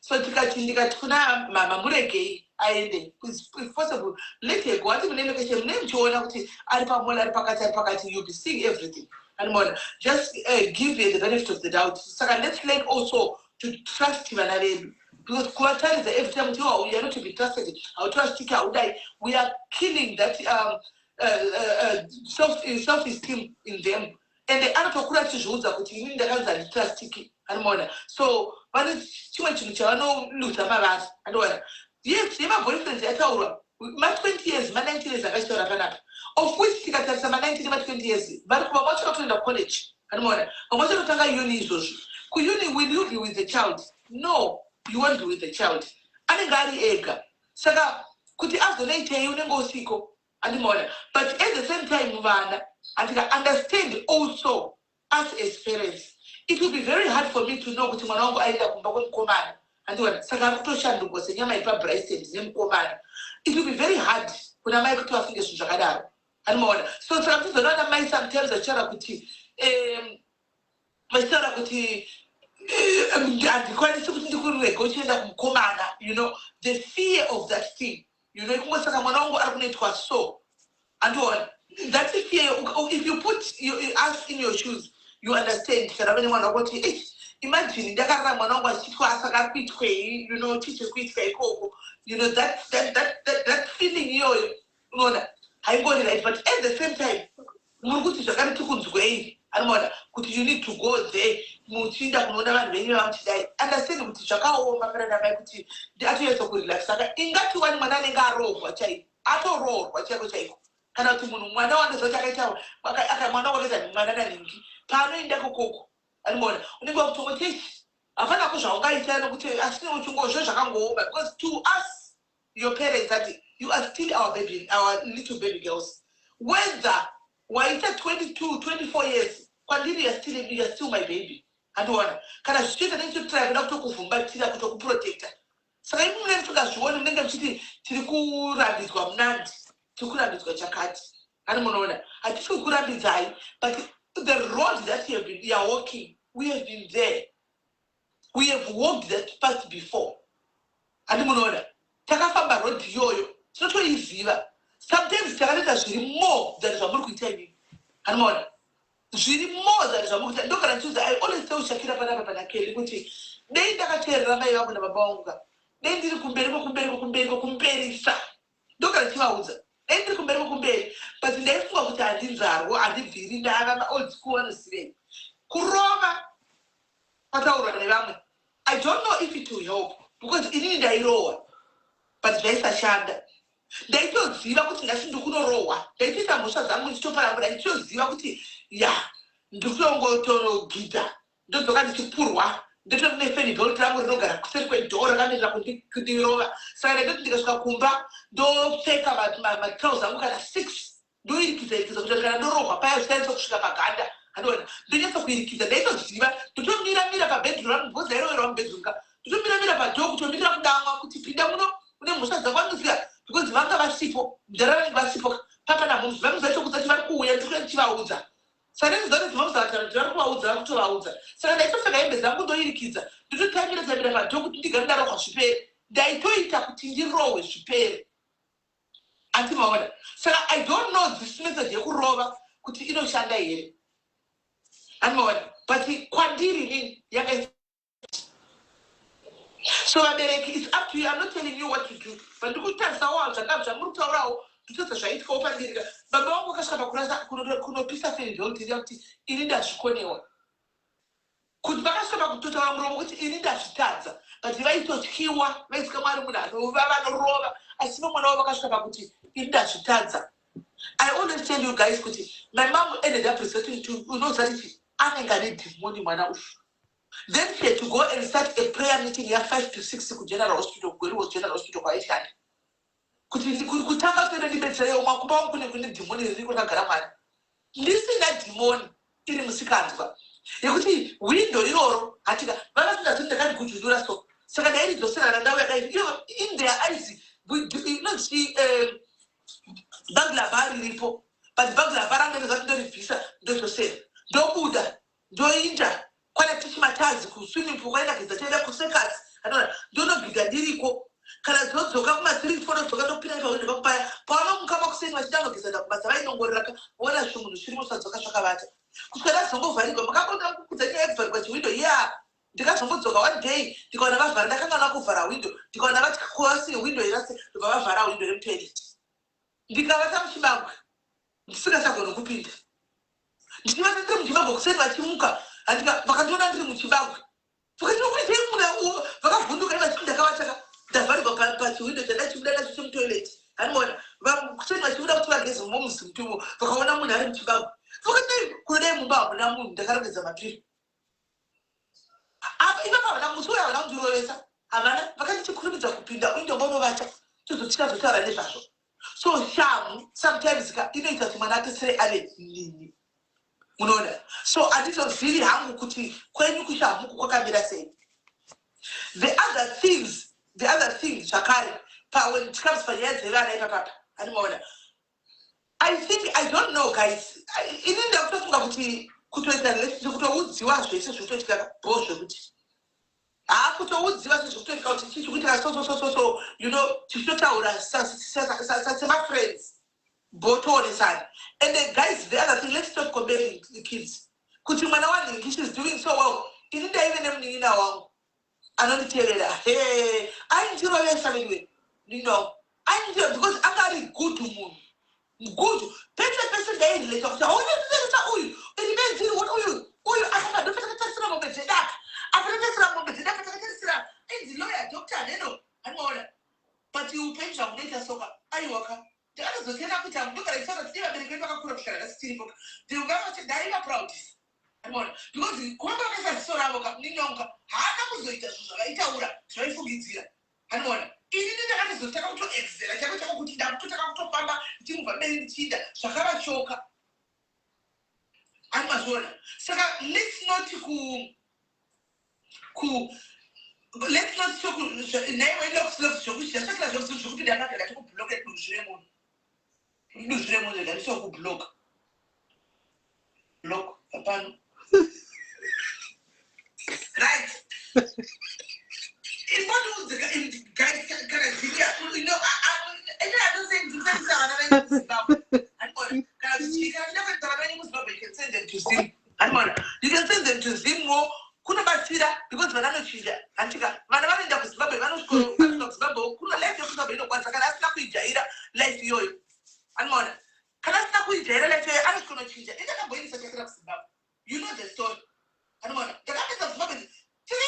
So tikati kuna mama muregei aende if possible let her go ati mune location nemchiona kuti ari pamola ari pakati you'll be seeing everything and more just give her the benefit of the doubt. So let's learn also to trust vana vedu because kuvatariza every time we are not to be trusted. Our trust we are killing that self-esteem in them and they are anotokura chizviudza kuti inini ndakanzi handitrustiki animona so vane chimwe chinhu chavanoluza mavari andiona yes yemaboyfriends yataurwa ma-20 years ma-19 years akachitaura panapa of which tikatarisa ma-19 ma-20 years vari kuva vachatoenda college animona vamwe vachatotanga uni izvozvi kuuni will you be with the child? No, you won't be with the child. Anenge ari ega saka kuti azonoitei unenge usiko andimona but at the same time vana andika understand also us as parents. It will be very hard for me to know kuti mwana wangu aenda kumba kwemukomana andiona saka ari kutoshanduka senyama ipa Bryson nemukomana. It will be very hard kuna mai kuti vafunge zvinhu zvakadaro andimona so saka tizoona mai sometimes achitaura kuti vachitaura kuti handikwanisi kuti ndikurega uchienda kumukomana you know the fear of that thing you know ikungosaka mwana wangu ari kunoitwa so andiona that's the fear. If you put us in your shoes you understand kana vane mwana wako kuti imagine ndakarara mwana wangu achitwa asakakuitwei you know chichi kuitwa ikoko you know that feeling iyoyo unoona haingori right but at the same time muri kuti zvakare tikunzwei animona kuti you need to go there muchinda kunoona vanhu venyu vamuchidai understand kuti zvakaoma parana mai kuti atoyesa kurelax saka ingati wani mwana anenge arohwa chaiko atorohwa chaiko chaiko kana kuti munhu mwana wandozoti akaita mwana wakaita mwana naningi paanoenda kokoko animona unenge wakutongoti hapana kuzvaungaita nokuti asina uchingozvo zvakangooma because to us your parents that you are still our baby, our little baby girls. Whether waita 22 24 years kwandiri you're still my baby andiona kana zvichiita nechitotry kuda kutokuvhumbatira kutokuprotecta saka imi munenge tukazviona munenge muchiti tiri kurambidzwa munandi tiri kurambidzwa chakati ani munoona hatisi kukurambidzai but the road that you are walking we have been there, we have walked that path before ani munoona takafamba road iyoyo tinotoiziva sometimes takatoita zviri more than zvamuri kuita inini anomaona zviri more than zvamuri kuita ndokana ndichiudza I always tell Shakira panapa pana Kelly kuti dei ndakateerera mai vangu nababa vangu ka dei ndiri kumberisa ndokana ndichivaudza dei ndiri kumberi but ndaifunga kuti handinzarwo handibviri ndava maold school anosivei kurova kwataurwa nevamwe I don't know if it will help because inini ndairohwa but zvaisashanda ndaitoziva kuti ngasi ndikunorohwa ndaitoita mhosva dzangu ndichitoparambura ndichitoziva kuti ya ndikunongotogidha ndodzoka ndichipurwa ndotonefenibelt rangu rinogara kuseri kwedhoo rakamirira kundirova saka ndaitoti ndikasvika kumba ndopfeka matrauzi angu kana 6 ndoirikidza kuti kana ndorohwa paya zvichaisa kusvika paganda anoona ndonyatsa kuirikidza ndaitoziva ndotomiramira pabhedroom rangu bhoza iroverwa mubhedroom ka ndotomiramira padhoo kutomirira kudamwa kuti pinda muno une mhosva dzakwanisiya because vanga vasipo ndarava vasipo papa namomu vamuzachokudza kuti vari kuuya ndichivaudza saka ndizati dzimamuzatana kuti vari kuvaudza vari kutovaudza saka ndaitopfeka hembe dzangu ndoirikidza nditotamira padhoo kuti ndigare ndarohwa zvipere ndaitoita kuti ndirohwe zvipere antimaona saka I don't know this method yekurova kuti inoshanda here antimaona but kwandiri nini yaka so vabereki it's up to you I'm not telling you what to do but ndikutarisawo zvamuri kutaurawo nditodza zvaitikawo pandirika baba vangu akasvika kunopisa fenibelt iriya kuti ini ndazvikonewa kuti vakasvika pakutotaura muromo kuti ini ndazvitadza but vaitotyiwa vaisika mwari munhu anova vanorova asi vamwana wavo vakasvika pakuti ini ndazvitadza I always tell you guys kuti my mom ended up resorting to unozati anenge ane dhimoni mwana ushu. Then she had to go and start a prayer meeting ya 5 to 6 ku General Hospital, Gweri was General Hospital kwa ishani. Kutanga kwenda ndibetsere umakumba wangu kune demoni riko kagara mwana. Ndisina demoni iri musikanzwa. Yekuti window iroro hatika vana tunda kujudura so. Saka ndairi dzosera ndau yakaiti in their eyes you know see bagla bari ripo but bagla baranga ndozvisa ndozosera. Ndobuda ndoinja kwana tichimatazi kuswimming pool kwaenda kizatenda kusekasi anoona ndonobhiga ndiriko kana dzodzoka kuma3 4 dzoka topinda pawindo pakupaya paona mukama kuseni vachitanga kizanda kubasa vainongorera kuona zvimunhu zviri musadzoka zvakavata kuswera zvongovharirwa makambona kukudza nyaya yekuvharirwa chiwindo ndikazombodzoka one day ndikaona vavhara ndakanga nakuvhara windo ndikaona vati kosi windo irase ndobva vavhara windo remutoilet ndikavata muchibagwe ndisingasagona kupinda ndichivata ndiri muchibagwe kuseni vachimuka vakandiona ndiri muchibagwe vakavhunduka ivachii ndakavachaka ndavharirwa pachiwindo chandachibuda nacho chemutoilet anoona kuseni vachibuda kuti vageze momuzi mutumo vakaona munhu ari muchibagwe vakati kunodai mumba hamuna munhu ndakarongedza mapiri apa ivapa havana musi uyo havana kundirovesa havana vakandichikurumidza kupinda uinde ngonovata tozotikazotara nezvazvo so shamu sometimes inoita kuti mwana atesere ave nini unoona so handizozvivi hangu kuti kwenyu kushamuku kwakamira sei. The other things zvakare when it comes panyaya dzevana ipapapa anomaona I don't know guys ini ndakutofunga kuti kutoita relationship kutoudziwa zvese zvikutoitika bo zvekuti kutoudziwa zvekutoitika kuti chichikuitika so you know tichitotaura semafriends botonesana and then guys the other thing let's stop comparing the kids kuti mwana wanhingi she's doing so well ini ndaive nemunin'ina wangu anonditeerera aindirovesa veniwe ainditiva because anga ari good munhu good pese ndaireleta kuti haunezeresa uyu irimenziri uyu akangandopetakatasira mombe dzedaka apetakatasira mombe dzedaka takatarisira aidziloya doctor neno anoona but upenyu zvangu noita soka aiwaka ndakazotenda kuti hamudogara isaka tine vabereki vedu vakakura kusvika nhasi tiripo ndaiva proud anoona because kuamba vakaisa ziso ravo kamunin'angu haana kuzoita zvinhu zvavaitaura zvavaifungidzira anoona ini ndakatozotaka kutoexera chako chako kuti ndakutotaka kutofamba ndichimubva mberi ndichiita zvakavachoka animazviona saka let's not naiwaindakusilovzvokushasakira zvokupinda yakati ngatikubhuloka duzvi remunhu ndandisokubhuloka block hapana right guys, vanochinja handika vana vanoenda kuzimbabwe vanosvika kuzimbabwe kuna life yekuzimbabwe inokwanisa kana asina kuijaira life iyoyo anoona kana asina kuijaira life iyoyo anosvika unochinja indakamboinisa chakira kuzimbabwe you know the story anoona ndakapedza kuzimbabwe 3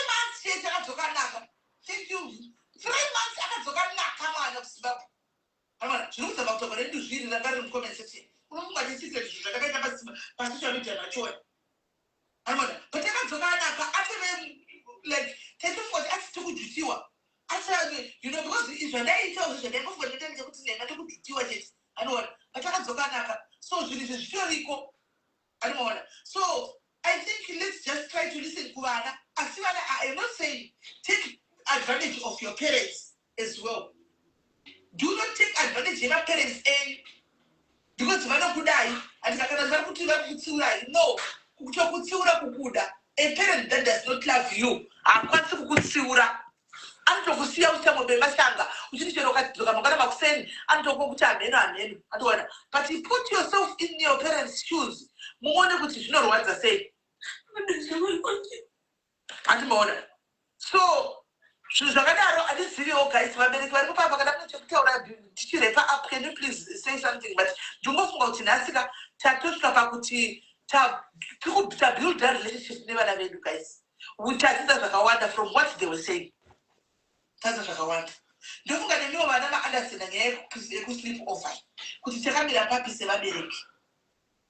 months chete akadzoka naka thank you 3 months akadzoka naka mwana kuzimbabwe anoona zviri kuzama kutogora redu zviri ranga riri mucomment section unofunga ndisise zvinhu zvakakaita pasocial media machona anoona but akadzoka naka ateve like 34 asiti kujutiwa asa you know because izvo ndaitawo zvandaimbofunga nditenge kuti ndanga tokujutiwa chete anoona but akadzoka naka so zvinhu izvi zvitoriko anoona so I think let's just try to listen kuvana asi vana I am not saying take advantage of your parents as well. Do not take advantage of your parents because vanokudai andikakana vari kuti vari kutsiurai no kutokutsiura kukuda a parent that does not love you hakwanisi kukutsiura anotokusiya uchamobemba shanga uchiti chero ukadzoka mangwana makuseni anotokuwa kuti hamheno atoona but you put yourself in your parents shoes muone kuti zvinorwadza sei andimaona so zvinhu zvakadaro handiziviwo guys vabereki vari kupapa kana mune chekutaura tichirepa up can you please say something but ndingofunga kuti nhasika tatosvika pakuti tabuilda relationship nevana vedu guys tadzidza zvakawanda from what they were saying tadzidza zvakawanda ndofunga nemiwo vana vaandastanda nyaya yekusleep over kuti takamira papi sevabereki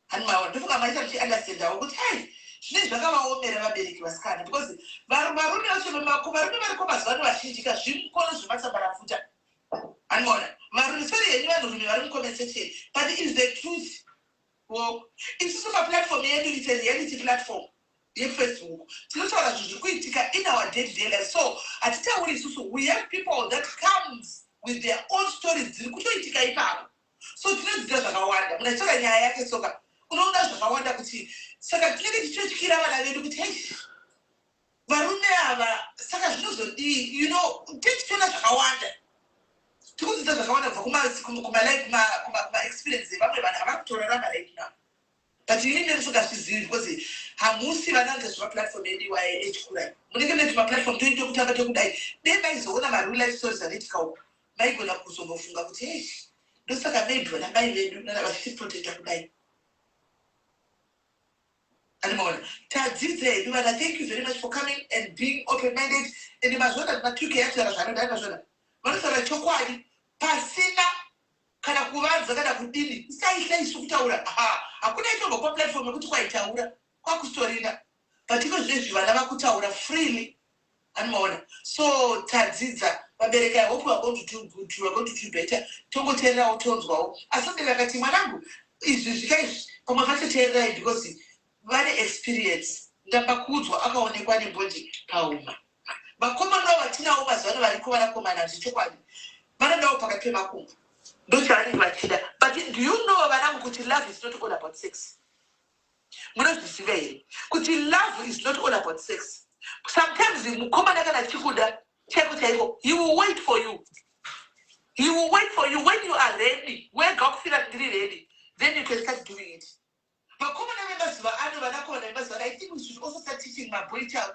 hanimaona ndofunga maisa muchiandastandawo kuti hai zvinenge zvakavaomera vabereki vasikana because varume vacho varume variko mazuva ano vazhinjika zvimukono zvematsambarafuta anoona varume sori henyu vanhurume vari mucomment section but is the truth isusu paplatform yedu it's a reality platform yefacebook tinotaura zvinhu zviri kuitika in our day-to-day life so hatitauri isusu we have people that comes with their own stories dziri kutoitika ipapo so tinodzidza zvakawanda munatora nyaya yake soka unoona zvakawanda kuti saka tinenge tichotyira vana vedu kuti hei varume ava saka zvinozodii you know tichiona zvakawanda tikudzidza zvakawanda kubva kumaexperience evamwe vanhu havari kutorarama right now but inini ndisingazvizivi because hamusi vana ngezvemaplatform edu iwaye echikurai munenge mune timaplatform toite kutamba tokudai dei maizoona mareal life stories anoitika uko maigona kuzombofunga kuti hei ndosaka maybe vana mai vedu vachitiprotecta kudai anymore. Tadzidze, thank you very much for coming and being open-minded. And imazona matuke yatu ya rashano dai mazona. Manusara chokwadi pasina kana kuvanza kana kudini. Saisha isukutaura. Hakuna ito kwa platform kuti kwa itaura kwa kustorina. But iko zile vana vakutaura freely. Anymore. So tadzidza vabereka I hope we are going to do good. We are going to do better. Tongo tera utonzwa. Asante vakati mwanangu. Izvi zvikaishi kama hata tera because vane experience ndapakudzwa akaonekwa nebody pauma vakomana vatinawo mazano variko vanakomana zvichokwadi vanodawo pakati pemakumbo ndochavanenge vachida but do you know vanangu kuti love is not all about sex munozviziva here kuti love is not all about sex sometimes mukomana kana chikuda chaiko chaiko he will wait for you when you are ready wega kufira ndiri ready then you can start doing it. I think we should also start teaching my boy child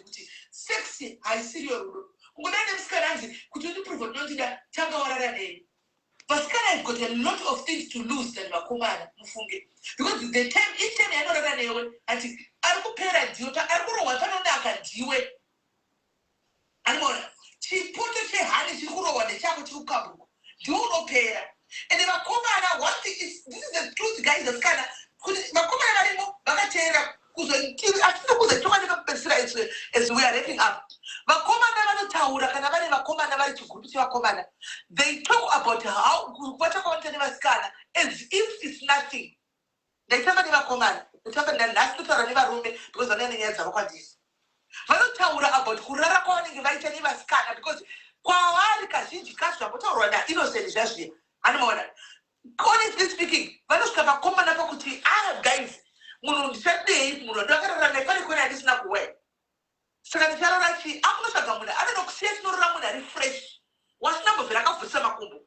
kuti sex haisiriyo ungodai nemusikana kuti undiprove nondida tanga warara nei vasikana have got a lot of things to lose than vakomana mufunge because the time each time yanorara newe ati ari kupera ndiyo ari kurohwa panonaka ndiwe animona chipoto chehani chiri kurohwa nechako chiri kukabuka ndiwo unopera. And vakomana, one thing is, this is the truth, guys, that's kind of, vakomana varimo vakatera as we are wrapping up. Vakomana vanotaura kana vari vakomana vari chigroup chevakomana. They talk about how vachakaonita nevasikana as if it's nothing. Ndaitamba nevakomana, ndaitamba nhasi totaura nevarume because vanenge nyaya dzavo kwandisi. Vanotaura about kurara kwavanenge vaita nevasikana because kwavari kazhinji kacho zvambotaurwa nainnocent zvazviya. Anymore. Honestly speaking, vanosvika vakomana pakuti guys munhu ndichadei munhu ndakarara naye pane kona handisina kuwe saka ndicharora chi akunotsvaga munhu anoda kusiya chinorora munhu ari fresh wasinambobvira akabvutisa makumbo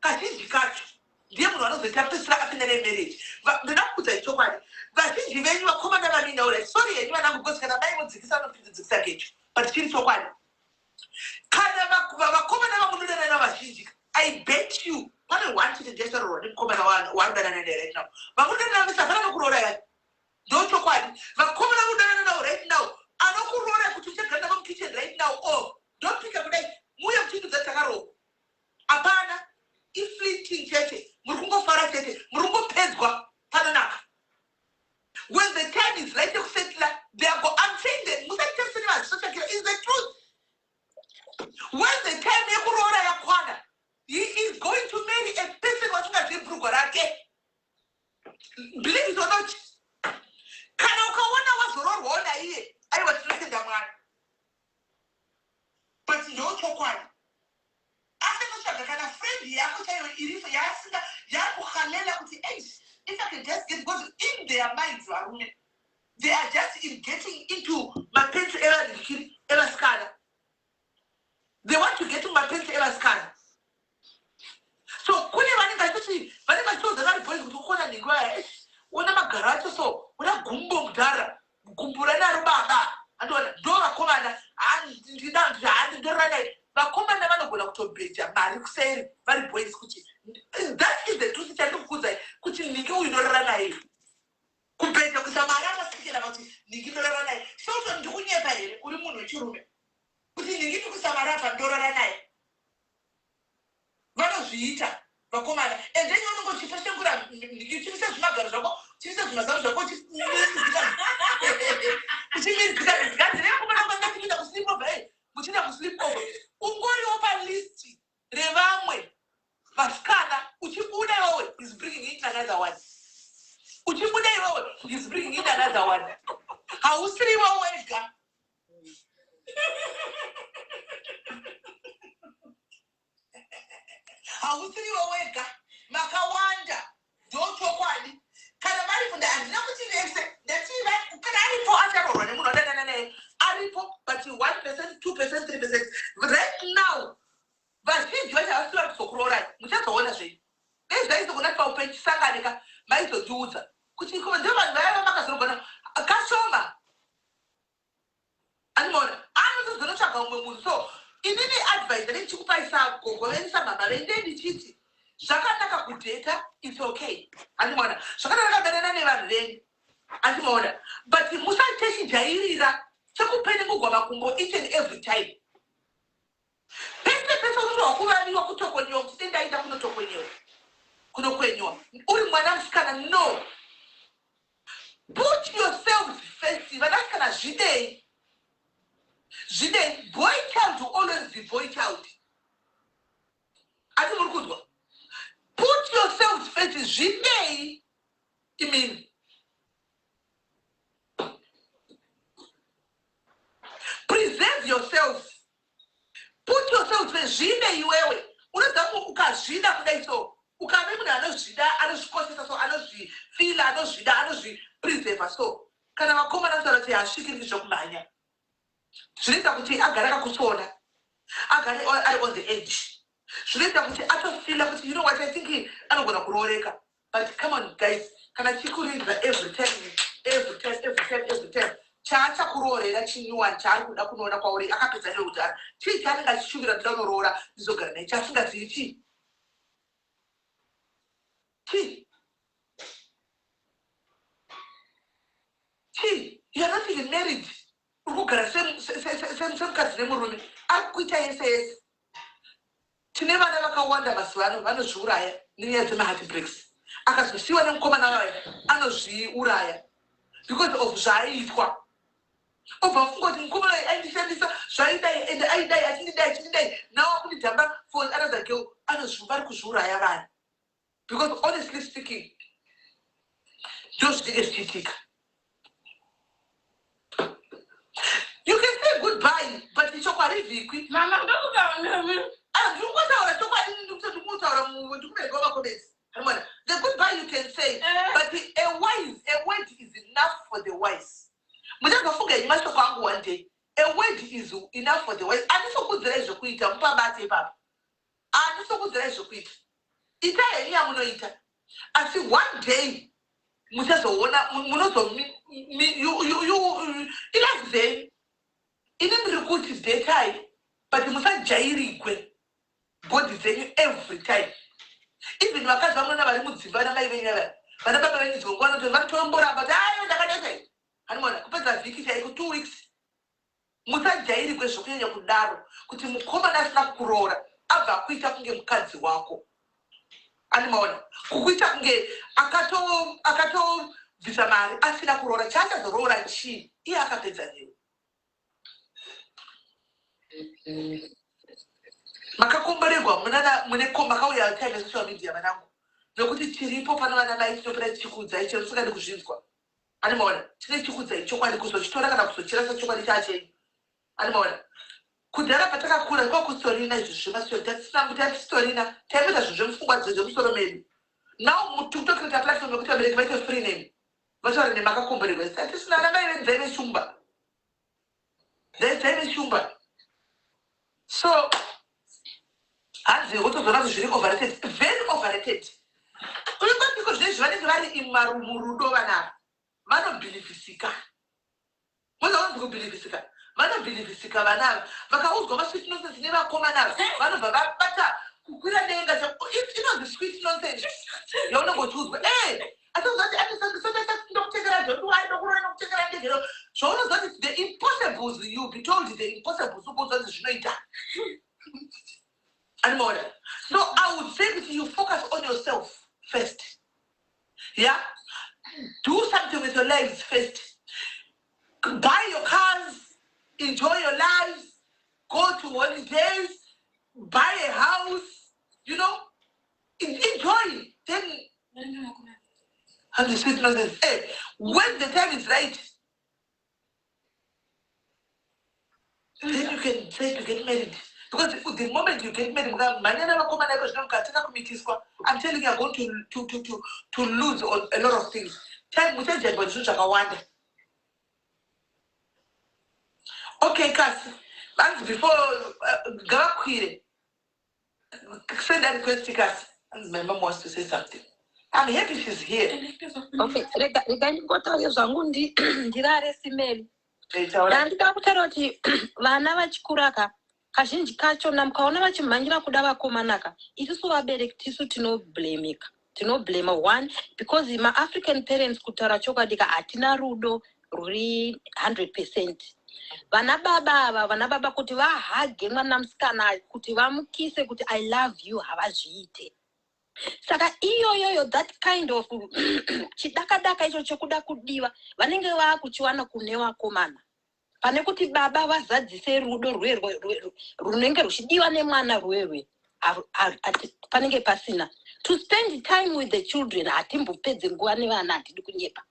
kazhinji kacho ndiye munhu munhu anozoita pesira apinda nemarriage. Ndinokuudza ichokwadi. Vazhinji venyu vakomana vaminaura sorry henyu vanangu because kana dai mudzikisa unopinzodzikisa kecho. But chiri chokwadi. Kana vakomana vamunodanana vazhinji, I bet you pane one chete ndesarorwa nemukomana waanodanana naye right now. Vamunodanana vesafana nokuroora yani. Ndochokwadi. Vakomana vamunodanana nawo right now. Anokuroora kuti uchagara navo mukitchen right now. Oh, don't pick up kudai. Muya muchindudza takaro. Apana. Inflicting chete. Murungofara chete. Murungopedzwa. Panonaka. When the time is right to settle, they are go. I'm saying that is the truth. When the time he is going to marry a person who has been broken. Believe it or not. Kana ukaona wazororwa iye aiwa tinotenda Mwari. But no chokwadi. Asinotsvaga kana friend yako chaiyo iripo yasinga yakuhalela kuti if I can just get, because in their minds they are just in getting into my pension era scada. They want to get to my pension era scada. So kune vanenge vachiti vanenge vachiudza vari boys kuti ukona ningwa una magaracho so una gumbo mudhara gumbura naro baba andona ndo vakomana ndinandorana vakomana vanogona kutobheja mari kuseri vari boys kuti that is the truth chandikuudza kuti ningi uyu ndorara naye kubheja kuisa mari akasikira kuti ningi ndorara naye soto ndikunyepa here uri munhu wechirume kuti ningi ndikuisa mari apa ndorara naye vanozviita vakomana and then unongochipashengura chivise zvimagaro zvako chivise zvimazaro zvako uchimirizikazirekomana kusleepover muchienda kusleepover ungoriwo palisti revamwe vasikana uchibuda iwowe is bringing in another one uchibuda iwowe is bringing in another one hausiriwo wega hausiriwo wega makawanda ndochokwadi kana vari kunda handina kuti vese ndativa kana aripo acharorwa nemunhu adanana naye aripo but 1%, 2%, 3% right now vazhinji vachavasiva kuzokurorai muchazoona zvei dei zvaizogona paupechisanganika maizotiudza kuti ndio vanhu vaiva makazorogona kashoma animona anozozonotsvaga umwe munhu so inini advice ndichikupaisa gogovenisa mama vendendichiti zvakanaka kudheta it's okay andimona zvakanaka kudanana nevanhu venyu andimona but musachechidyairira chekupendengugwa makumbo each and every time pese unotowakuvaviwa kutokoniwa kuti dendaita kunokwenyiwa uri mwana musikana no put yourselves first vanasikana zvidei boy child will always be boy child ati muri kuzwa put yourselves first zvidei imini preserve yourselves put yourselves first zvidei iwewe unoziva ukazvida kudai so ukave munhu anozvida anozvikosesa so anozvifila anozvida anozvipreserva so kana vakomana kutaura kuti hasvikiri zvokumhanya zvinoita kuti agare akakutsona agare ari on the edge zvinoita kuti atofila kuti you know what I think anogona kurooreka but come on guys kana chikuridza every time chaachakuroorera chinyuwani chaari kuda kunoona kwauri akapedza neutano chii chaanenge achishuvira kuti anoroora ndizogara naye chasingazivi chii you are not even married urikugara semukadzi nemurume ari kuita yese tine vana vakawanda mazuva ano vanozviuraya nenyaya dzemaheart breaks akazosiyiwa nemukomana waya anozviuraya because of zvaiitwa obva fungoti mukomana waya aindishandisa zvaidai and aidai achindidai now akunidhamba for another girl vari kuzviuraya vanhu because honestly speaking ndozvinenge zvichiitika. You can say goodbye, but it's chokwadi vikwi. Mama, don't the goodbye you can say, but a word is enough for the wise. One day, a word is enough for the wise. And it's so good that you quit. I'm so good that you quit. Ita yamunoita Asi one day muchazoona munozo ilazei inini kuti daytime but musajairikwe body dzenyu every time. Even vakazi vamuna vari mudzimba namai venyava vana baba venyu dzongwana kuti vanotomboramba kuti ayo ndakadai hanimona kupedza vhiki chaiko 2 weeks. Musajairikwe zvokunyanya kudaro kuti mukomana asina kuroora abva kuita kunge mukadzi wako. Animaona kukuita kunge akatobvisa mari asina kuroora chaachazoroora chii iye akapedza newe. Makakomborerwa makauya time social media vanangu nokuti tiripo pana vana mai tinopera tichikudzai chero tisikadi kuzvinzwa. Animaona tine chikudzai chokwadi kuzochitora kana kuzochera sechokwadi chachenyu. Animaona kudhara patakakura kwakustorina izvo zvemasoro tatistorina taipedza zvinhu zvemupfungwa zvemusoro medu. Now mutokutokireta platform yokuti vabereki vaite free name vataura nemakakomborerwa satisina vana mai venzai veshumba dzai veshumba. So hanzi wotozoona kuti zviri overrated, very overrated. Ulikwatiko zvinezvi vanenge vari imarumurudo vanava vanobhilivhisika. Mozavanzi kubhilivhisika vanobhilivhisika vanava vakaudzwa masweet nonsense nevakomana vanobva vabata kukwira denga inonzi sweet nonsense yaunongotiudzwa atozati ndokutekera zvoduwai ndokurora nokutekera ndegero zvaunozati the impossibles you be told the impossibles ukuzati zvinoita. Animaona. So I would say that you focus on yourself first. Yeah? Do something with your lives first. Buy your cars, enjoy your lives, go to holidays, buy a house, you know, enjoy. Then, and the sweet nonsense. Hey, when the time is right, then you can say to get married. Because the moment you get married, I'm telling you, you're going to lose on a lot of things. Time okay, Cass. Before Gakwire, send that request to Cass. My mom wants to say something. I'm happy she's here. Okay, regarding what I was going to dirare simeli. Ndandika kutaura kuti vana vachikuraka kazhinji kacho namkaona vachimhanyira kuda vakomanaka isusu vabereki tisu tinoblema one because maafrican parents kutaura chokwadi hatina rudo rwuri 100%. Vana baba kuti vahage mwana musikana kuti vamukise kuti I love you havazviite. Saka iyoyoyo that kind of chidakadaka icho chekuda kudiwa vanenge vakuchiwana kune vakomana pane kuti baba vazadzise rudo runenge ruchidiwa nemwana rwewe panenge pasina. To spend time with the children hatimbopedze nguva nevana hatidi kunyepa.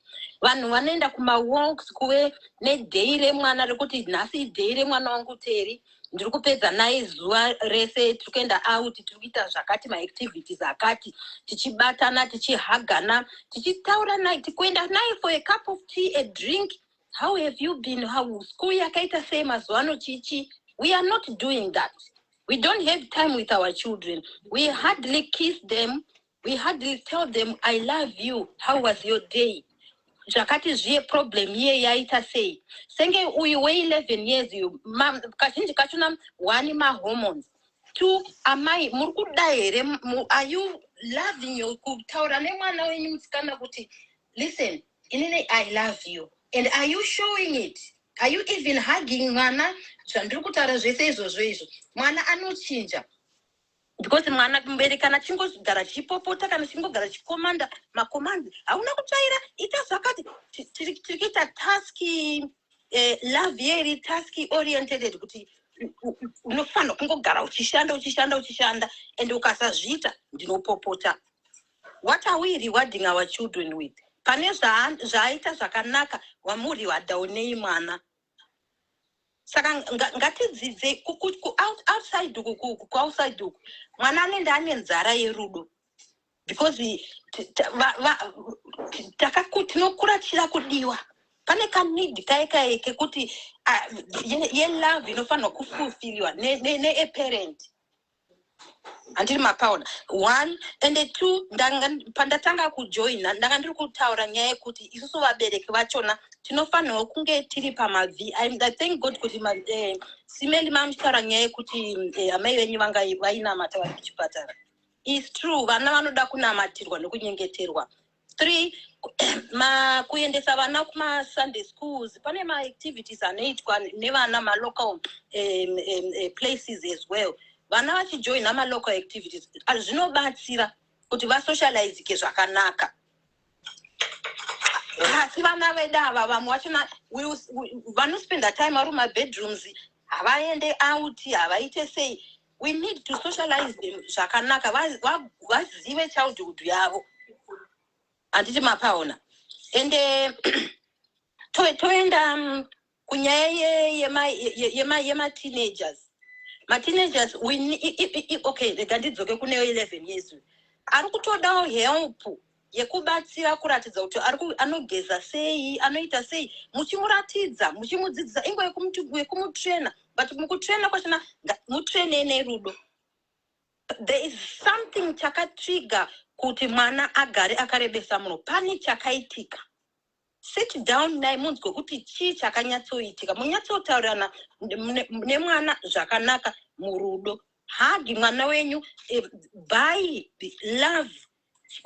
Vanhu vanoenda kumawalks kuve nedhei remwana rekuti nhasi idhei remwana wangu Teri ndiri kupedza naye zuva rese tikuenda out tikuita zvakati maactivities akati tichibatana tichihagana tichitaura naye tikuenda naye for a cup of tea, a drink. How have you been? How school yakaita sei mazuva ano chichi? We are not doing that. We don't have time with our children. We hardly kiss them. We hardly tell them I love you. How was your day? Zvakati zviye problem ye yaita sei. Senge uyu we 11 years you kazhinji kachona one ma hormones. 2 amai muri kuda here are you loving your kutaura nemwana wenyu musikana kuti listen inini I love you and are you showing it? Are you even hugging mwana? Zvandiri kutaura zvese izvozvo mwana anochinja. Because mwana mubereki kana chingogara chipopota kana chingogara chikomanda makomandi hauna kutsvaira ita zvakati tirikuita task love yeri task oriented kuti unofanira kungogara uchishanda and ukasazviita ndinopopota. What are we rewarding our children with? Pane zvaaita zvakanaka wamurewardao nei mwana. Saka ngatidzidze outside uku mwana anenge ane nzara yerudo because tinokura tichida kudiwa. Pane kanidi kaeka kekuti ye love inofanira kufulfilliwa ne parent. Andiri mapaona 1 and 2 pandatanga kujoina ndanga ndiri kutaura nyaya yekuti isusu vabereki vachona tinofanirwa kunge tiri pamavi. I thank God kuti Simeli mamutaura nyaya yekuti amai venyu vanga vainamata vari kuchipatara. It's true, vana vanoda kunamatirwa nekunyengeterwa. 3 kuendesa vana kuma Sunday schools pane ma activities anoitwa nevana ma local places as well. Vana vachijoin nama local activities zvinobatsira kuti vasocialize ke zvakanaka. Asi vana vedu ava vamwe vachona vanospenda time vari mumabedrooms, havaende out, havaite sei. We need to socialize them zvakanaka vazive childhood yavo. Anditi mapaona. Ende toenda kunyaya yema teenagers. My teenagers, we need, okay, ndidzoke kune 11 years. Ari kutodawo help yekubatsira kuratidza kuti anogeza sei, anoita sei, muchimuratidza, muchimudzidzisa ingo yekumutraina, but mukutraina kwachona mutraine nerudo. There is something chakatrigger kuti mwana agare akarebesa muno. Pani chakaitika. Sit down naye munzwe kuti chii chakanyatsoitika. Munyatsotaurana nemwana zvakanaka murudo. Hagi mwana wenyu by love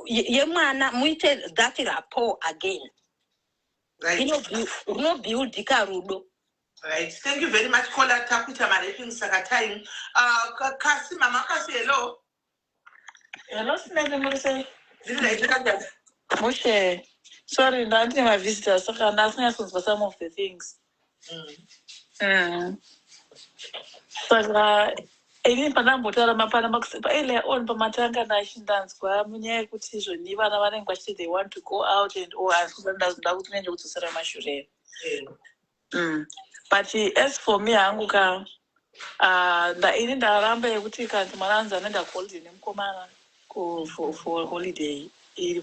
yemwana muite that rapport again. Right. Buildika rudo. Right. Thank you very much. Kola takuita mareping saka time. Kasi mama kasi hello. Hello, Sinele Murise. Zile Moshe. Sorry, not my visitors. So I'm asking for some of the things. So, even Panambola Mapana earlier on Pamatanga Nashindanskwa, Munya Kutizo, Niva Navan, they want to go out and or as does not to Saramashure. But as for me, Anguka, the in the Rambe Utika and Maranza and the called in Komana for holiday.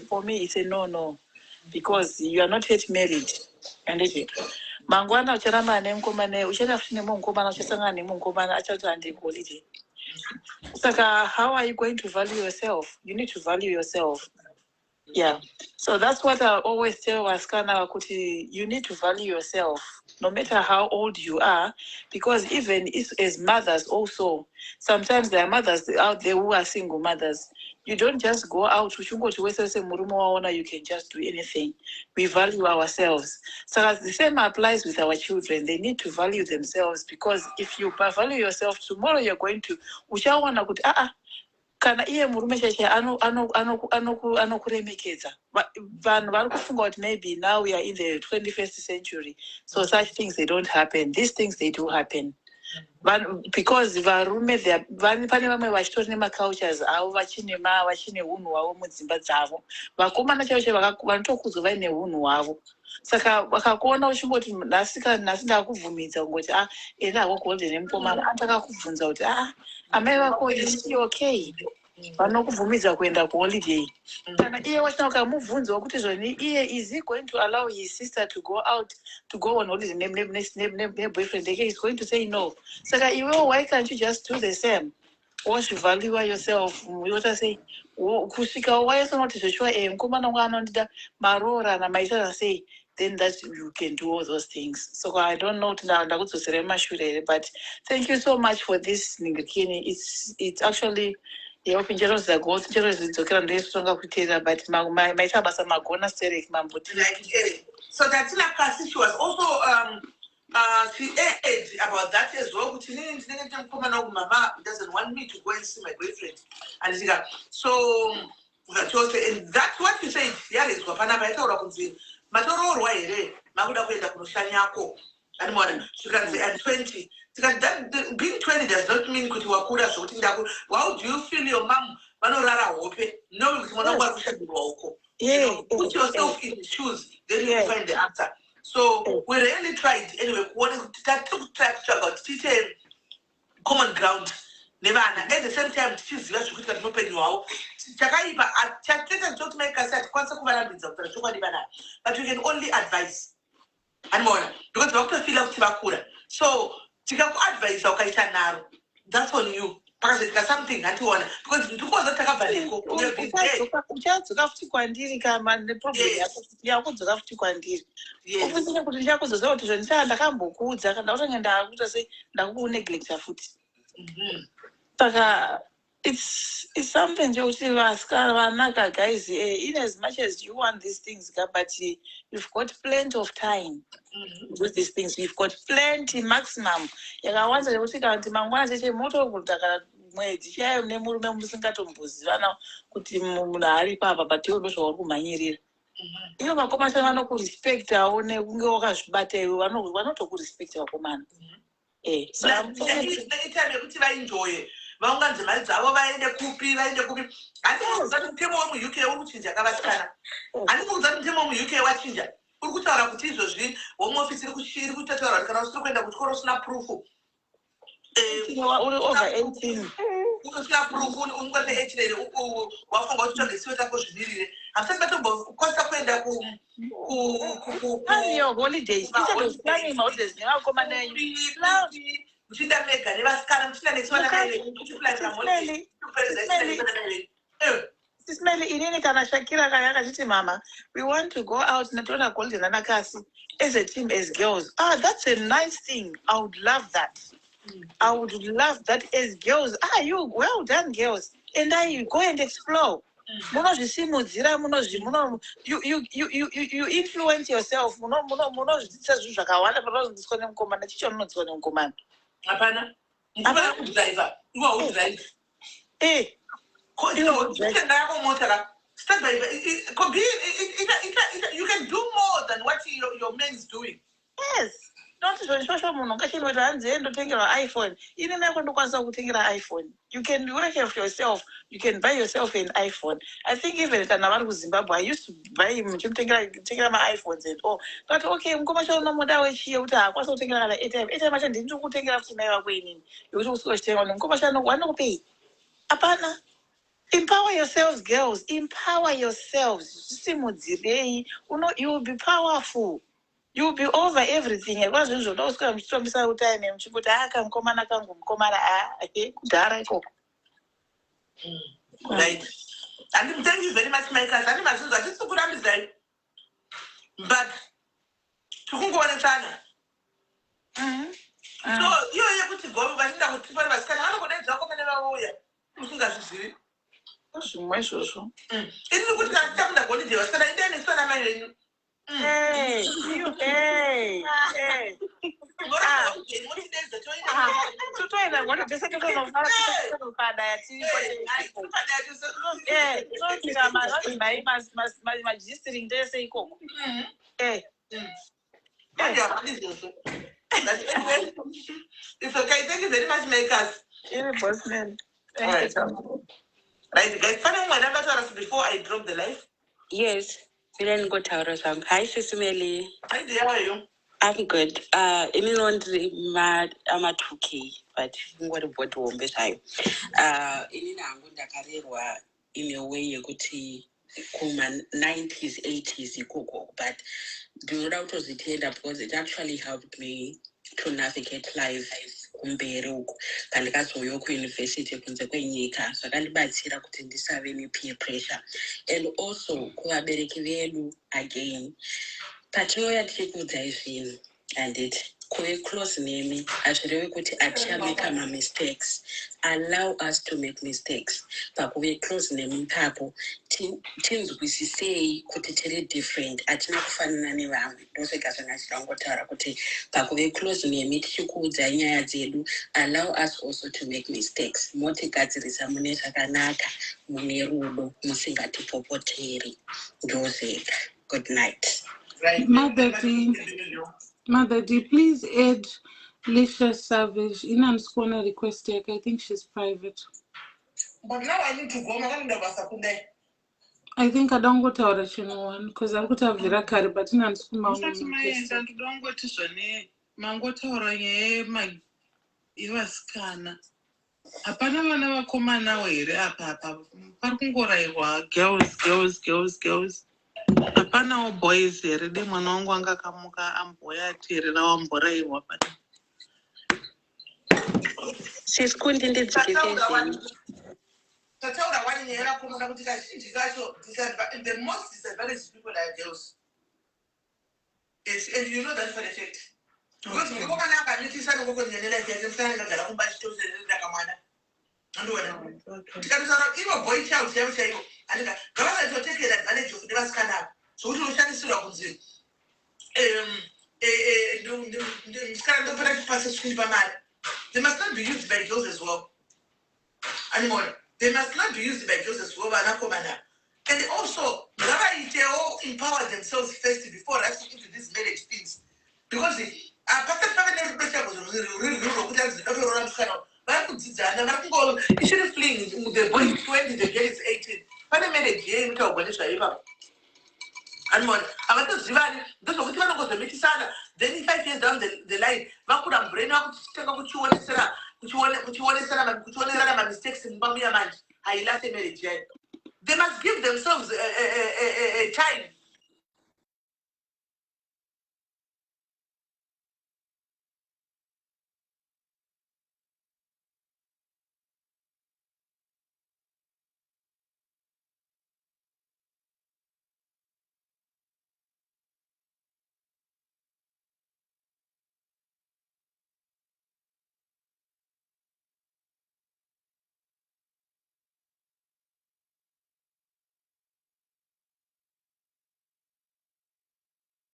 For me, it's a no. Because you are not yet married. And it Mangwana Charama name Komane, we should have seen a Monkobana Chesanga name Monkobana Achal quality. Saka, how are you going to value yourself? You need to value yourself. Yeah. So that's what I always tell Waskana Kuti, you need to value yourself, no matter how old you are, because even as mothers also, sometimes there are mothers out there who are single mothers. You don't just go out, you can just do anything. We value ourselves. So as the same applies with our children, they need to value themselves, because if you value yourself, tomorrow you're going to kana iye murume cheche anokuremekeza. Vanhu vari kufunga kuti maybe now we are in the 21st century, so such things they don't happen. These things they do happen. Because varume pane vamwe vachitori nemacultures avo vachine unhu hwavo mudzimba dzavo. Vakomana chaivo vanotokudzwa vaine unhu hwavo. Saka vakakuona uchingoti nhasi ndakuvhumidza kungoti ena hako golden nemukomana atakakubvunza kuti amai vako is she okay? Vanokubvumidza kuenda kuholiday. Kana iye wachina ukamubvunzawo kuti zvoni iye is he going to allow his sister to go out to go on holiday ne-boyfriend yake, he's going to say no. Saka iwewo, why can't you just do the same? Value yourself. Yota say kusvikawo waisonoti zveshuwa mukomana wangu anondida marora namaita sei, then that you can do all those things. So I don't know ndakudzosera mumashure, but thank you so much for this Ningikini. It's actually helping Jeros the goals, Jeros is okay and stronger kuteera, but my basa magona sterek mambuti. So that's like she was also she aired about that as well. Mama doesn't want me to go and see my boyfriend. And so that was, and that's what you said. Yeah, it's Wapana Baito Rakunzi. Matoro Waire, Maguda Veda Kushanyako, and more. You can say at 20. That being 20 does not mean Kutiwakura shooting that. How do you feel your mom? Manorara open. No, put yourself in the shoes, then you find the answer. So we really tried anyway. That took track about teaching common ground. Never, and at the same time, she's less to get open now. Chakaiba at Chaketa don't make us at consequences of the Chukanibana, but we can only advise and more because Dr. Philip Tibakura. So, Chicago advice, okay, now that's on you. pakazoitika something hationa because ndikuoza takabva neko uchadzoka futi kwandiri kama neproblem yakudzoka futi kwandiri ufunike kuti ndichakuzoziva kuti zvendichaa ndakambokuudza kana ndakutange ndakuita sei ndakukuneglecta futi saka it's something nje kuti vasikana vanaka guys in as much as you want these things but you've got plenty of time with these things. You've got plenty maximum yakawanza yekuti kana kuti mangwana cheche motokuta kana mwedzi chayo nemurume musingatombozivana kuti munhu ari papa but iwe ndozvauri kumhanyirira iyo vakomana vanokurespect aone kunge wakazvibata iwe vanotokurespecta vakomana itime yekuti vaenjoye vaunganidze mari dzavo vaende kupi handikuudza kuti mutemo wemuuk uri kuchinja kavasikana handikuudza kuti mutemo wemuuk wachinja uri kutaura kuti izvozvi home office iri kutataura kuti kana usiri kuenda kuchikoro usina prufu uri over 18 usina prufu ungoti echinere wafunga kuti togesiwe tako zvivirire hamusati vatombokosa kuenda holidays nevakomana enyu muchinda mega nevasikana muchinda Sismeli inini kana Shakira kaya kachiti mama, we want to go out natona golden anakasi as a team as girls. That's a nice thing. I would love that. I would love that as girls. You well done girls. And you go and explore. You influence yourself. You can do more than what your man is doing. Yes. Don't iPhone. You can work for yourself. You can buy yourself an iPhone. I think even in Zimbabwe, I used to buy him my iPhones and all. But okay, I'm going to know which you are. What's taking out ATM? I didn't do take up to my winning. You also stay on and come one pay. Apana. Empower yourselves, girls. Empower yourselves. You will be powerful. You will be over everything. Right. And thank you very much, Mike. But to go on so you're able to go, but you know, people are kind of going to talk about it. It's a good time to go to the hospital. Then it's what I'm Hey. It's okay. Thank you very much, Makers. Right, guys. Before I drop the live. Yes. Hi, Sisimeli. Hi, dear. How are you? I'm good. I'm a 2K, but what about home beside? In a way, you could see 90s, 80s, but do not because it actually helped me to navigate life. Kumberuko kandi kazoyo ku university kunze kwenyika zvakandibatsira kuti ndisave nepeer pressure and also kuvabereki vedu again patinoya tichikuudzai zvinhu handiti kuve close nemi hazvireve kuti atichameka mistakes. Allow us to make mistakes pakuve close nemi ipapo tinzwisisei kuti tiri different hatina kufanana nevamwe ndosvika zvangatirangotaura kuti pakuve close nemi tichikuudzai nyaya dzedu. Allow us also to make mistakes. Motigadzirisa mune zvakanaka mune rudo musingatipopoteri ndozvega. Good night. Right. Mother D, please add Lisha Savage in and corner request. I think she's private. But now I need to go. I think I don't go to original one because I'm going to have Virakari, but in and school. Don't go to Sonny. Mango Torre, my Ivaskana. Apana vana vakomana were apa parikungoraiwa girls hapana boys here de mwana wangu angakamuka amboya tirira wamboraiwa sisikundi ndidzikezeni tataura wani nyaya yakomona kuti kazhinji kacho the most disadvantaged people are girls. Yes, and you know that for a fact. Because we can't have any son who can get like a friend that are much to the Kamana. Because even boy child, and the government will take advantage of the last canal. So we will send it to the they must not be used by girls as well. Anymore. They must not be used by girls as well. And also, they all empower themselves first before rushing into these marriage things. Because the boy is 20, the girl is 18. When they marriage, and more, I want to see those of the then 5 years down the line, could have brain out to take up my mistakes in Bamia man. I last a marriage. They must give themselves a time